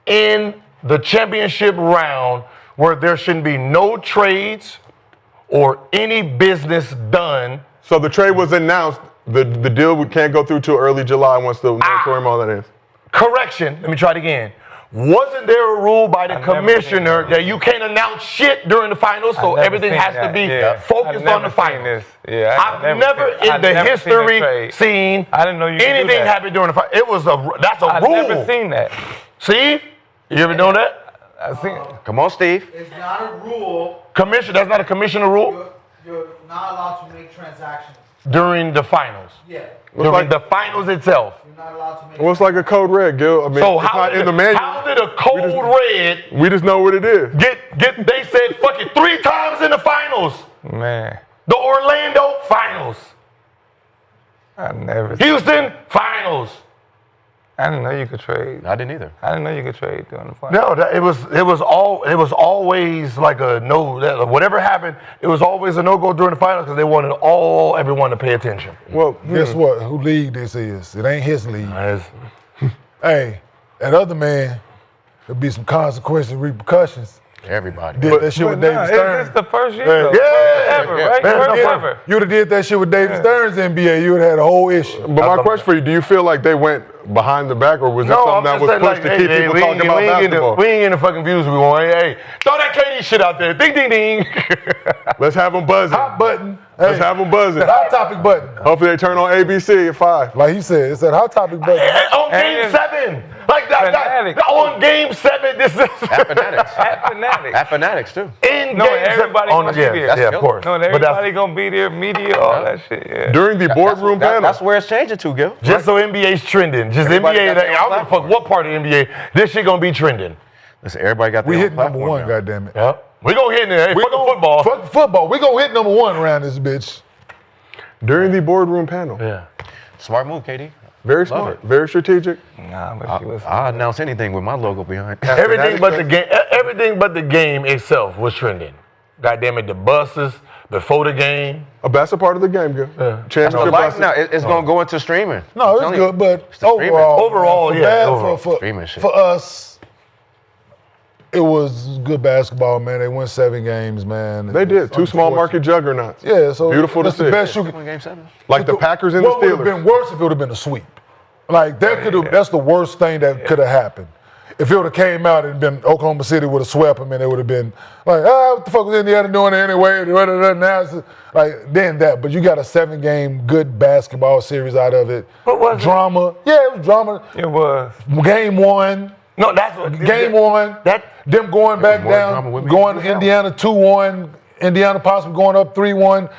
in the championship round where there shouldn't be no trades or any business done? So the trade was announced. The deal can't go through till early July once the moratorium all that ends. Correction. Let me try it again. Wasn't there a rule by the commissioner that you can't announce shit during the finals, so everything has to be focused on the finals? Yeah, I've never in the history seen I didn't know you could do anything that. happen during the finals. That's a I've rule. never seen that. Steve, you ever know that? I've seen. Come on, Steve. It's not a rule. Commission, that's not a commissioner rule You're not allowed to make transactions. during the finals. Yeah. During the finals itself. You're not allowed to make Well, it's like a code red, Gil. I mean, So it's how not did, in the manual. how did a cold red We just know what it is. get they said fuck it 3 times in the finals? Man, The Orlando finals. I never. Houston finals. I didn't know you could trade. I didn't either. I didn't know you could trade during the finals. No, it was always like a no. Whatever happened, it was always a no-go during the finals because they wanted everyone to pay attention. Well, guess what? Who league this is? It ain't his league. Hey, that other man, there'll be some consequences and repercussions. Everybody. Did that shit with David Stern. It's the first year. Yeah. though. Ever, right? Man, First ever. you would have did that shit with David Stern's NBA, you would have had a whole issue. But my question for you, do you feel like they went behind the back, or was it something that was pushed to keep people talking about basketball? We ain't getting the fucking views we want. Hey, throw that KD shit out there. Ding, ding, ding. Let's have them buzzing. Hot button. Let's have them buzzing. That hot topic button. Hopefully they turn on ABC at 5. Like he said, it's that hot topic button. On game 7. Like that. On game 7, this is. At Fanatics. At Fanatics. At Fanatics, too. In No, game everybody on gonna yeah, be there. yeah, of course. No, But that's- everybody gonna be there. Media, all that shit. Yeah. During the boardroom panel. That's where it's changing to, Gil. Just so NBA's trending. Just Everybody NBA, got their I own don't give a fuck what part of NBA. This shit gonna be trending. Listen, everybody got their We own hit number platform one, now. goddammit. Yeah. We gonna hit in there. Hey, fuck the football. Fuck the football. We gonna hit number one around this bitch. during the boardroom panel. Yeah. Smart move, KD. Very Love smart, it. very strategic. Nah, but you listen. I'll announce anything with my logo behind. Everything but the game itself was trending. God damn it, the buses before the game. That's a part of the game, Gil. Championship Like buses. now, it's going to go into streaming. No, it's Telling good, but the streaming. Overall, yeah, overall. Streaming shit. For us, it was good basketball, man. They won 7 games, man. They did. 2 small market juggernauts. Yeah, so Beautiful to that's see. the best you could. Game 7. Like the Packers and the What would have Steelers. been worse if it would have been a sweep? Like that could have. That's the worst thing that could have happened. If it would have came out and been Oklahoma City would have swept them, and it would have been like, what the fuck was Indiana doing anyway? Now it's like then that. But you got a 7-game good basketball series out of it. What was it? Drama? Yeah, it was drama. It was. Game 1. No, that's what Game 1. Them going back more drama down, with me. going to Indiana 2-1. Indiana possibly going up 3-1.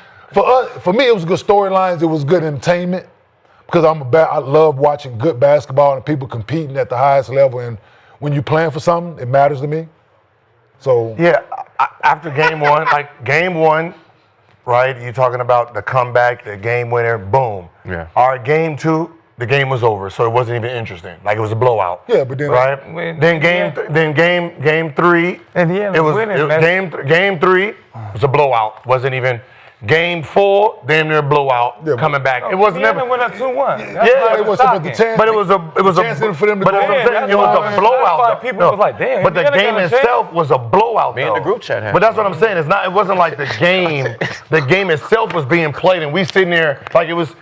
For me, it was good storylines. It was good entertainment. Because I love watching good basketball and people competing at the highest level. And when you're playing for something, it matters to me. So yeah, after game one, right? You're talking about the comeback, the game winner, boom. Yeah. All right, game 2, the game was over, so it wasn't even interesting. Like it was a blowout. Yeah, but then right. Then game 3, Indiana it was winning, man. game 3 was a blowout. Wasn't even. Game 4, damn near blowout. Coming back, it was Indiana never. went up 2-1. Yeah, it was but the chance. But it was a chance for them to but go that's what I'm up. saying, it was a That's blowout. why people was like, damn, But the Indiana game got a chance. itself was a blowout. Me and the group chat had But that's what I'm saying. It wasn't like the game. The game itself was being played, and we sitting there like it was.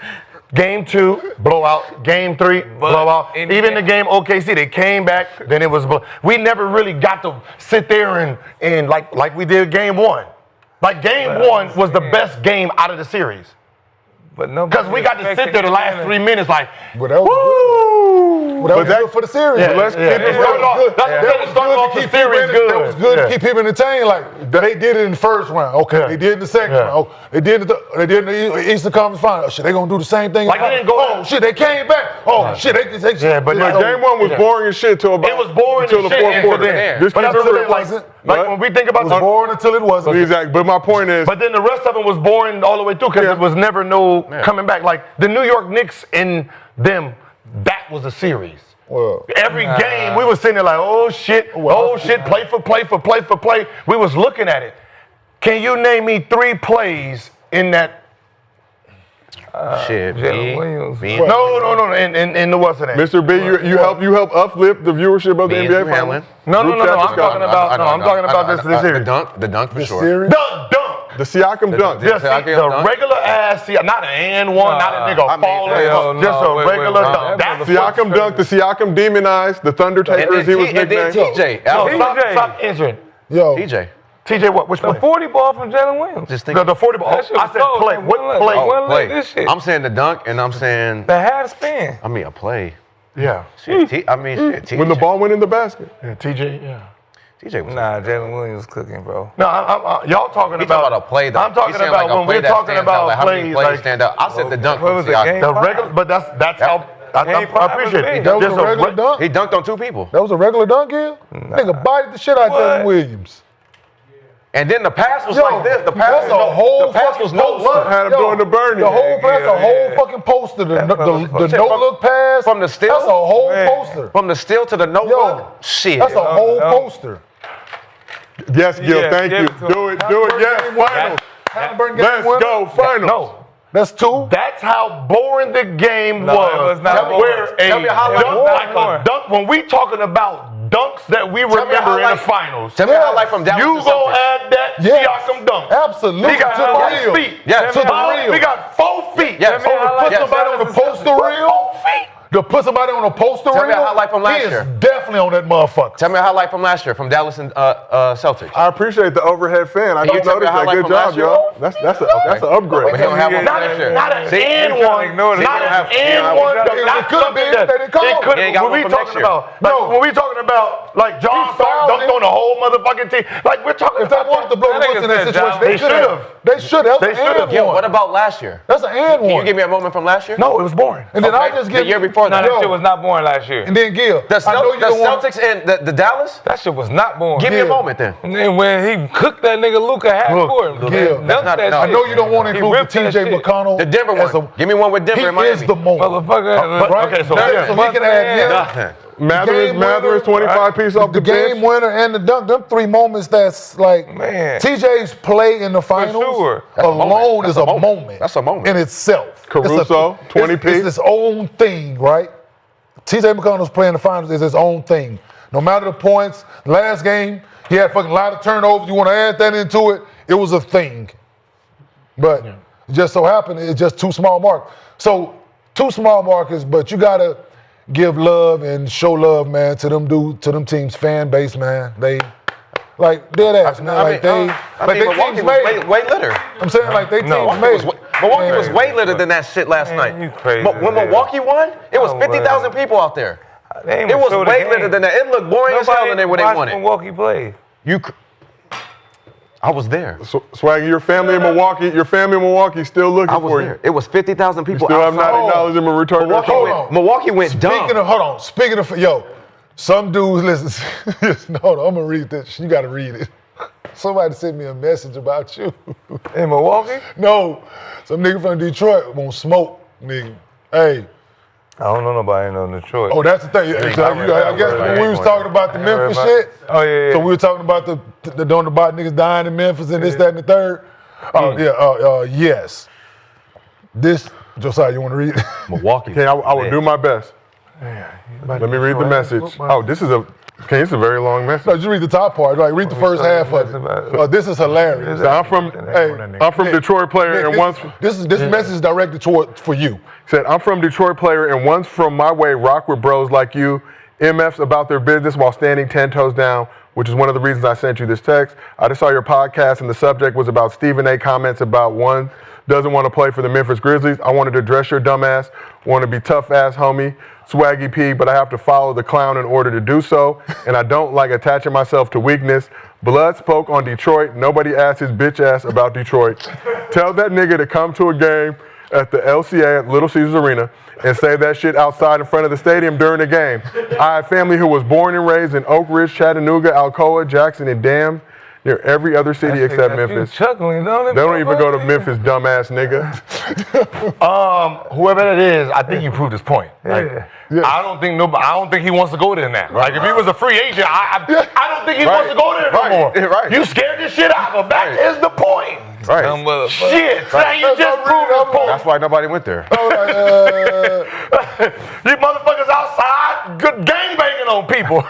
Game 2, blowout. Game 3, blowout. Even the game OKC, they came back. Then it was. We never really got to sit there and like we did game 1. Like game 1 was the best game out of the series. But no, Because we got to sit there the last 3 minutes like, But that was woo! good. Well, that was good for the series. Yeah, Let's yeah. keep it It started off- good. that's what I'm saying, it started off the keep series people good. That was good Yeah. to keep people entertained. Like they did it in the first round. Okay, Yeah. they did in the second Yeah. round. Oh, they did in the Eastern Conference Final. Oh, shit, they gonna do the same thing. Like, they didn't go Oh out. shit, they came back. Oh shit, they Yeah, but Like, game 1 was boring as shit till about It was boring until as the shit fourth until quarter. then. Just But keep that's it what real. it wasn't. Like when we think It about was boring until it wasn't. Exactly. But my point is, But then the rest of it was boring all the way through because Yeah. it was never coming back. Like the New York Knicks and them, that was a series. Well, Every game we was sitting there like, oh shit, play for play. We was looking at it. Can you name me 3 plays in that? Shit, Jalen Williams. No. In the what's the name? Mr. B, you help uplift the viewership of the NBA finals. No. Group chat I'm discussion. talking about this series. The dunk for the sure. series. Dunk. The Siakam dunk. Just Siakam the dunk? regular ass, not an and one, not a nigga I mean, falling, hell no, just a wait, regular wait, dunk. That's Siakam dunk. The Siakam demonized. The Thunder Taker, as he was And then nicknamed. TJ. No, TJ. stop injuring. Yo, TJ. TJ, what? Which The play? 40 ball from Jalen Williams. Just think. The 40 ball. That shit I was said cold. play. What One play? leg. One leg, play. this shit. I'm saying the dunk, and I'm saying, The half spin. I mean, a play. Yeah. Shit, shit, TJ. When the ball went in the basket. Yeah, TJ, yeah. TJ was. Nah, Jalen Williams cooking, bro. No, y'all talking He about talking about a play, though. I'm talking He's saying about like a when play we're that talking stands out, about like how many plays plays like stand out. I said the dunk What from was the Siakam. game? the regular, but that's how I Game five appreciate was it. big. that was Just a regular dunk. He dunked on 2 people. That was a regular dunk, yeah? Nigga bodied the shit out of Jalen Williams. And then the pass was Yo, like this. The pass that's was a no, whole the pass fucking was no poster. look. Had him doing the burning. The whole pass, Yeah, a whole yeah. fucking poster. The Shit, no look pass. from the steal? That's a whole Man. poster. From the steal to the no Yo, look. Shit. That's a whole no. poster. Yes, Gil. Yeah, Thank give you. it to him. Do it. Yes. Finals. Haliburton game Let's winner. go. Finals. No, That's 2. that's how boring the game No, was. it was not boring. Where Tell me how dunk, boring. like a dunk, when we talking about dunks that we me how remember in the like- finals, Tell me how like from Dallas you to gonna Celtics. add that Yes. Siakam dunk. Absolutely. We got to the 4 real. feet. Yeah, to the real. We got 4 feet. Yeah, Over tell me how put like- somebody on the poster reel. 4 feet. To put somebody on a poster Tell me reel. a highlight from last he is year. definitely on that motherfucker. Tell me a highlight from last year from Dallas and Celtics. I appreciate the overhead fan. I Can you just tell me noticed a that. highlight Good from job, last year? y'all. That's an upgrade. But he don't have one Not last year. an and See, one. ignore it. Not He an don't have- and he one. don't have- Not It could've something been. that They didn't call it him. could've- He ain't got when one we for talking next year. about, like, when we talking about Like John Stark dunked on the whole motherfucking team. Like we're talking. If they wanted to blow the whistle in that situation, they should have. They should have. They should have. Yeah, what about last year? That's an and Can you one. give me a moment from last year? No, it was boring. And then I just The give year before that. No, that shit was not born last year. And then Gil, The I know you don't want. Celtics and the Dallas? That shit was not born. Give me a moment then. And then when he cooked that nigga Luka half court, Gil, dunked that no. I shit. know you don't want to He include the ripped that T.J. shit. McConnell. The Denver as one. Give me one with Denver He and Miami. is the moment. Motherfucker. Right? Okay, so So he can add him. Nothing. Mathers 25 piece off the game bench. winner and the dunk. Them 3 moments that's like Man. TJ's play in the finals sure. alone is a moment. That's a moment. in itself. Caruso, 20 It's piece. its own thing, right? TJ McConnell's play in the finals is his own thing. No matter the points, last game he had fucking lot of turnovers. You want to add that into it? It was a thing. But it just so happened it's just 2 small marks. So 2 small markers, but you gotta give love and show love, man, to them teams' fan base, man. They like dead ass, man. Like they Milwaukee teams was made. way litter. I'm saying like they teams Milwaukee made. was way litter than that shit last night. you crazy, But when man. Milwaukee won, it was No 50,000 way. people out there. They ain't It was show the way game. litter than that. It looked boring as hell when they watched won it. Milwaukee play. I was there. Swaggy, your family in Milwaukee still looking I was for there. you. It was 50,000 You people still have outside. not acknowledged him and returned their Hold call. on. Milwaukee went dumb. Speaking of, yo, some dudes listen. Hold on, I'm gonna read this. You gotta read it. Somebody sent me a message about you. In Milwaukee? No, some nigga from Detroit won't smoke, nigga. Hey, I don't know nobody in Detroit. oh, that's the thing. I guess when we was talking about the Memphis shit. Oh, yeah. So we were talking about about niggas dying in Memphis and this, that, and the third. Yes. This, Josiah, you want to read it? Milwaukee. Okay, I will do my best. Let me read the message. Oh, this is a very long message. No, just read the top part. Like, read the first half of it. This is hilarious. So I'm from Detroit player, and once This message is directed for you. said I'm from Detroit player, and once from my way rock with bros like you, MFs about their business while standing 10 toes down, which is one of the reasons I sent you this text. I just saw your podcast, and the subject was about Stephen A. comments about one doesn't want to play for the Memphis Grizzlies. I wanted to address your dumb ass, want to be tough ass homie, Swaggy P, but I have to follow the clown in order to do so, and I don't like attaching myself to weakness. Blood spoke on Detroit. Nobody asked his bitch ass about Detroit. Tell that nigga to come to a game at the LCA at Little Caesars Arena and say that shit outside in front of the stadium during the game. I have family who was born and raised in Oak Ridge, Chattanooga, Alcoa, Jackson, and damn near every other city except Memphis. Chuckling, don't it? They don't even go to Memphis, dumbass nigga. Whoever that is, I think you proved his point. Like, I don't think he wants to go there now. Like if he was a free agent, I don't think he wants to go there no more. Right. You scared this shit out of him. That is the point. Right. Shit, now you just proved his point. That's why nobody went there. You motherfuckers outside, good gangbanging on people.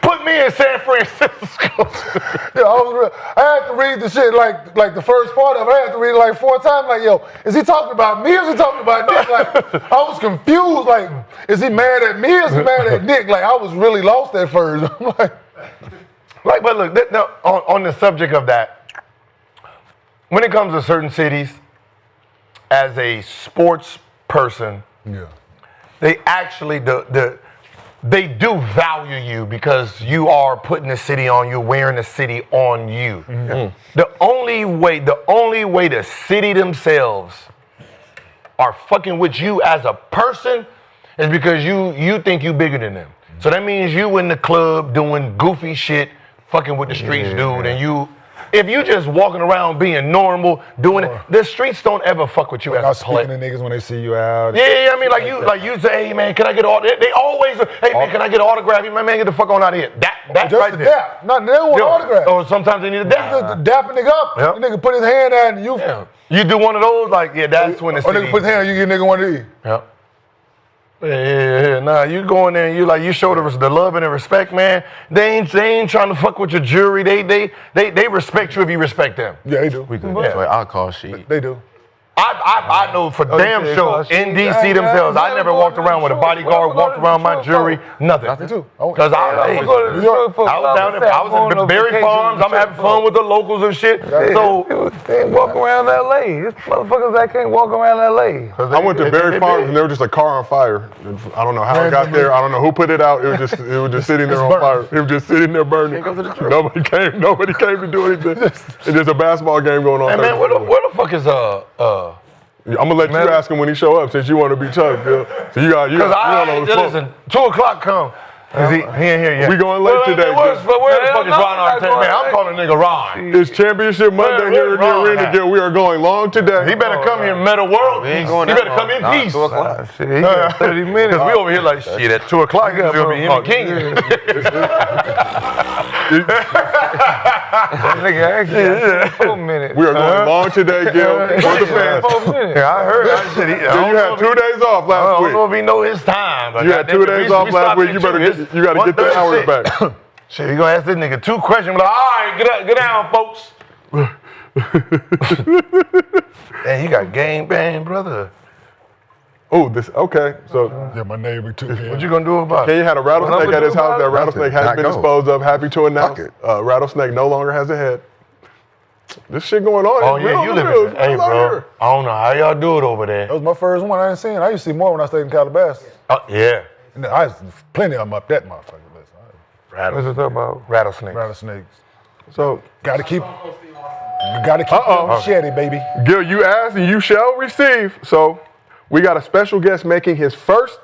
Put me in San Francisco. I had to read the shit like the first part of it. I had to read it like 4 times. Like, yo, is he talking about me or is he talking about Nick? Like, I was confused. Like, is he mad at me or is he mad at Nick? Like, I was really lost at first. I'm like, But look, on the subject of that, when it comes to certain cities, as a sports person, they actually they do value you because you are putting the city on you, wearing the city on you. The only way the city themselves are fucking with you as a person is because you think you bigger than them. So that means you in the club doing goofy shit, fucking with the streets, dude, and if you just walking around being normal, doing it, the streets don't ever fuck with you as a player. speaking to niggas when they see you out. Yeah, I mean, like you say, hey man, can I get They always, hey man, can I get an autograph? You man, get the fuck on out of here. That Just right a there. dap. Not, they don't want an autograph. Or sometimes they need a dap. Just dapping nigga up. Yep. The nigga put his hand out and you. You do one of those, like that's when the Or nigga put his hand out, you get nigga one of these. Yep. Yeah. Nah, you go in there and you show the love and the respect, man. They ain't trying to fuck with your jury. They respect you if you respect them. Yeah, they do. We good. That's why I'll call shit. They do. I know for damn yeah, sure in DC themselves, I never walked around with a bodyguard, walked around my jury, nothing. Nothing too. Because I was down there, I was in Berry Farms, I'm having fun with the locals and shit. So They ain't walk around L.A. It's motherfuckers that can't walk around L.A. I went to Berry Farms and there was just a car on fire. I don't know how it got there. I don't know who put it out. It was just sitting there on fire. It was just sitting there burning. Nobody came to do anything. And there's a basketball game going on. Hey man, where the fuck is I'm gonna let you ask him when he show up since you want to be tough, Bill. So you got listen, 2 o'clock come. He ain't here yet. We going late today. Where the fuck is Ron Artest? Man, I'm calling nigga Ron. It's Championship Monday here in the arena, Gil. We are going long today. He better come here in Metta World. He better come in peace. 2 o'clock. Shit, he got 30 minutes. Because we over here like, shit, at 2 o'clock, he's going to be in Kenyon. That nigga actually 4 minutes. We are going long today, Gil. For the fans. 4 minutes. Yeah, I heard. You had 2 days off last week. I don't know if he know his time. You had 2 days off last week. You got to get the hours back. Shit, you going to ask this nigga 2 questions. Like, all right, get down, folks. Man, you got game bang, brother. Oh, okay. So Yeah, my neighbor too. What you gonna do about it? Kenyon had a rattlesnake at his house. That rattlesnake has been disposed of. Happy to announce, Fuck rattlesnake no longer has a head. This shit going on. Oh yeah, you live in. Hey, bro. I don't know how y'all do it over there. That was my first one. I ain't seen. I used to see more when I stayed in Calabasas. Yeah. And I plenty of them up that motherfucker list. What's it about? Rattlesnakes. Rattlesnakes. So Gotta keep the machete, baby. Gil, you asked and you shall receive. So we got a special guest making his first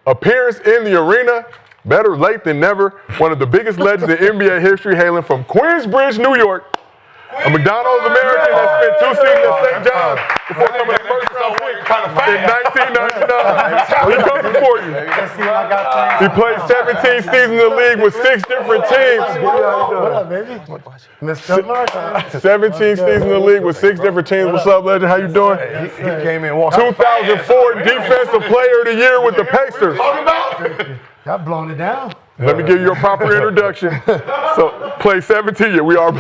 appearance in the arena. Better late than never. One of the biggest legends in NBA history, hailing from Queensbridge, New York. A McDonald's American that spent 2 seasons at St. John's before coming to first round pick in 1999. He coming for you. He played 17 seasons in the league with 6 different teams. What up, baby? Mr. Martin. 17 seasons in the league with 6 different teams. What's up, legend? How you doing? He came in walking. 2004 Defensive Player of the Year with the Pacers. Y'all blowing it down. Let me give you a proper introduction. So, play 17. Yeah, we are. I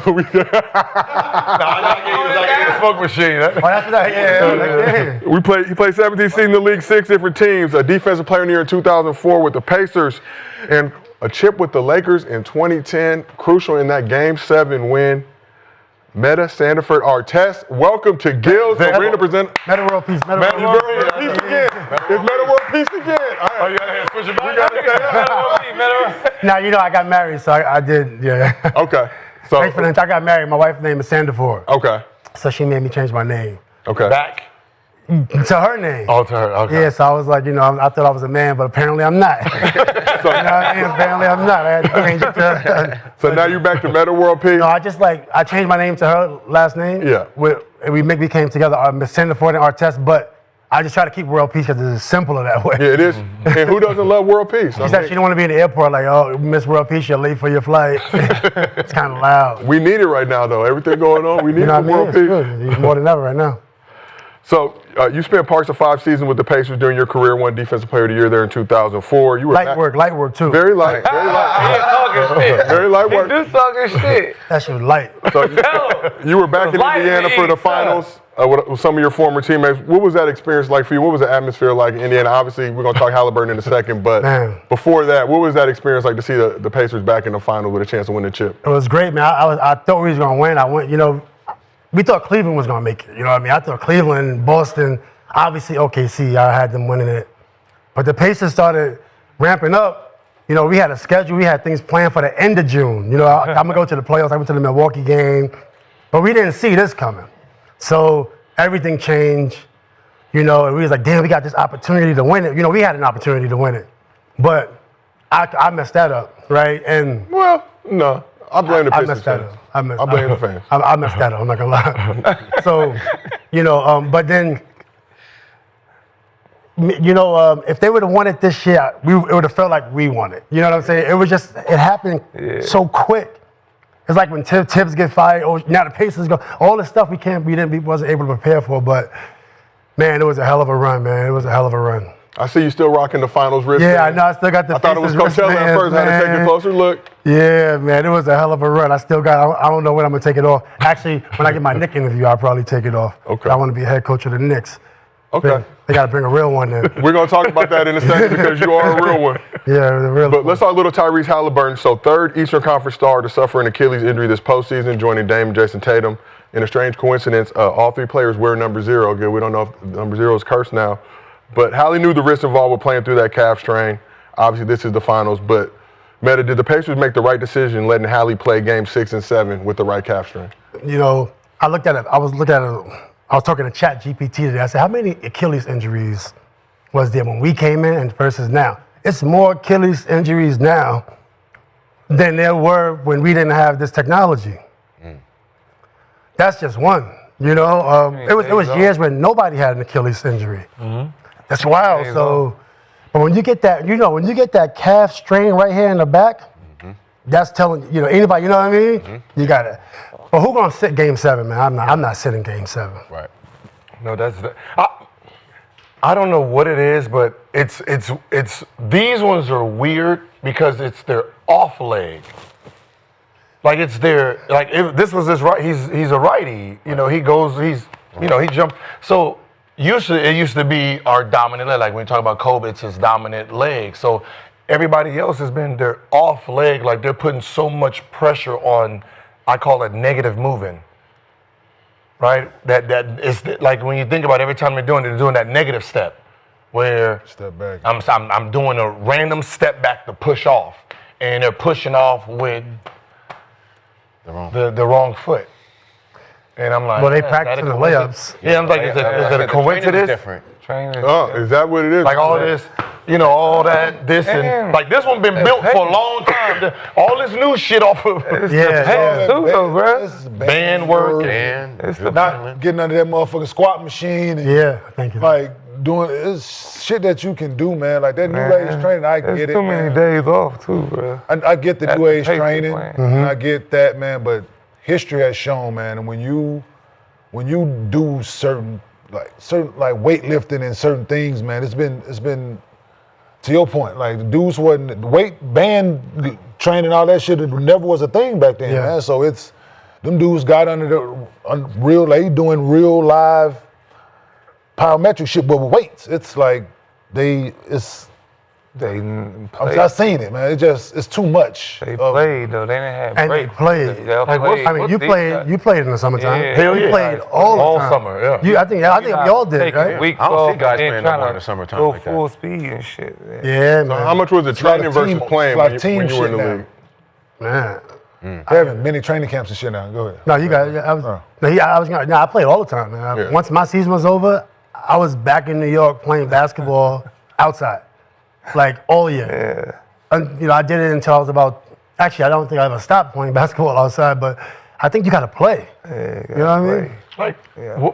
gotta get you a smoke machine. Oh, after that, yeah. He played 17 seasons in the league, 6 different teams. A Defensive Player of the Year in 2004 with the Pacers, and a chip with the Lakers in 2010. Crucial in that Game 7 win. Metta, Sandiford, Artest. Welcome to Gil's Arena Present. Metta World Peace. Metta Metta World World Peace again. It's Metta World Peace again. All right. Oh, you gotta switch it back. Now, you know, I got married, so I did, yeah. Okay. So, Thanks for the I got married. My wife's name is Sandiford. okay. So she made me change my name Okay. Back. to her name. Oh, to her. Okay. Yeah, so I was like, you know, I thought I was a man, but apparently I'm not. You know what I mean? Apparently I'm not. I had to change it to So now you're back to Metta World Peace? No, I changed my name to her last name. Yeah. We came together, Miss Sandiford and Artest, but I just try to keep world peace because it's simpler that way. Yeah, it is. And who doesn't love world peace? She said she didn't want to be in the airport like, oh, Miss World Peace, you're late for your flight. It's kind of loud. We need it right now, though. Everything going on, we need You know what I mean? world It's peace. good. It's more than ever right now. So you spent parts of 5 seasons with the Pacers during your career. Won Defensive Player of the Year there in 2004. You were Light work too. Very light. Very light. He talking shit. Very light work. He do talking shit. That shit was light. So you were back in Light Indiana for the means, finals with some of your former teammates. What was that experience like for you? What was the atmosphere like in Indiana? Obviously, we're going to talk Haliburton in a second, but Man. before that, what was that experience like to see the Pacers back in the final with a chance to win the chip? It was great, man. I thought we was gonna win. We thought Cleveland was gonna make it. You know what I mean? I thought Cleveland, Boston, obviously OKC, I had them winning it. But the Pacers started ramping up. You know, we had a schedule, we had things planned for the end of June. You know, I'm gonna go to the playoffs, I went to the Milwaukee game, but we didn't see this coming. So everything changed, you know, and we was like, damn, we got this opportunity to win it. You know, we had an opportunity to win it. But I messed that up, right? And Well, no. I blame the Pacers. messed that fans. up. I blame the fans. I messed that up, I'm not gonna lie. So, you know, but then, you know, if they would have won it this year, it would have felt like we won it. You know what I'm saying? It was just, it happened so quick. It's like when Tibbs get fired, or now the Pacers go, all this stuff we wasn't able to prepare for, but man, it was a hell of a run, man. It was a hell of a run. I see you still rocking the finals wristband. Yeah, I know. I still got the. I thought it was Pacers Coachella at wristbands, first. I had to take a man. closer look. Yeah, man, it was a hell of a run. I still got. I don't know when I'm gonna take it off. Actually, when I get my Knicks interview, I'll probably take it off. Okay. I want to be head coach of the Knicks. Okay. They got to bring a real one in. We're going to talk about that in a second because you are a real one. Yeah, the real. But let's talk a little Tyrese Haliburton. So, third Eastern Conference star to suffer an Achilles injury this postseason, joining Dame and Jason Tatum. In a strange coincidence, all three players wear number 0. Good, we don't know if number 0 is cursed now. But Hallie knew the risk involved with playing through that calf strain. Obviously, this is the finals. But, Metta, did the Pacers make the right decision letting Hallie play Game 6 and 7 with the right calf strain? You know, I looked at it. I was talking to ChatGPT today. I said, how many Achilles injuries was there when we came in versus now? It's more Achilles injuries now than there were when we didn't have this technology. That's just one. You know, it was years when nobody had an Achilles injury. That's wild. So, but when you get that, when you get that calf strain right here in the back, that's telling anybody. You know what I mean? You got it. But who gonna sit Game 7, man? I'm not sitting Game 7. Right. No, I don't know what it is, but it's these ones are weird because it's their off leg. Like it's their if this was his right. He's a righty. He jumps. So it used to be our dominant leg. Like when you talk about Kobe, it's his dominant leg. So everybody else has been their off leg. Like they're putting so much pressure on. I call it negative moving. Right? That is like when you think about it, every time they're doing that negative step, where step back. I'm doing a random step back to push off, and they're pushing off with the wrong foot. And I'm like, well, they practicing the layups. Yeah, I'm like, is it a coincidence? Different. Is that what it is? Like all this, all that, this, and like this one been built for a long time. All this new shit off of band work and not getting under that motherfucking squat machine. And thank you. Like doing it's shit that you can do, man. Like that new age training, I get it. Too many days off too, bro. I get the new age training, and I get that, man. But history has shown, man, and when you do certain weightlifting and certain things, man, it's been to your point, like the dudes wasn't the weight band training, all that shit never was a thing back then, man. So it's them dudes got under the real, they doing real live plyometric shit, but with weights. It's like I've seen it, man. It's too much. They played though. They didn't have and breaks. they played. You played in the summertime. Yeah. Hell You yeah. played all the time. summer. Yeah. I think y'all did, right? Weeks I don't off see guys and playing trying no more to in the summertime go like that. full speed and shit. Yeah, So man. how much was it training It's like versus team- playing it's like when team you were in the shit now. league? Man. They're having many training camps and shit now. Go ahead. No, you got it. I played all the time, man. Yeah. Once my season was over, I was back in New York playing basketball outside, like all year. And, I did it until I was about. Actually, I don't think I ever stopped playing basketball outside, but I think you got to play. You know what I mean? Like,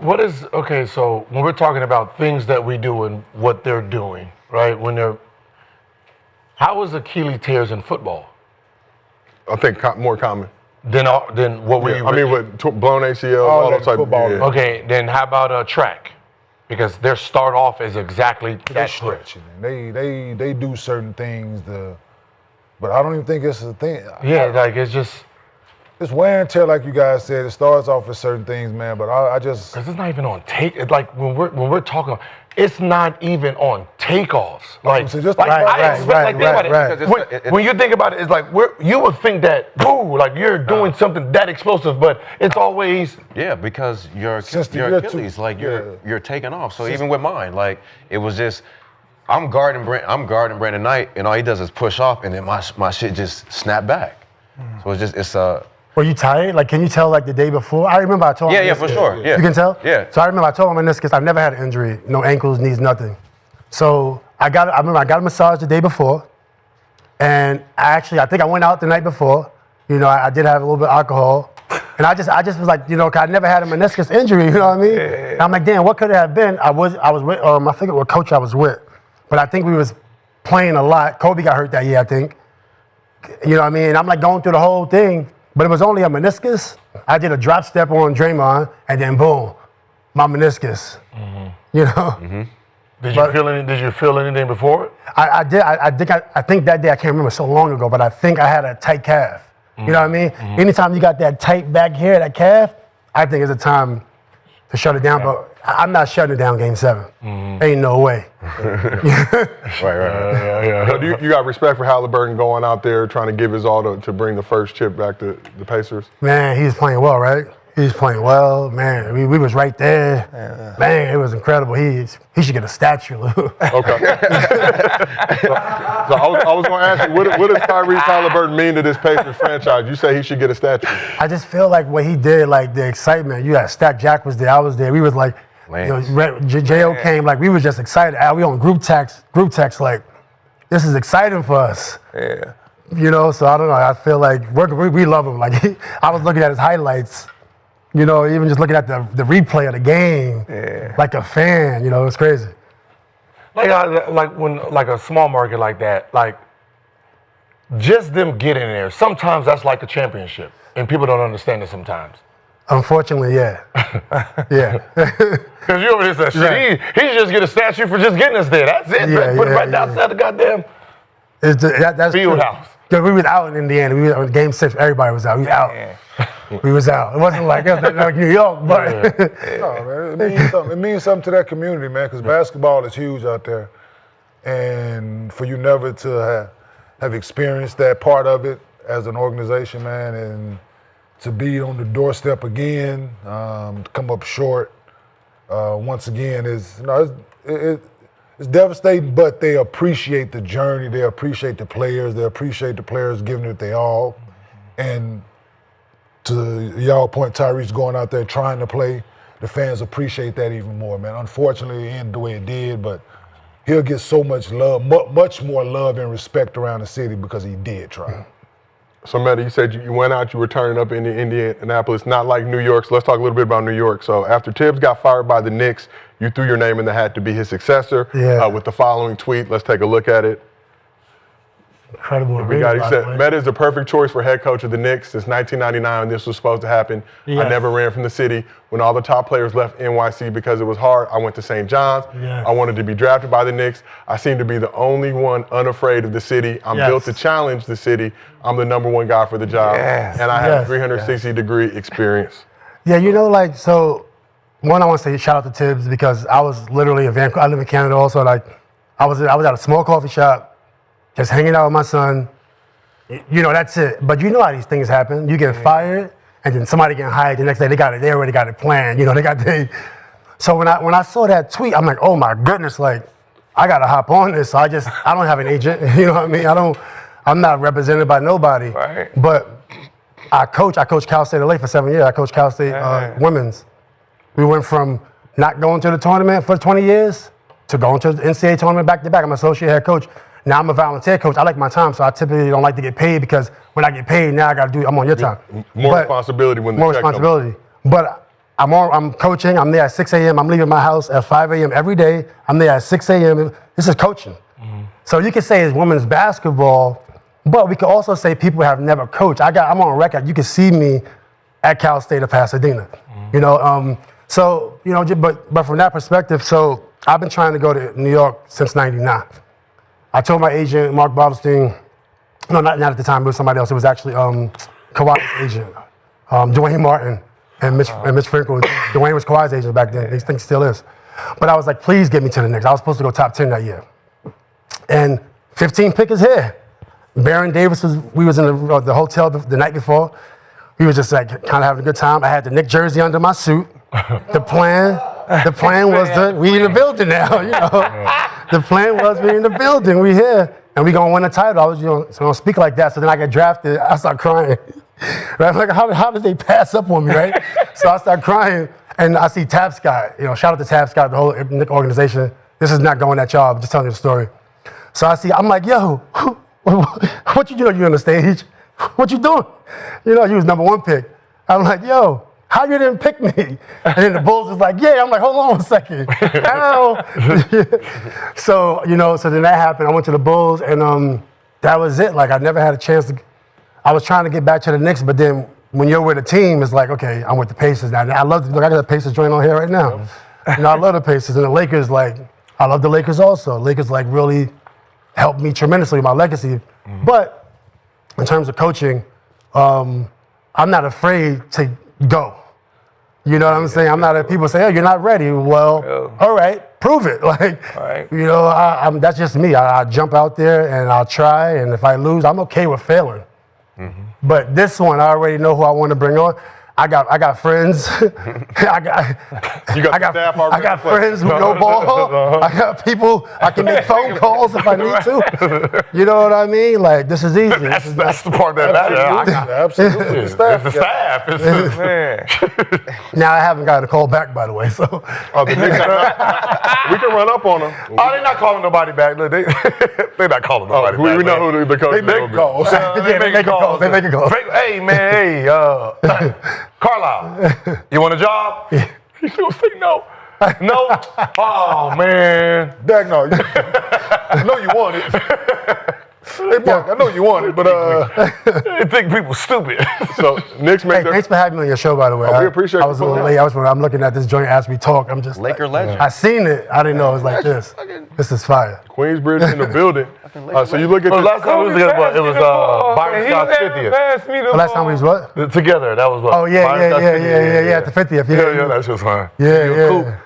what is okay? So when we're talking about things that we do and what they're doing, right? How is Achilles tears in football? I think more common. Than what were you? I mean, with blown ACL, all those type of football. yeah. Okay, then how about track? Because their start off is exactly They that stretch it. They do certain things. But I don't even think it's a thing. Yeah, like it's just. It's wear and tear, like you guys said. It starts off with certain things, man. But I just Because it's not even on take. It's like when we're talking, it's not even on takeoffs. Like, So just- like Right, I expect, like think about it. right. Because When you think about it, it's like you would think that, boo, like you're doing something that explosive, but it's always Yeah, because your Since the year two- Achilles, like you're taking off. So even with mine, like it was just I'm guarding Brandon Knight, and all he does is push off, and then my shit just snap back. So it's Were you tired? Like, can you tell like the day before? I remember I told him. Yeah, for sure. Yeah. You can tell? Yeah. So I remember I told him meniscus. I've never had an injury, no ankles, knees, nothing. So I remember I got a massage the day before, and I think I went out the night before. I did have a little bit of alcohol, and I just was like, 'cause I never had a meniscus injury. You know what I mean? And I'm like, damn, what could it have been? I was with, I forget what coach I was with, but I think we was playing a lot. Kobe got hurt that year, I think. You know what I mean? And I'm like going through the whole thing, but it was only a meniscus. I did a drop step on Draymond, and then boom, my meniscus. You know? Did you feel anything before it? I did. I think that day, I can't remember so long ago, but I think I had a tight calf. You know what I mean? Anytime you got that tight back here, that calf, I think it's a time to shut it down. But I'm not shutting it down Game 7. Ain't no way. Right. So you got respect for Haliburton going out there trying to give his all to bring the first chip back to the Pacers? Man, he's playing well, right? He's playing well, man. We was right there. Man, it was incredible. He should get a statue. Okay. So I was going to ask you, what does Tyrese Haliburton mean to this Pacers franchise? You say he should get a statue. I just feel like what he did, like the excitement. You got Stack Jack was there. I was there. We was like, J.O. came. Like we was just excited. We on group text. Like this is exciting for us. Yeah. You know, so I don't know. I feel like we love him. Like I was looking at his highlights. You know, even just looking at the replay of the game, like a fan, you know, it's crazy. Like when a small market like that, like just them getting there, sometimes that's like a championship, and people don't understand it sometimes. Unfortunately, yeah. Because you over here said, shit, he should just get a statue for just getting us there. That's it. Put it right outside the goddamn that's field true. house. Yeah, we was out in Indiana. We was, Game 6, everybody was out. We was out. We was out. It wasn't like New York, but No, man, it means something to that community, man, because basketball is huge out there. And for you never to have experienced that part of it as an organization, man, and to be on the doorstep again, to come up short once again is, it's devastating, but they appreciate the journey. They appreciate the players. They appreciate the players giving it their all. And to y'all point, Tyrese going out there trying to play, the fans appreciate that even more, man. Unfortunately, it ended the way it did, but he'll get so much love, much more love and respect around the city because he did try. So, Metta, you said you went out, you were turning up in Indianapolis, not like New York. So let's talk a little bit about New York. So after Tibbs got fired by the Knicks, you threw your name in the hat to be his successor with the following tweet. Let's take a look at it. Incredible. He said, Metta is the perfect choice for head coach of the Knicks. Since 1999, this was supposed to happen. Yes. I never ran from the city. When all the top players left NYC because it was hard, I went to St. John's. Yes. I wanted to be drafted by the Knicks. I seem to be the only one unafraid of the city. I'm built to challenge the city. I'm the number one guy for the job. Yes. And I have a 360-degree experience. Yeah, you know, like, so, one, I want to say shout out to Tibbs because I was literally in Vancouver. I live in Canada also. Like, I was at a small coffee shop, just hanging out with my son. You know, that's it. But you know how these things happen. You get fired, and then somebody get hired the next day. They already got it planned. You know, So when I saw that tweet, I'm like, oh my goodness, like, I gotta hop on this. So I don't have an agent. You know what I mean? I'm not represented by nobody. Right. But I coached Cal State LA for 7 years. I coached Cal State women's. We went from not going to the tournament for 20 years to going to the NCAA tournament back to back. I'm an associate head coach. Now I'm a volunteer coach. I like my time, so I typically don't like to get paid because when I get paid, now I got to do. I'm on your time. More responsibility when the more check responsibility. comes. But I'm coaching. I'm there at 6 a.m. I'm leaving my house at 5 a.m. every day. I'm there at 6 a.m. This is coaching. So you can say it's women's basketball, but we can also say people have never coached. I'm on record. You can see me at Cal State or Pasadena. You know. So you know, but from that perspective, so I've been trying to go to New York since '99. I told my agent, Mark Bobstein, no, not at the time, it was somebody else. It was actually Kawhi's agent, Dwayne Martin and Mitch Frankel. Dwayne was Kawhi's agent back then. They think still is. But I was like, please get me to the Knicks. I was supposed to go top 10 that year. And 15 pick is here. Baron Davis we was in the hotel the night before. We was just like kind of having a good time. I had the Knick jersey under my suit. The plan was we in the building now, you know. The plan was we in the building, we here, and we gonna win a title. I was gonna speak like that, so then I get drafted, I start crying. Right? Like, how did they pass up on me, right? So I start crying, and I see Tab Scott, you know, shout out to Tab Scott, the whole Knick organization. This is not going at y'all, I'm just telling you the story. So I'm like, yo, what you doing? You on the stage? What you doing? You know, he was number 1 pick. I'm like, yo, how you didn't pick me? And then the Bulls was like, yeah. I'm like, hold on a second. How? So, you know, so then that happened. I went to the Bulls, and that was it. Like, I never had a chance to. I was trying to get back to the Knicks, but then when you're with a team, it's like, okay, I'm with the Pacers now. I love. Look, I got the Pacers joint on here right now. You know, I love the Pacers, and the Lakers. Like, I love the Lakers also. Lakers like really helped me tremendously with my legacy. But in terms of coaching, I'm not afraid to go. You know what I'm saying? I'm not. People say, "Oh, you're not ready." Well, all right, prove it. Like, you know, that's just me. I jump out there and I'll try. And if I lose, I'm okay with failing. But this one, I already know who I want to bring on. I got friends. I got friends who know ball. I got people I can make phone calls if I need to. You know what I mean? Like, this is easy. That's the part that matters. Absolutely. It's the staff. It's the man. Now I haven't gotten a call back, by the way. So the Knicks we can run up on them. Oh, they're not calling nobody back. Look, they're not calling nobody back. We know who the coach is. They make calls. they make calls. They make calls. Hey, man, hey, Carlisle, you want a job? He's gonna say no. No? Oh, man. Dag, no. I know you want it. Hey, Mark, I know you want it, but I think people stupid. So Knicks made thanks for having me on your show, by the way. We appreciate I was a little late. I'm looking at this joint as we talk. I'm just Laker legend. I seen it. I didn't know it was like this. This is fire. Queensbridge in the building. So you look at Well, last time we was together, it was Byron Scott's 50th. Last time we was what? Together, that was what? Oh yeah, at the 50th. Yeah, that's just fine. Yeah.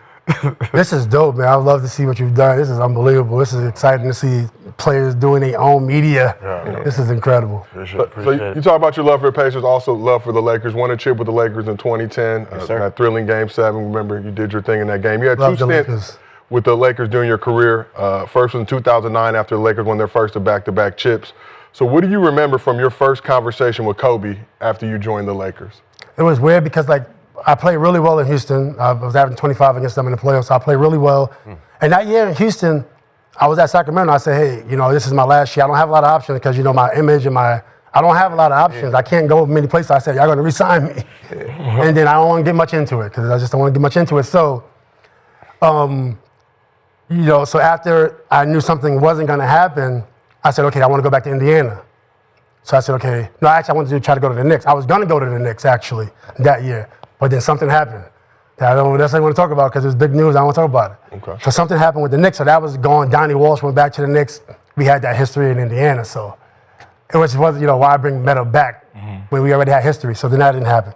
This is dope, man. I'd love to see what you've done. This is unbelievable. This is exciting to see players doing their own media. This is incredible. So you talk about your love for the Pacers, also love for the Lakers. Won a chip with the Lakers in 2010. That thrilling Game 7. Remember, you did your thing in that game. You had Love two the stints Lakers. with the Lakers during your career. First was in 2009 after the Lakers won their first of back-to-back chips. So what do you remember from your first conversation with Kobe after you joined the Lakers? It was weird because, like, I played really well in Houston. I was averaging 25 against them in the playoffs, so I played really well. And that year in Houston, I was at Sacramento. I said, hey, you know, this is my last year. I don't have a lot of options because, you know, my image and I don't have a lot of options. I can't go many places. I said, y'all going to re-sign me. And then I don't want to get much into it because I just don't want to get much into it. So, you know, so after I knew something wasn't going to happen, I said, okay, I want to go back to Indiana. So I said, okay. No, actually, I wanted to try to go to the Knicks. I was going to go to the Knicks, actually, that year. But then something happened that I don't necessarily want to talk about because it's big news. I don't want to talk about it. Okay. So something happened with the Knicks. So that was gone. Donnie Walsh went back to the Knicks. We had that history in Indiana. So it was, you know, why bring Metta back when we already had history. So then that didn't happen.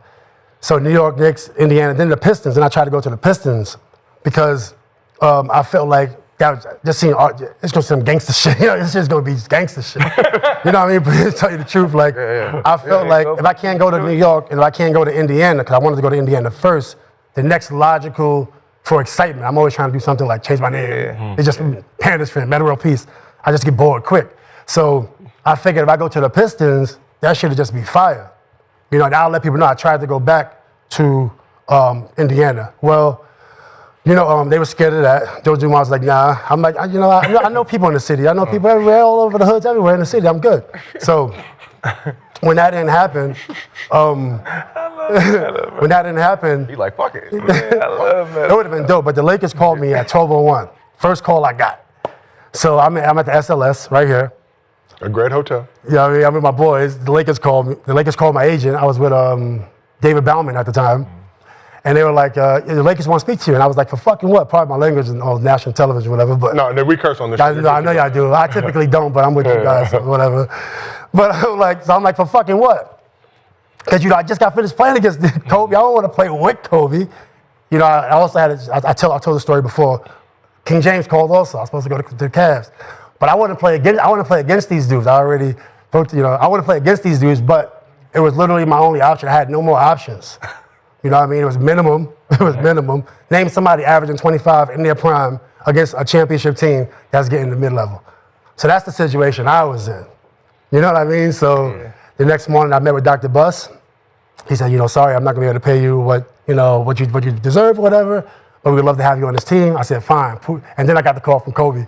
So New York, Knicks, Indiana, then the Pistons. And I tried to go to the Pistons because I felt like that was just seeing art. It's going to be some gangster shit. You know, it's just going to be gangster shit. You know what I mean? But to tell you the truth, like, I felt like if I can't go to New York and if I can't go to Indiana, because I wanted to go to Indiana first, the next logical for excitement, I'm always trying to do something like change my name. It's just Panthers fan, Metta World Peace. I just get bored quick. So I figured if I go to the Pistons, that should just be fire. You know, and I'll let people know I tried to go back to Indiana. Well, you know, they were scared of that. Joe Dumars was like, nah. I'm like, I know people in the city. I know people everywhere, all over the hoods, everywhere in the city. I'm good. So when that didn't happen, He like, fuck it. it would have been dope. But the Lakers called me at 12:01. First call I got. So I'm at the SLS right here. A great hotel. Yeah, I mean, I'm with my boys. The Lakers called me. The Lakers called my agent. I was with David Bauman at the time. And they were like, the Lakers want to speak to you. And I was like, for fucking what? Probably my language and on national television, whatever. But No, we curse on this I, shit. no, I know y'all do. I typically don't, but I'm with you guys, so whatever. But I'm like, for fucking what? Because, you know, I just got finished playing against Kobe. I don't want to play with Kobe. You know, I also had, I told the story before. King James called also. I was supposed to go to the Cavs. But I want to play against these dudes. I want to play against these dudes, but it was literally my only option. I had no more options. You know what I mean? It was minimum. Name somebody averaging 25 in their prime against a championship team that's getting to mid-level. So that's the situation I was in. You know what I mean? So the next morning I met with Dr. Buss. He said, you know, sorry, I'm not going to be able to pay you what you deserve or whatever, but we'd love to have you on this team. I said, fine. And then I got the call from Kobe.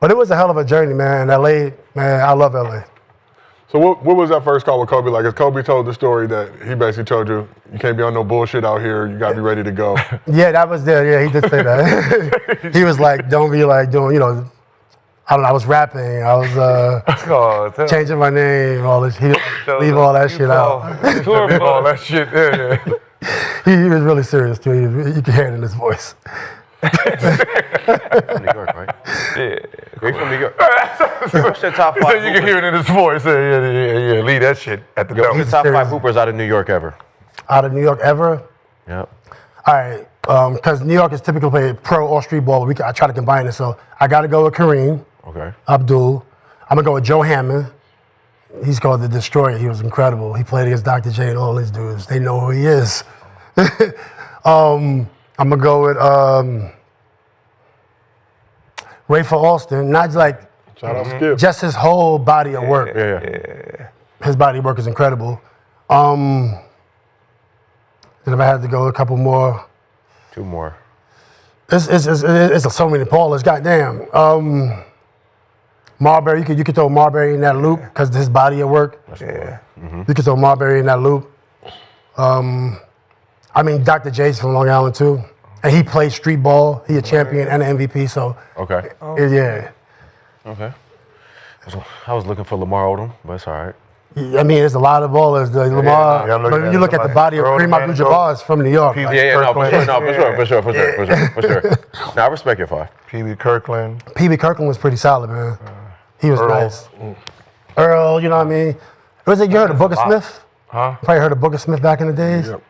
But it was a hell of a journey, man. LA, man, I love LA. So what was that first call with Kobe like? As Kobe told the story that he basically told you, you can't be on no bullshit out here. You got to be ready to go. Yeah, that was there. Yeah, he did say that. He was like, don't be like doing, you know, I don't know, I was rapping. I was changing my name, all this. He leave all that shit out. Leave all that shit there. He was really serious, too. You could hear it in his voice. From New York, right? Yeah. He's from New York. What's your top five? You can hear it in his voice. Yeah, leave that shit at the door. What's the top five hoopers out of New York ever? Out of New York ever? Yep. All right, because New York is typically play pro or street ball. I try to combine it, so I got to go with Kareem. Okay. Abdul. I'm gonna go with Joe Hammond. He's called the Destroyer. He was incredible. He played against Dr. J and all these dudes. They know who he is. I'm gonna go with Rayford Alston. Not like Shout out Skip. just his whole body of work. Yeah. His body of work is incredible. Then if I had to go a couple more, Two more. it's so many ballers. Goddamn. Marbury, you could throw Marbury in that loop because his body of work. Yeah. You could throw Marbury in that loop. I mean, Dr. J's from Long Island too, and he played street ball. He a champion and an MVP. So Okay. yeah. Okay. So I was looking for Lamar Odom, but it's all right. I mean, there's a lot of ballers. Lamar, yeah, I'm looking but at you look at the body of Kareem Abdul-Jabbar is from New York. P- Like, Yeah, no, for sure, Kirkland. for sure. Now I respect your five. P.B. Kirkland. PB Kirkland was pretty solid, man. He was Earl. nice. Earl, you know what I mean? Was it you heard of Booker Smith? Huh? Probably heard of Booker Smith back in the days. Yep.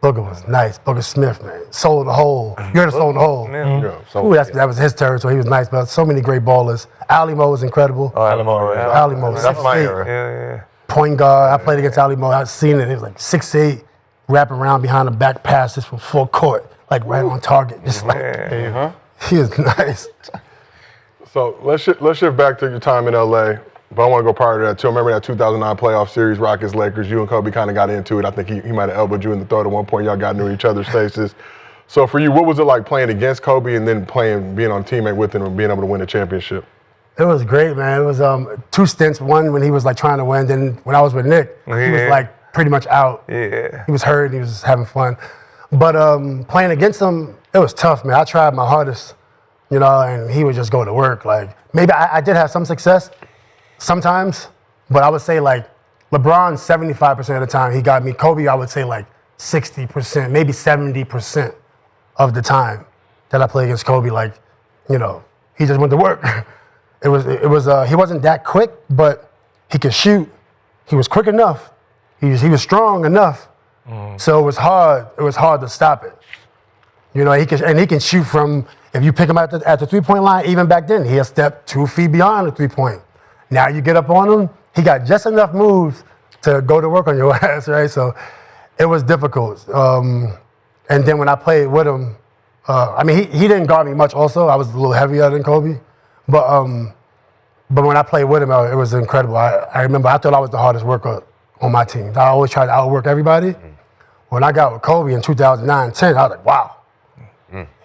Booker was nice. Booker Smith, man. Soul in the hole. You heard of Soul in the hole? Yeah. So Ooh, that was his territory. He was nice, but so many great ballers. Ali Mo was incredible. Alamo. Ali Mo, That's my 6'8". era. Point guard. I played against Ali Mo. I've seen it. It was like 6'8", wrapping around behind the back passes from full court, like right on target. Just like, he is nice. So let's shift back to your time in LA. But I want to go prior to that too. I remember that 2009 playoff series, Rockets Lakers. You and Kobe kind of got into it. I think he might have elbowed you in the throat at one point. Y'all got into each other's faces. So for you, what was it like playing against Kobe and then being on a teammate with him and being able to win a championship? It was great, man. It was two stints. One when he was like trying to win. Then when I was with Nick, he was like pretty much out. Yeah. He was hurt. He was having fun. But playing against him, it was tough, man. I tried my hardest, you know, and he would just go to work. Like maybe I did have some success sometimes, but I would say like LeBron 75% of the time he got me. Kobe, I would say like 60%, maybe 70% of the time that I played against Kobe. Like, you know, he just went to work. He wasn't that quick, but he could shoot. He was quick enough. He was strong enough. So it was hard to stop it. You know, he can shoot from, if you pick him at the 3-point line, even back then, he'll step 2 feet beyond the 3-point. Now you get up on him, he got just enough moves to go to work on your ass, right? So it was difficult. And then when I played with him, I mean, he didn't guard me much also. I was a little heavier than Kobe. But when I played with him, it was incredible. I remember I thought I was the hardest worker on my team. I always tried to outwork everybody. When I got with Kobe in 2009-10, I was like, wow.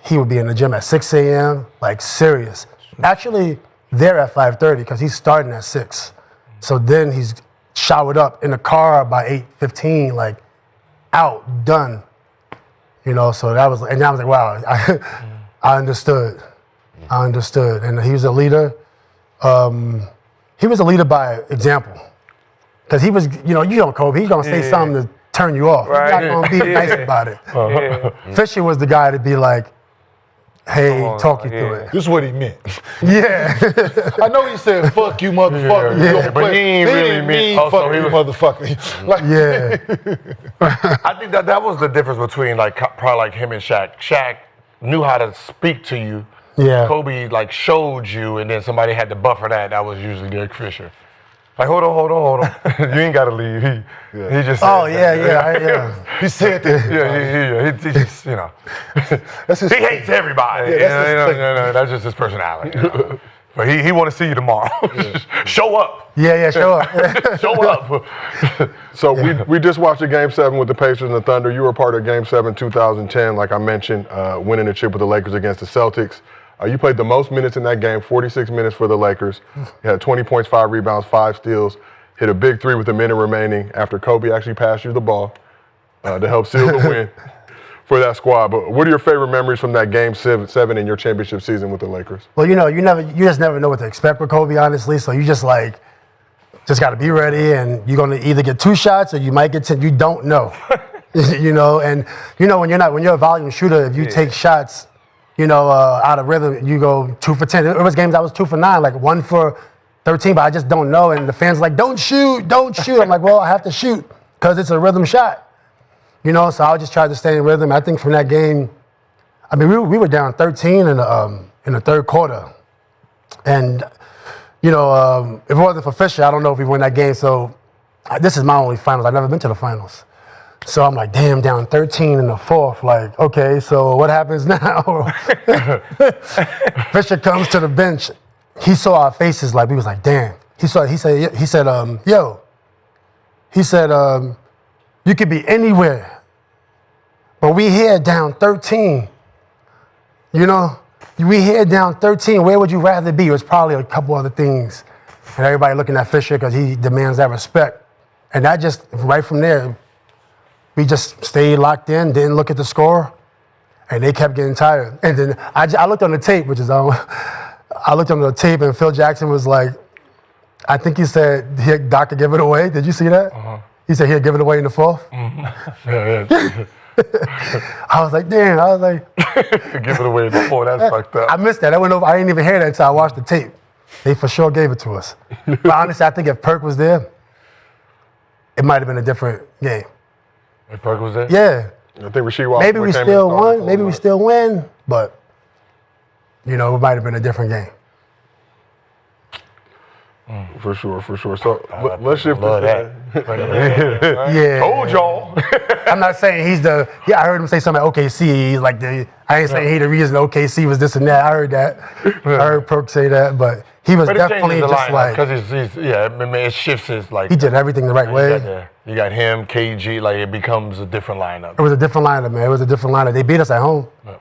He would be in the gym at 6 a.m., like serious. Actually, there at 5:30 because he's starting at 6. So then he's showered up in the car by 8:15, like out, done. You know, so that was, and I was like, wow, I understood. I understood. And he was a leader. He was a leader by example. Because he was, you know Kobe, he's going to say something to turn you off. Right. He's not going to be nice about it. Fisher was the guy to be like, hey, talk you through it. This is what he meant. Yeah. I know he said, fuck you, motherfucker. Yeah. You gonna But play. he ain't really mean- fuck also, he you, was- motherfucker. Like, Yeah. I think that was the difference between like probably like him and Shaq. Shaq knew how to speak to you. Yeah. Kobe like showed you, and then somebody had to buffer that. That was usually Derek Fisher. Like, hold on. You ain't got to leave. He just. Oh, said that. yeah. he said that. Yeah, he just, you know. That's his He hates everybody. Yeah, that's his thing. No, that's just his personality. You know? But he want to see you tomorrow. Show up. Yeah, show up. Show up. So we just watched a Game 7 with the Pacers and the Thunder. You were part of Game 7 2010, like I mentioned, winning the chip with the Lakers against the Celtics. You played the most minutes in that game, 46 minutes for the Lakers. You had 20 points, 5 rebounds, 5 steals, hit a big 3 with a minute remaining after Kobe actually passed you the ball to help seal the win for that squad. But what are your favorite memories from that Game 7 in your championship season with the Lakers? Well, you know, you just never know what to expect with Kobe, honestly. So you just got to be ready, and you're gonna either get 2 shots or you might get 10. You don't know, you know. And you know when you're a volume shooter, if you take shots, out of rhythm, you go 2 for 10. It was games I was 2 for 9, like 1 for 13, but I just don't know. And the fans are like, don't shoot. I'm like, well, I have to shoot because it's a rhythm shot. So I just tried to stay in rhythm. I think from that game, we were down 13 in the third quarter. And, if it wasn't for Fisher, I don't know if we win that game. So this is my only finals. I've never been to the finals. So I'm like, damn, down 13 in the fourth. Like, okay, so what happens now? Fisher comes to the bench. He saw our faces like, we was like, damn. He said, yo. He said, you could be anywhere, but we here down 13. We here down 13. Where would you rather be? It was probably a couple other things. And everybody looking at Fisher because he demands that respect. And that just, right from there, we just stayed locked in, didn't look at the score, and they kept getting tired. And then I looked on the tape, I looked on the tape, and Phil Jackson was like, I think he said Doc could give it away. Did you see that? Uh-huh. He said he'd give it away in the fourth. Mm-hmm. Yeah. I was like, damn. Give it away in the fourth. That's fucked up. I missed that. I went over. I didn't even hear that until I watched the tape. They for sure gave it to us. But honestly, I think if Perk was there, it might have been a different game. If Perk was there? Yeah. I think Rasheed Wallace. Maybe we still won. Maybe we still win. But, it might have been a different game. For sure. So let's shift this. Yeah. Told y'all. I'm not saying he's I heard him say something like OKC. He's like I ain't saying he the reason OKC was this and that. I heard that. I heard Perk say that, but he was definitely just like. Because it shifts his like. He did everything the right way. You got him, KG, like it becomes a different lineup. It was a different lineup, man. It was a different lineup. They beat us at home. Yeah.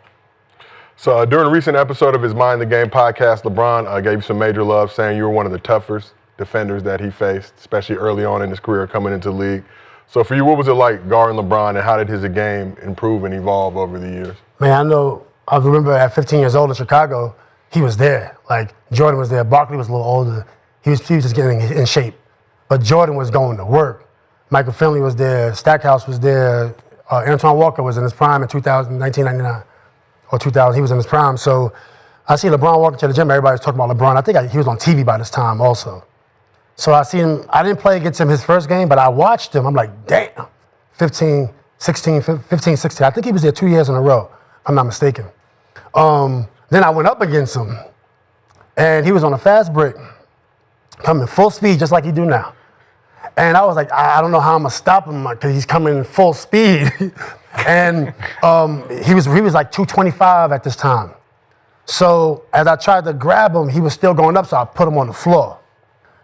So during a recent episode of his Mind the Game podcast, LeBron gave you some major love, saying you were one of the toughest defenders that he faced, especially early on in his career coming into the league. So for you, what was it like guarding LeBron, and how did his game improve and evolve over the years? Man, I remember at 15 years old in Chicago, he was there. Like, Jordan was there. Barkley was a little older. He was just getting in shape. But Jordan was going to work. Michael Finley was there. Stackhouse was there. Antoine Walker was in his prime in 1999 or 2000. He was in his prime. So I see LeBron walking to the gym. Everybody was talking about LeBron. I think he was on TV by this time also. So I see him. I didn't play against him his first game, but I watched him. I'm like, damn, 15, 16. I think he was there 2 years in a row, if I'm not mistaken. Then I went up against him, and he was on a fast break, coming full speed, just like he do now. And I was like, I don't know how I'm gonna stop him because he's coming full speed. And he was like 225 at this time. So as I tried to grab him, he was still going up, so I put him on the floor.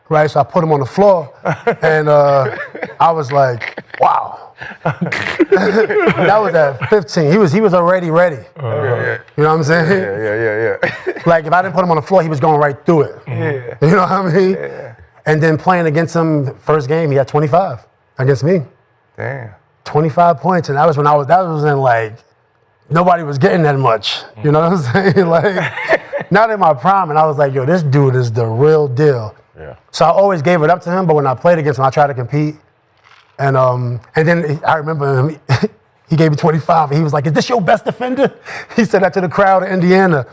Right, so I put him on the floor, and I was like, wow. That was at 15. He was already ready. You know what I'm saying? Yeah. Like, if I didn't put him on the floor, he was going right through it. Yeah. You know what I mean? Yeah. And then playing against him, first game, he had 25 against me. Damn. 25 points, and that was when like, nobody was getting that much. You know what I'm saying? Like, not in my prime, and I was like, yo, this dude is the real deal. Yeah. So I always gave it up to him, but when I played against him, I tried to compete. And then I remember him, he gave me 25, and he was like, is this your best defender? He said that to the crowd in Indiana.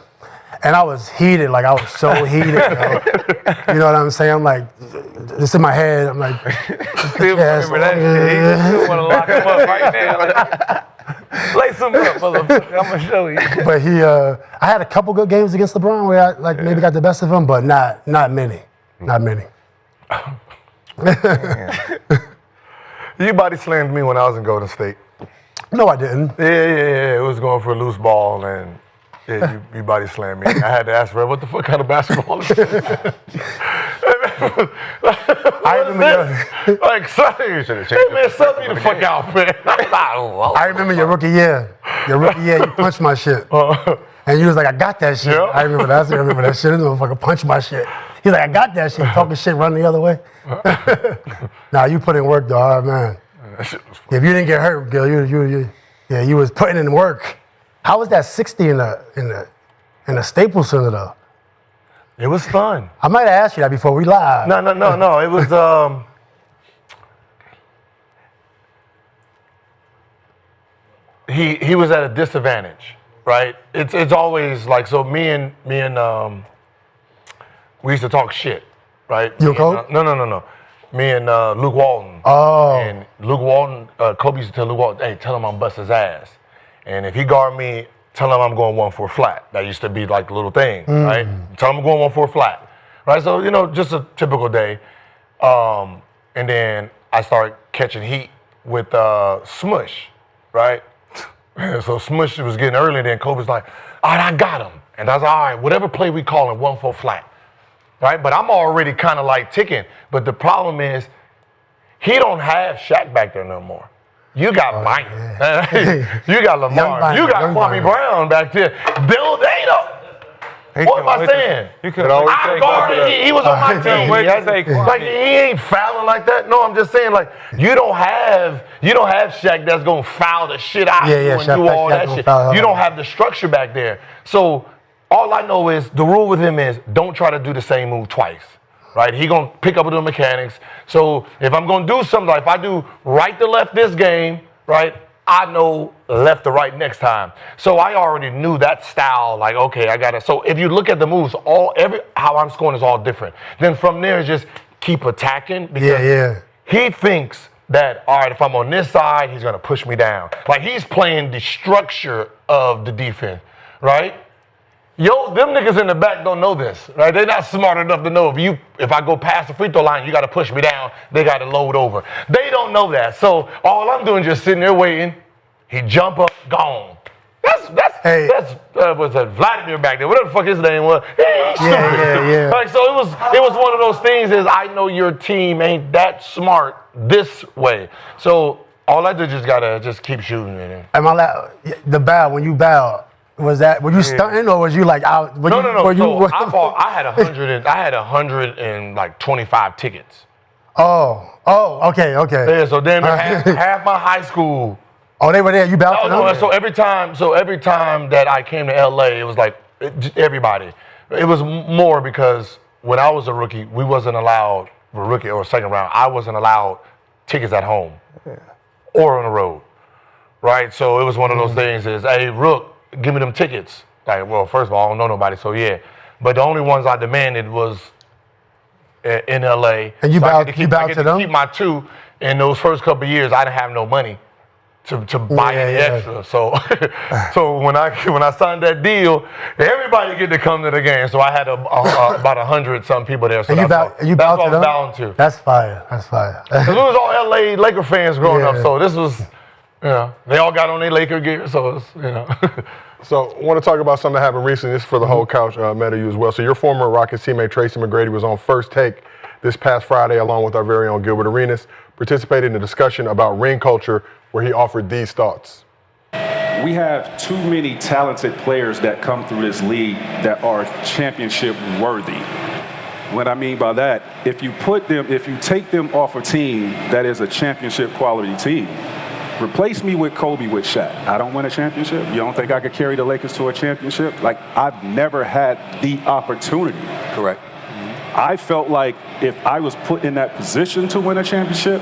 And I was heated, like I was so heated. You know what I'm saying? I'm like, this in my head, I'm like, Still remember that shit. He still want to lock him up right now. Lay some up, motherfucker. I'm gonna show you. But I had a couple good games against LeBron where I maybe got the best of him, but not many. Not many. You body slammed me when I was in Golden State. No, I didn't. Yeah. It was going for a loose ball, and you body slammed me. I had to ask Red, what the fuck kind of basketball is this? I remember like, son, hey man, sub me the fuck out, man. I remember your rookie year. You punched my shit. And you was like, I got that shit. Yeah. I remember that shit. This motherfucker punched my shit. He's like, I got that shit. Talking shit, running the other way. Nah, you put in work, though, all right, man. If you didn't get hurt, Gil, you was putting in work. How was that 60 in the Staples Center, though? It was fun. I might have asked you that before we live. No. It was he was at a disadvantage. right? It's always like, so me and we used to talk shit, right? You a coach? No. Me and Luke Walton. Oh. And Luke Walton, Kobe used to tell Luke Walton, hey, tell him I'm bust his ass. And if he guard me, tell him I'm going 1-4 flat. That used to be like the little thing, right? Tell him I'm going 1-4 flat, right? So, you know, just a typical day. And then I started catching heat with Smush, right? So Smush was getting early, and then Kobe's like, all right, I got him. And I was like, all right, whatever play we call him, 1-4 flat. Right, but I'm already kind of like ticking. But the problem is, he don't have Shaq back there no more. You got Mike. Yeah. You got Lamar. You got Kwame Brown back there. Bill Dana. What am I saying? I guarded. He was on my team. Like he ain't fouling like that. No, I'm just saying like you don't have Shaq that's gonna foul the shit out of you and do all that shit. You don't have the structure back there. So. All I know is the rule with him is don't try to do the same move twice, right? He gonna pick up with the mechanics. So if I'm gonna do something, like if I do right to left this game, right, I know left to right next time. So I already knew that style. Like, okay, I gotta. So if you look at the moves, how I'm scoring is all different. Then from there, is just keep attacking because he thinks that all right, if I'm on this side, he's gonna push me down. Like he's playing the structure of the defense, right? Yo, them niggas in the back don't know this, right? They're not smart enough to know if I go past the free throw line, you got to push me down. They got to load over. They don't know that. So all I'm doing is just sitting there waiting. He jump up, gone. That's was that Vladimir back there? Whatever the fuck his name was. He's stupid. Yeah. Like so, it was one of those things. Is I know your team ain't that smart this way. So all I do just gotta keep shooting. Am I the bow when you bow? Were you stunting or was you like out? No. I had 125 tickets. Oh, okay. Yeah, so then half my high school. Oh, they were there. You bounced them? So every time that I came to LA, it was like everybody. It was more because when I was a rookie, we wasn't allowed for rookie or second round. I wasn't allowed tickets at home or on the road, right? So it was one of those things. Is hey, Rook. Give me them tickets. Like, well, first of all, I don't know nobody, so yeah. But the only ones I demanded was in LA. And you bowed to them? Keep my two. In those first couple of years, I didn't have no money to buy any extra. So, so when I signed that deal, everybody get to come to the game. So I had about 100-some people there. So you bowed to them? I was bound to. That's fire. Because we was all LA Laker fans growing up, so this was. They all got on their Laker gear, so it's, So I want to talk about something that happened recently. This is for the whole couch, Metta, you as well. So your former Rockets teammate Tracy McGrady was on First Take this past Friday along with our very own Gilbert Arenas, participated in a discussion about ring culture where he offered these thoughts. We have too many talented players that come through this league that are championship worthy. What I mean by that, if you take them off a team that is a championship quality team, replace me with Kobe with Shaq. I don't win a championship. You don't think I could carry the Lakers to a championship? Like, I've never had the opportunity. Correct. I felt like if I was put in that position to win a championship,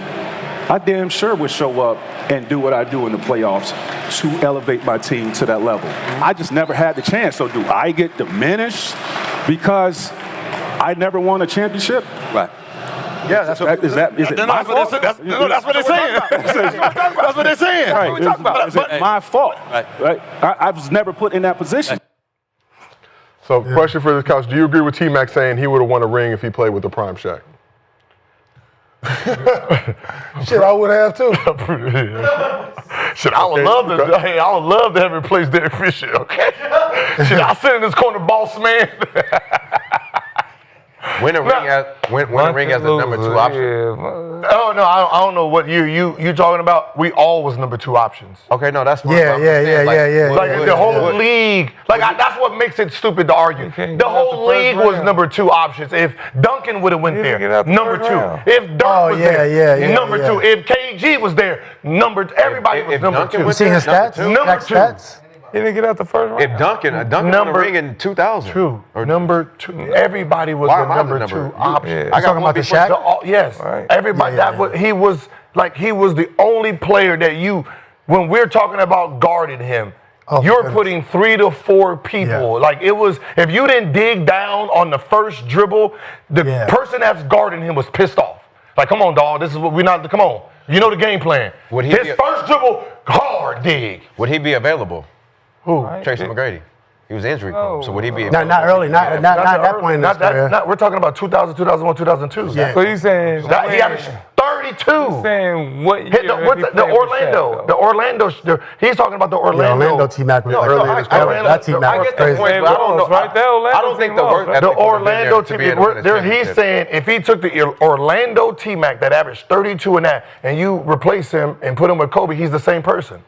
I damn sure would show up and do what I do in the playoffs to elevate my team to that level. I just never had the chance. So do I get diminished because I never won a championship? Right. Yeah, that's what is it my fault? That's what they're saying. That's what they're saying. Right. Is it my fault? Right. I was never put in that position. So, question for this couch: do you agree with T-Mac saying he would have won a ring if he played with the prime Shaq? Shit, I would have too. Shit, I would love to. Hey, I would love to have replaced Derek Fisher. Okay. Shit, I'll sit in this corner, boss man. Win a ring as the number 2 option. Oh no, I don't know what you talking about. We all was number 2 options. Okay, no, that's what Like the whole league. That's what makes it stupid to argue. The whole league was number 2 options. If Duncan would have went there, number 2. If Dunk was there, number 2. If KG was there, everybody was number 2. You seen his stats? Number 2. He didn't get out the first round. If Duncan won a ring in 2000. 2. Or number 2. Everybody was the number 2 option. I talking about the Shaq? Yes. Right. Everybody. He was the only player that when we're talking about guarding him, You're putting 3 to 4 people. Yeah. Like it was, if you didn't dig down on the first dribble, the person that's guarding him was pissed off. Like, come on, dog. This is what we're not. Come on. You know the game plan. His first dribble, hard dig. Would he be available? Who? Tracy McGrady. He was injury prone, so would he be available? Not early. Not that point in his career. We're talking about 2000, 2001, 2002. Yeah. So you saying He averaged 32. You saying what year? The Orlando. He's talking about the Orlando. The Orlando T-Mac was early in his career. That T-Mac was crazy. But I don't know. Right there, I don't think the work ethic The would have been Orlando there to be able to win a T-Mac. He's championship. saying if he took the Orlando T-Mac that averaged 32 and that, and you replace him and put him with Kobe, he's the same person.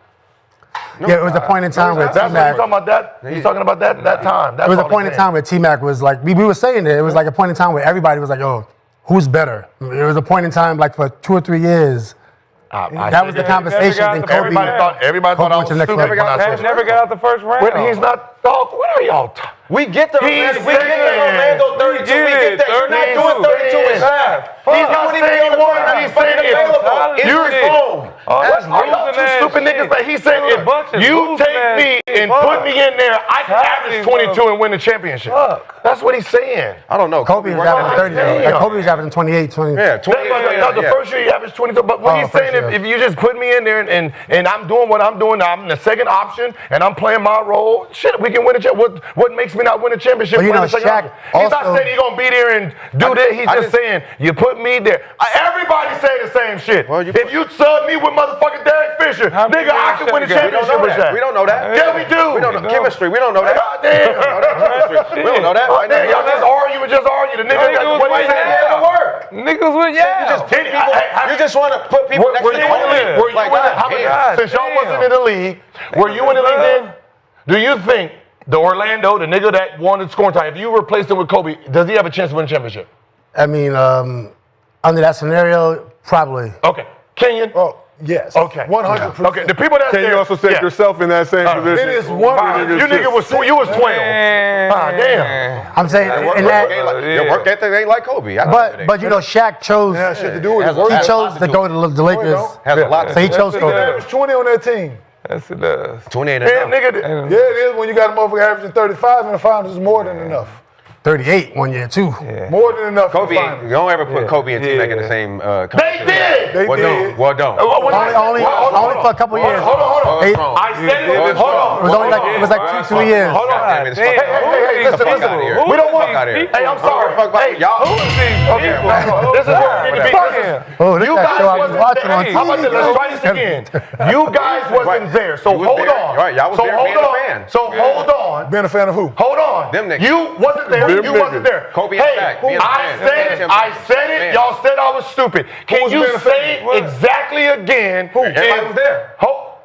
Yeah, it was a point in time where That's what he's T-Mac. talking about. He's talking about that time. That's It was a all point in he's time where T-Mac was like, we were saying it. It was like a point in time where everybody was like, "Oh, who's better?" It was a point in time like for 2 or 3 years. That was the conversation. Then Kobe. Everybody thought I was stupid when I said Never got out the first round. He's not. Dog, what are y'all talking? We get the He's Orlando 32. We get that. You're not doing 32 and a half. He's not saying he won. He's saying you're wrong. Are y'all two stupid niggas? But he's saying if you take me and put me in there, I can average 22 and win the championship. That's what he's saying. I don't know. Kobe was averaging 30. Like Kobe was averaging 28, 20. Yeah, 28. The first year he averaged 22. But what he's saying, if you just put me in there and I'm doing what I'm doing, I'm the second option and I'm playing my role, shit, we can win a championship. What makes me not win a championship? Well, you know, Shaq he's not saying he's gonna be there and do that. He's just saying you put me there. Everybody say the same shit. Well, if you sub me with motherfucking Derek Fisher, nigga, I can win a championship with Shaq. We don't know that. Yeah, we do. We don't know chemistry. We don't know that. Goddamn. We don't know that. Oh, damn, y'all just argue. The nigga got what he said to work. Niggas with You just want to put people next to Kobe. Since y'all wasn't in the league, were you in the league then? Do you think the Orlando, the nigga that won the scoring time, if you replaced him with Kobe, does he have a chance to win a championship? I mean, under that scenario, probably. Okay. Kenyon? Oh, yes. Okay. 100%. Okay. The people that's Can there. you also set yourself in that same position? It is one. You was 12. Damn. I'm saying, in that, Your work ethic ain't like Kobe. but you know, Shaq chose. That shit to do with it. He chose to go to the Lakers. Has a lot to So he do. chose to go there. There's 20 on that team. Yes, it does. 28 Damn, and nigga. Yeah, it is when you got a motherfucker averaging 35 in the finals. It's more than enough. 38 one year too. More than enough. Kobe, you don't ever put Kobe and T-Mac in the same They did. They Well, did. don't. Well, don't. Only for a couple years. Hold on. Hey, I said it. Hold on. It was only like 2 years. Hold on. Hey, Listen. We don't want. Hey, I'm sorry. Hey, y'all. This is where we need to be. Oh, this You that show I was guys watching on How about this? Let's try this again. You guys wasn't there, so was hold there. on. Right, y'all was So there hold being a on. fan. So hold on. Being a fan of who? Hold on. Them niggas. You wasn't there. Them You wasn't niggas. there. Kobe and Shaq, being a fan. I said it. Fan. Y'all said I was stupid. Can was you being a say fan? it exactly again? Everybody was there.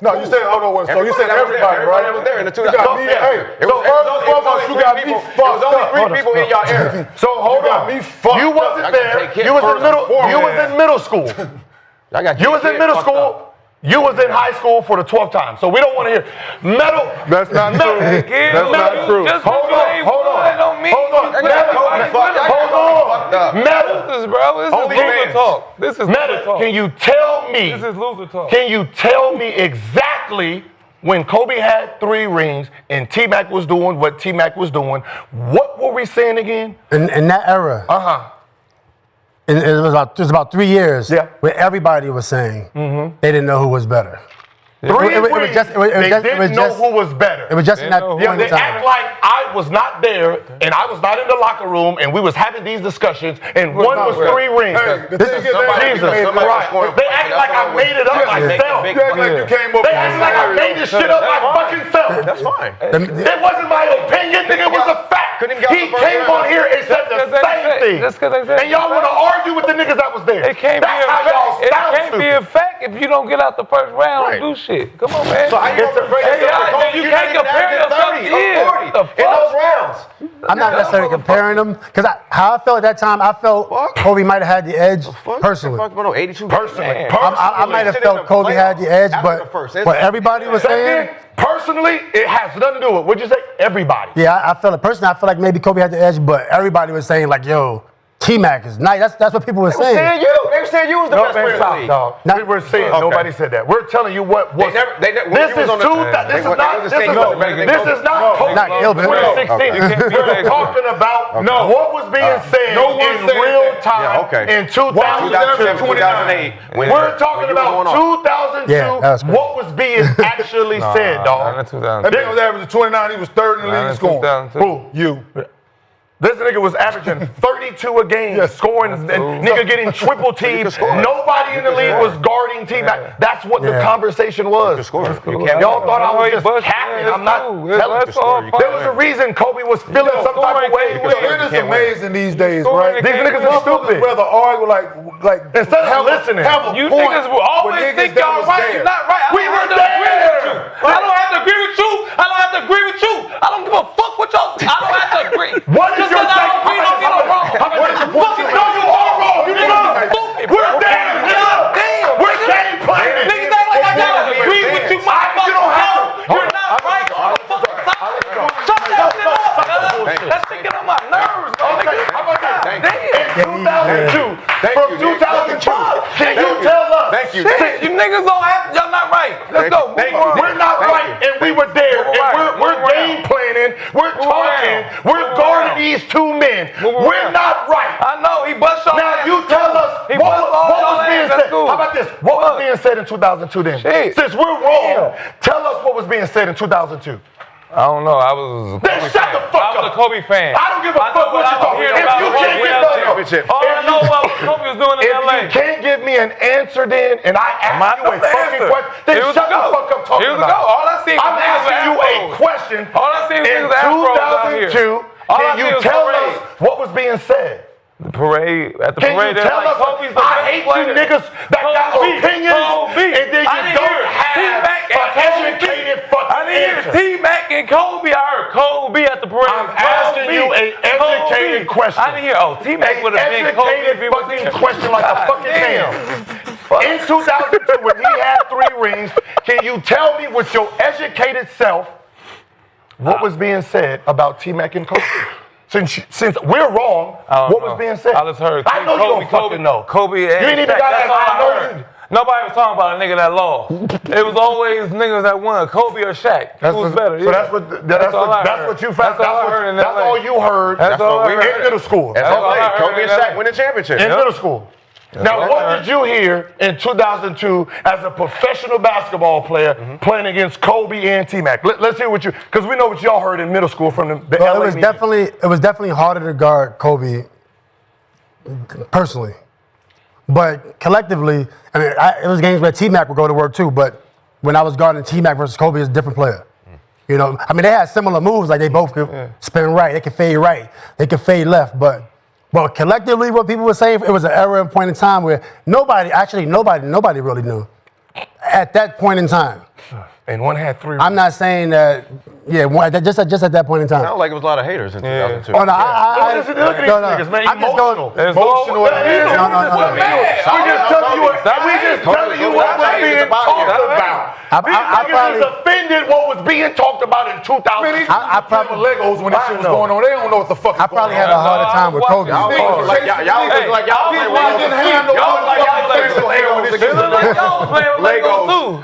No, you said, hold on, so you said everybody, right? Everybody was there in the You got me, hey, It so was first and foremost, you got me It was fucked only up. 3 people in y'all area. So hold You got on. me fucked You up. wasn't I gotta there. take it You was in first middle. and foremost. You was in middle school. You was in middle school. You was in high school for the 12th time. So we don't want to hear metal. That's not true. That's not true. Hold on. Metal, bro. This is loser talk. This is loser Metal. talk. Can you tell me? This is loser talk. Can you tell me exactly when Kobe had 3 rings and T-Mac was doing what T-Mac was doing? What were we saying again? In that era, it was about 3 years where everybody was saying they didn't know who was better. They didn't know who was better. It was just in that point in They time. act like I was not there and I was not in the locker room and we was having these discussions and one was 3 rings. Hey, this is Jesus, right. They act like I made it up myself. You act like you came up They act like I made this shit up my fucking self. That's fine. It wasn't my opinion, nigga, it was a fact. He came on here and said the same thing. And y'all want to argue with the niggas that was there. It can't That's how y'all it sound can't be a fact if you don't get out the first round and do shit. Come on, man. So how you gonna compare yourself to Kobe? You can't compare yourself to 30 or 40 in those rounds. I'm not necessarily comparing them because how I felt at that time, I felt Kobe might have had the edge personally. 82. Personally. I might have felt Kobe had the edge, but everybody was saying. Personally, it has nothing to do with, what'd you say? Everybody. Yeah, I felt it personally. I feel like maybe Kobe had the edge, but everybody was saying like, yo, T-Mac is nice. That's what people were saying. They were saying you was the best player in the league. No, we were saying nobody said that. We're telling you what was. This is not Gilbert. 2016. We're talking about what was being said in real time in 2002, 2008. We're talking about 2002. What was being actually said, dog? That nigga was averaging 29. He was third in the league in scoring. Who? You. This nigga was averaging 32 a game, scoring, nigga getting triple teamed. Nobody in the league was guarding T-Mac. That's what the conversation was. Y'all thought I was just capping. I'm not. There was a reason Kobe was feeling some type of way. It is amazing these days, right? These niggas are stupid. Rather argue like instead of listening. You niggas will always think y'all right. You're not right. We were there. I don't have to agree with you. I don't have to agree with you. I don't give a fuck what y'all. I don't have to agree. What is your take? What is your point? No, you are wrong. You niggas stupid. We're there. We're game playing. Niggas act like I gotta agree with you, motherfucker. You don't have to. You're not right. Shut that shit up. That shit get on my nerves. In 2002, from 2002, can you tell us? Thank you. You niggas don't have. Y'all not right. Let's go. We're not right, and we were there, and we're game planning. We're talking. We're guarding these two men. We're not right. I know he bust y'all. Now you tell us what was being said. How about this? What was being said in 2002 then? Since we're wrong, tell us what was being said in 2002. I don't know. I was. Then shut the fuck up. I was a Kobe fan. I don't give a fuck what you're talking about. If you can't get championship, all I know about what Kobe was doing in LA. If you can't give me an answer, then, and I ask you a fucking question, then shut the fuck up talking about it. All I see. I'm asking you a question. All I see is in afros out here. 2002. Can you tell us what was being said? The parade, at the Can parade, you tell us? I hate you niggas that got opinions and then you don't have an educated fucking answer. T-Mac and Kobe. I heard Kobe at the parade. I'm asking you an educated question. I didn't hear, T-Mac would have been Kobe if he was fucking question like a fucking man. In 2002, when he had 3 rings, can you tell me with your educated self what was being said about T-Mac and Kobe? Since we're wrong, what was being said? I just heard. I know you don't fucking know. Kobe and you ain't even got that. I know you. Nobody was talking about a nigga that lost. It was always niggas that won, Kobe or Shaq. Who was better? So that's what you found. That's all you heard. That's all we heard in middle school. Kobe and Shaq winning championship. In middle school. Now, what did you hear in 2002 as a professional basketball player playing against Kobe and T-Mac? Let's hear what you, because we know what y'all heard in middle school from the LA media. It was definitely harder to guard Kobe personally, but collectively, I mean, it was games where T-Mac would go to work too. But when I was guarding T-Mac versus Kobe, it's a different player. You know, I mean, they had similar moves, like they both could spin right, they could fade right, they could fade left, but collectively, what people were saying, it was an era and point in time where nobody really knew at that point in time. And one had 3. I'm not saying that, just at that point in time. Sounded like it was a lot of haters in 2002. Oh, no, look at these niggas, man. Emotional. No. We just telling you what was being talked about. These niggas is offended what was being talked about in 2000. I probably Legos when that shit was going on. They don't know what the fuck. I probably had a harder time with Kobe. Y'all didn't have no Legos too.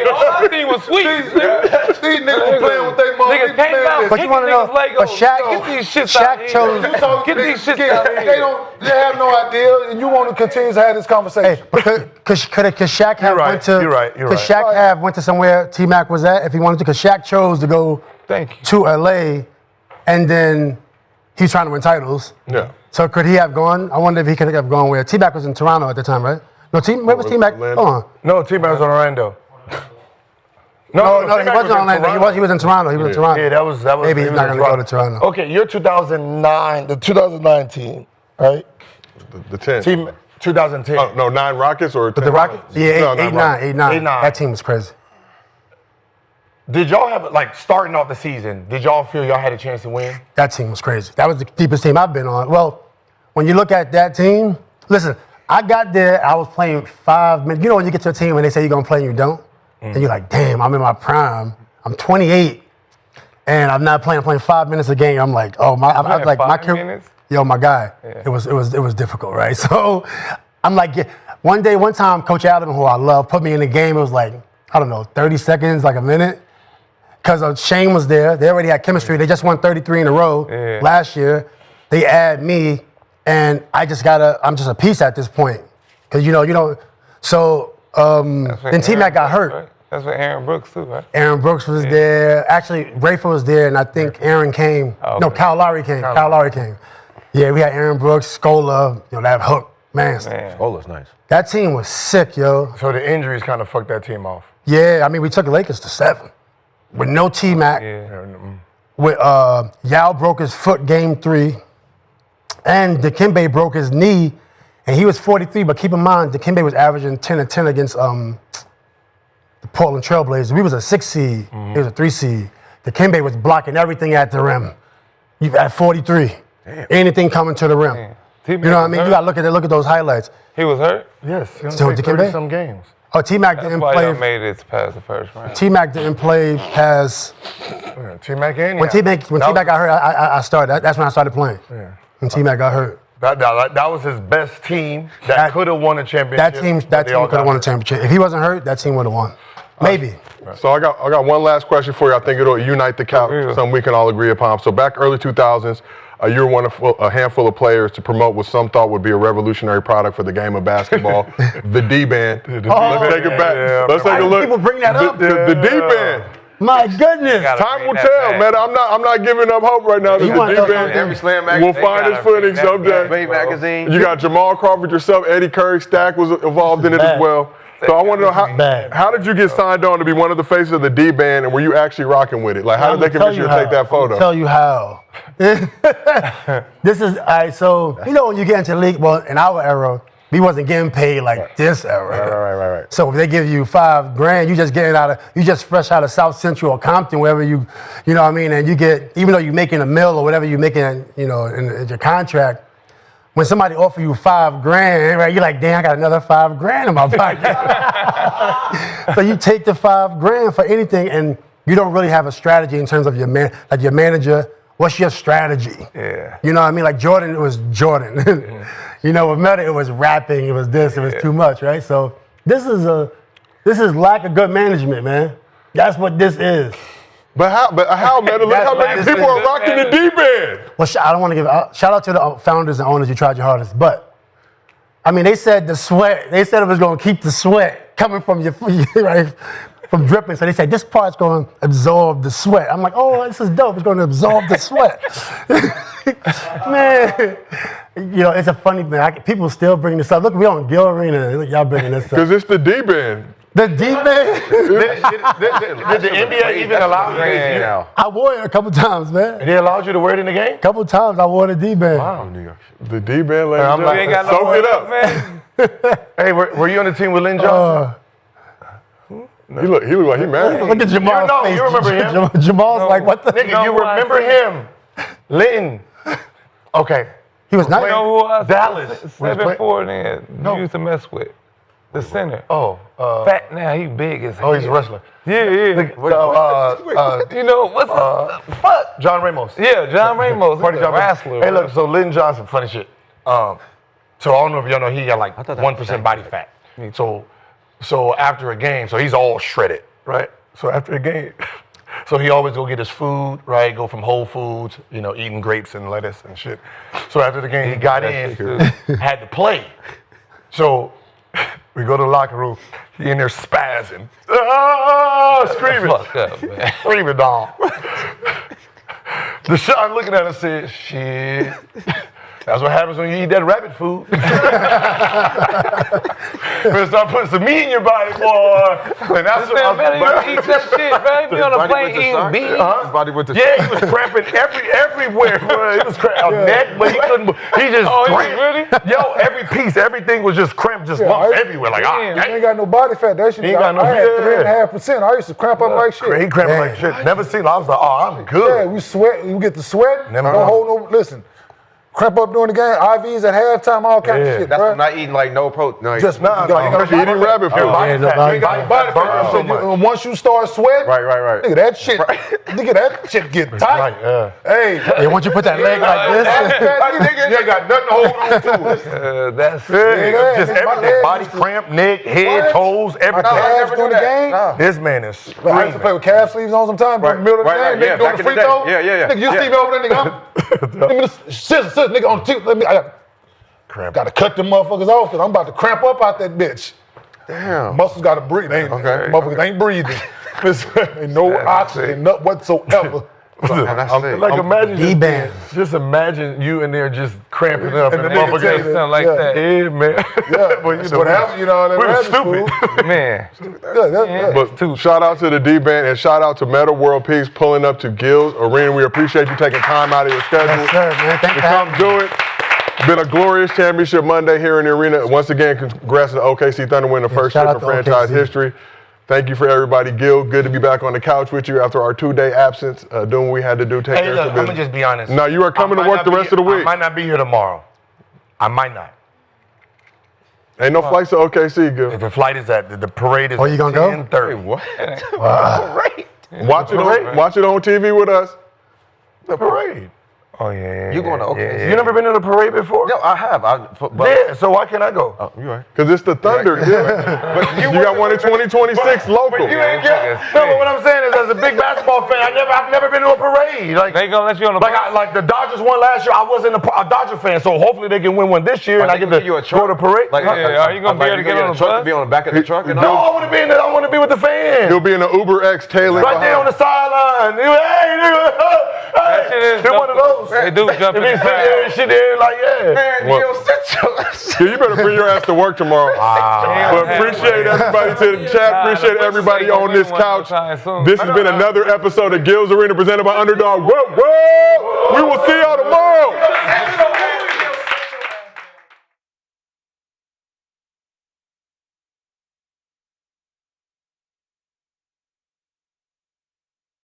All I seen was sweet. These niggas playing with their money. Niggas came out but you want to know? But get these shits out here. Get these shits out here. They have no idea, and you want to continue to have this conversation. Hey, because Shaq have went to. You're right. Because Shaq have went to somewhere T-Mac was at if he wanted to. Because Shaq chose to go to LA, and then he's trying to win titles. Yeah. So could he have gone? I wonder if he could have gone where T-Mac was in Toronto at the time, right? No, where was T-Mac? Hold on. No, T-Mac was in Orlando. No, he wasn't in Orlando. He was in Toronto. He was in Toronto. Yeah, that was. Maybe he's not going to go to Toronto. Okay, you're 2009, the 2019, right? The 10. Team 2010. Oh, no, 9 Rockets or 10 the Rockets? Yeah, 8-9. That team was crazy. Did y'all have, like, starting off the season, did y'all feel y'all had a chance to win? That team was crazy. That was the deepest team I've been on. Well, when you look at that team, listen, I got there, I was playing 5 minutes. You know when you get to a team and they say you're going to play and you don't? And you're like, damn, I'm in my prime. I'm 28, and I'm not playing. I'm playing 5 minutes a game. I'm like, oh, my career. yo, my guy, it was difficult, right? So I'm like, one time, Coach Allen, who I love, put me in the game. It was like, I don't know, 30 seconds, like a minute. Because Shane was there. They already had chemistry. They just won 33 in a row last year. They add me, and I'm just a piece at this point. Because, you don't. So then T-Mac got hurt. Right? That's what Aaron Brooks too, right? Aaron Brooks was there. Actually, Rafer was there, and I think Aaron came. Oh, no, okay. Kyle Lowry came. Kyle Lowry came. Yeah, we had Aaron Brooks, Scola, that hook. Man. Scola's nice. That team was sick, yo. So the injuries kind of fucked that team off. Yeah, I mean, we took the Lakers to 7 with no T-Mac. With Yao broke his foot game 3, and Dikembe broke his knee, and he was 43. But keep in mind, Dikembe was averaging 10 and 10 against the Portland Trailblazers. We was a 6 seed. He was a 3 seed. Dikembe was blocking everything at the rim. You've at 43. Damn. Anything coming to the rim. Damn. You know what I mean? You gotta look at those highlights. He was hurt? Yes. So Dikembe? Some games. Oh, T-Mac didn't That's why play. y'all made it past the first round. T-Mac didn't play past. T-Mac ain't. When T-Mac got hurt, I started. That's when I started playing. Yeah. When T-Mac got hurt. That was his best team that could have won a championship. That team could have won a championship. If he wasn't hurt, that team would have won. Maybe. So I got one last question for you. I think it'll unite the couch, something we can all agree upon. So back early 2000s, you were one of a handful of players to promote what some thought would be a revolutionary product for the game of basketball, the D-band. Let's take it back. Yeah, Let's take a look. People bring that up. The D-band. My goodness. Time will tell, man. I'm not giving up hope right now that the D-band Every slam magazine will find its footing someday. Bay magazine. You got Jamal Crawford yourself, Eddie Curry, Stack was involved in it as well. So I want to know how did you get signed on to be one of the faces of the D-band, and were you actually rocking with it? Like, how did they convince you to take that photo? I'll tell you how. This is, all right, so, when you get into the league, well, in our era, we wasn't getting paid like this era. Right. So if they give you $5,000, you just fresh out of South Central or Compton, wherever you know what I mean, and you get, even though you're making a mill or whatever you're making, in your contract, when somebody offer you $5,000, right, you're like, damn, I got another $5,000 in my pocket. So you take the $5,000 for anything, and you don't really have a strategy in terms of your manager. What's your strategy? Yeah. You know what I mean? Like Jordan, it was Jordan. With Metta, it was rapping. It was this. It was too much, right? So this is lack of good management, man. That's what this is. But how, Metta? Look how many people are rocking the D-band. Well, I don't want to give shout out to the founders and owners. You tried your hardest, but I mean, they said the sweat. They said it was going to keep the sweat coming from your right, from dripping. So they said this part's going to absorb the sweat. I'm like, oh, this is dope. It's going to absorb the sweat. Man, it's a funny thing. People still bring this up. Look, we on Gil Arena. Look, y'all bringing this up. Because it's the D-band. The D-band? Did the NBA even allow you? I wore it a couple times, man. They allowed you to wear it in the game? A couple times I wore the D-band. Wow. The D-band, ladies and You ain't got no soak it up. man. Hey, were you on the team with Lynn Johnson? He look like he mad. Look at Jamal's face. You remember him? Jamal's like, what the? Nigga, you remember him? Lynn. Okay. He was nice. You know who else? Dallas. 7'4" then you used to mess with. The center. Oh. Fat now, he big as hell. Oh, he's a wrestler. Yeah. What's the fuck? John Ramos. Yeah, John Ramos. Party He's a John wrestler. Hey, look, so Lynn Johnson, funny shit. So I don't know if y'all know, he got like 1% body fat. So after a game, so he's all shredded, right? So after a game, so he always go get his food, right? Go from Whole Foods, eating grapes and lettuce and shit. So after the game, he got in, had to play. So we go to the locker room, he in there spazzing. Screaming. Fuck up, man. Screaming, dog. Deshaun looking at us said, shit. That's what happens when you eat that rabbit food. Better start putting some meat in your body, boy. And that's what you eat that shit, baby. On a plane eating beans. His body went to Yeah, he was cramping everywhere, bro. He was cramping neck, but he couldn't. He just cramped. Yo, every piece, everything was just cramped, just lumps everywhere. Like, You ain't got no body fat. That shit. He ain't got no I had fat. 3.5%. I used to cramp up like shit. He cramping like shit. Never seen. I was like, oh, I'm good. Yeah, we sweat. You get the sweat. Never Don't hold no. Listen. cramp up during the game, IVs at halftime, all kind of shit, That's bro. not eating like no protein. Just eating rabbit food. Once you start sweating, Right. nigga, that shit get tight. Hey, once you put that leg like this, You ain't got nothing to hold on to. That's it. Just everything. Body cramp, neck, head, toes, everything. Calves during the game. This man is Like, I used to play with calf sleeves on sometimes, but in the middle of the game, nigga doing the free throw. Yeah. Nigga, you see me over there, nigga. Give me the scissors, nigga, on the tip. I gotta cut them motherfuckers off because I'm about to cramp up out that bitch. Damn. Muscles gotta breathe. Motherfuckers ain't breathing. Ain't no oxygen, none whatsoever. Imagine just imagine you in there just cramping up and the motherfucker something like that. Yeah, man. Yeah, but you know what happened, you know, we were stupid. Man. But shout out to the D-Band and shout out to Metta World Peace pulling up to Gil's Arena. We appreciate you taking time out of your schedule yes, sir, man. Thank to come do it. Been a glorious championship Monday here in the arena. Once again, congrats to the OKC Thunder winning the first chip in franchise history. Thank you for everybody. Gil, good to be back on the couch with you after our 2-day absence, doing what we had to do. Take care of Look, business. I'm going to just be honest. No, you are coming to work the rest of the week. I might not be here tomorrow. I might not. Ain't no flights to OKC, Gil. If the flight is at, the parade is Oh, you gonna go? 10:30. What? Watch it on TV with us. The parade. Oh, yeah. You going to OKC? You never been to the parade before? No, I have. Yeah, so why can't I go? Oh, you right. Because it's the Thunder. But you got one in 2026 local. You ain't get. No, but what I'm saying is, as a big basketball fan, I've never been to a parade. Like They gonna let you on the like the Dodgers won last year. I wasn't a Dodger fan, so hopefully they can win one this year, and I get to go to the parade. Like, are you gonna be able to get on the truck? bus? Be on the back of the truck and No, all? I want to be in there. I want to be with the fans. He'll be in the Uber X tailing Right there on the sideline. Hey, nigga. That shit is They're one of those. They do jump in They the sit there and shit there like, yeah. Yeah, you better bring your ass to work tomorrow. But appreciate everybody to the chat. Appreciate everybody on this couch. This has been another episode of Gil's Arena presented by Underdog. Whoa, whoa! We will see y'all tomorrow.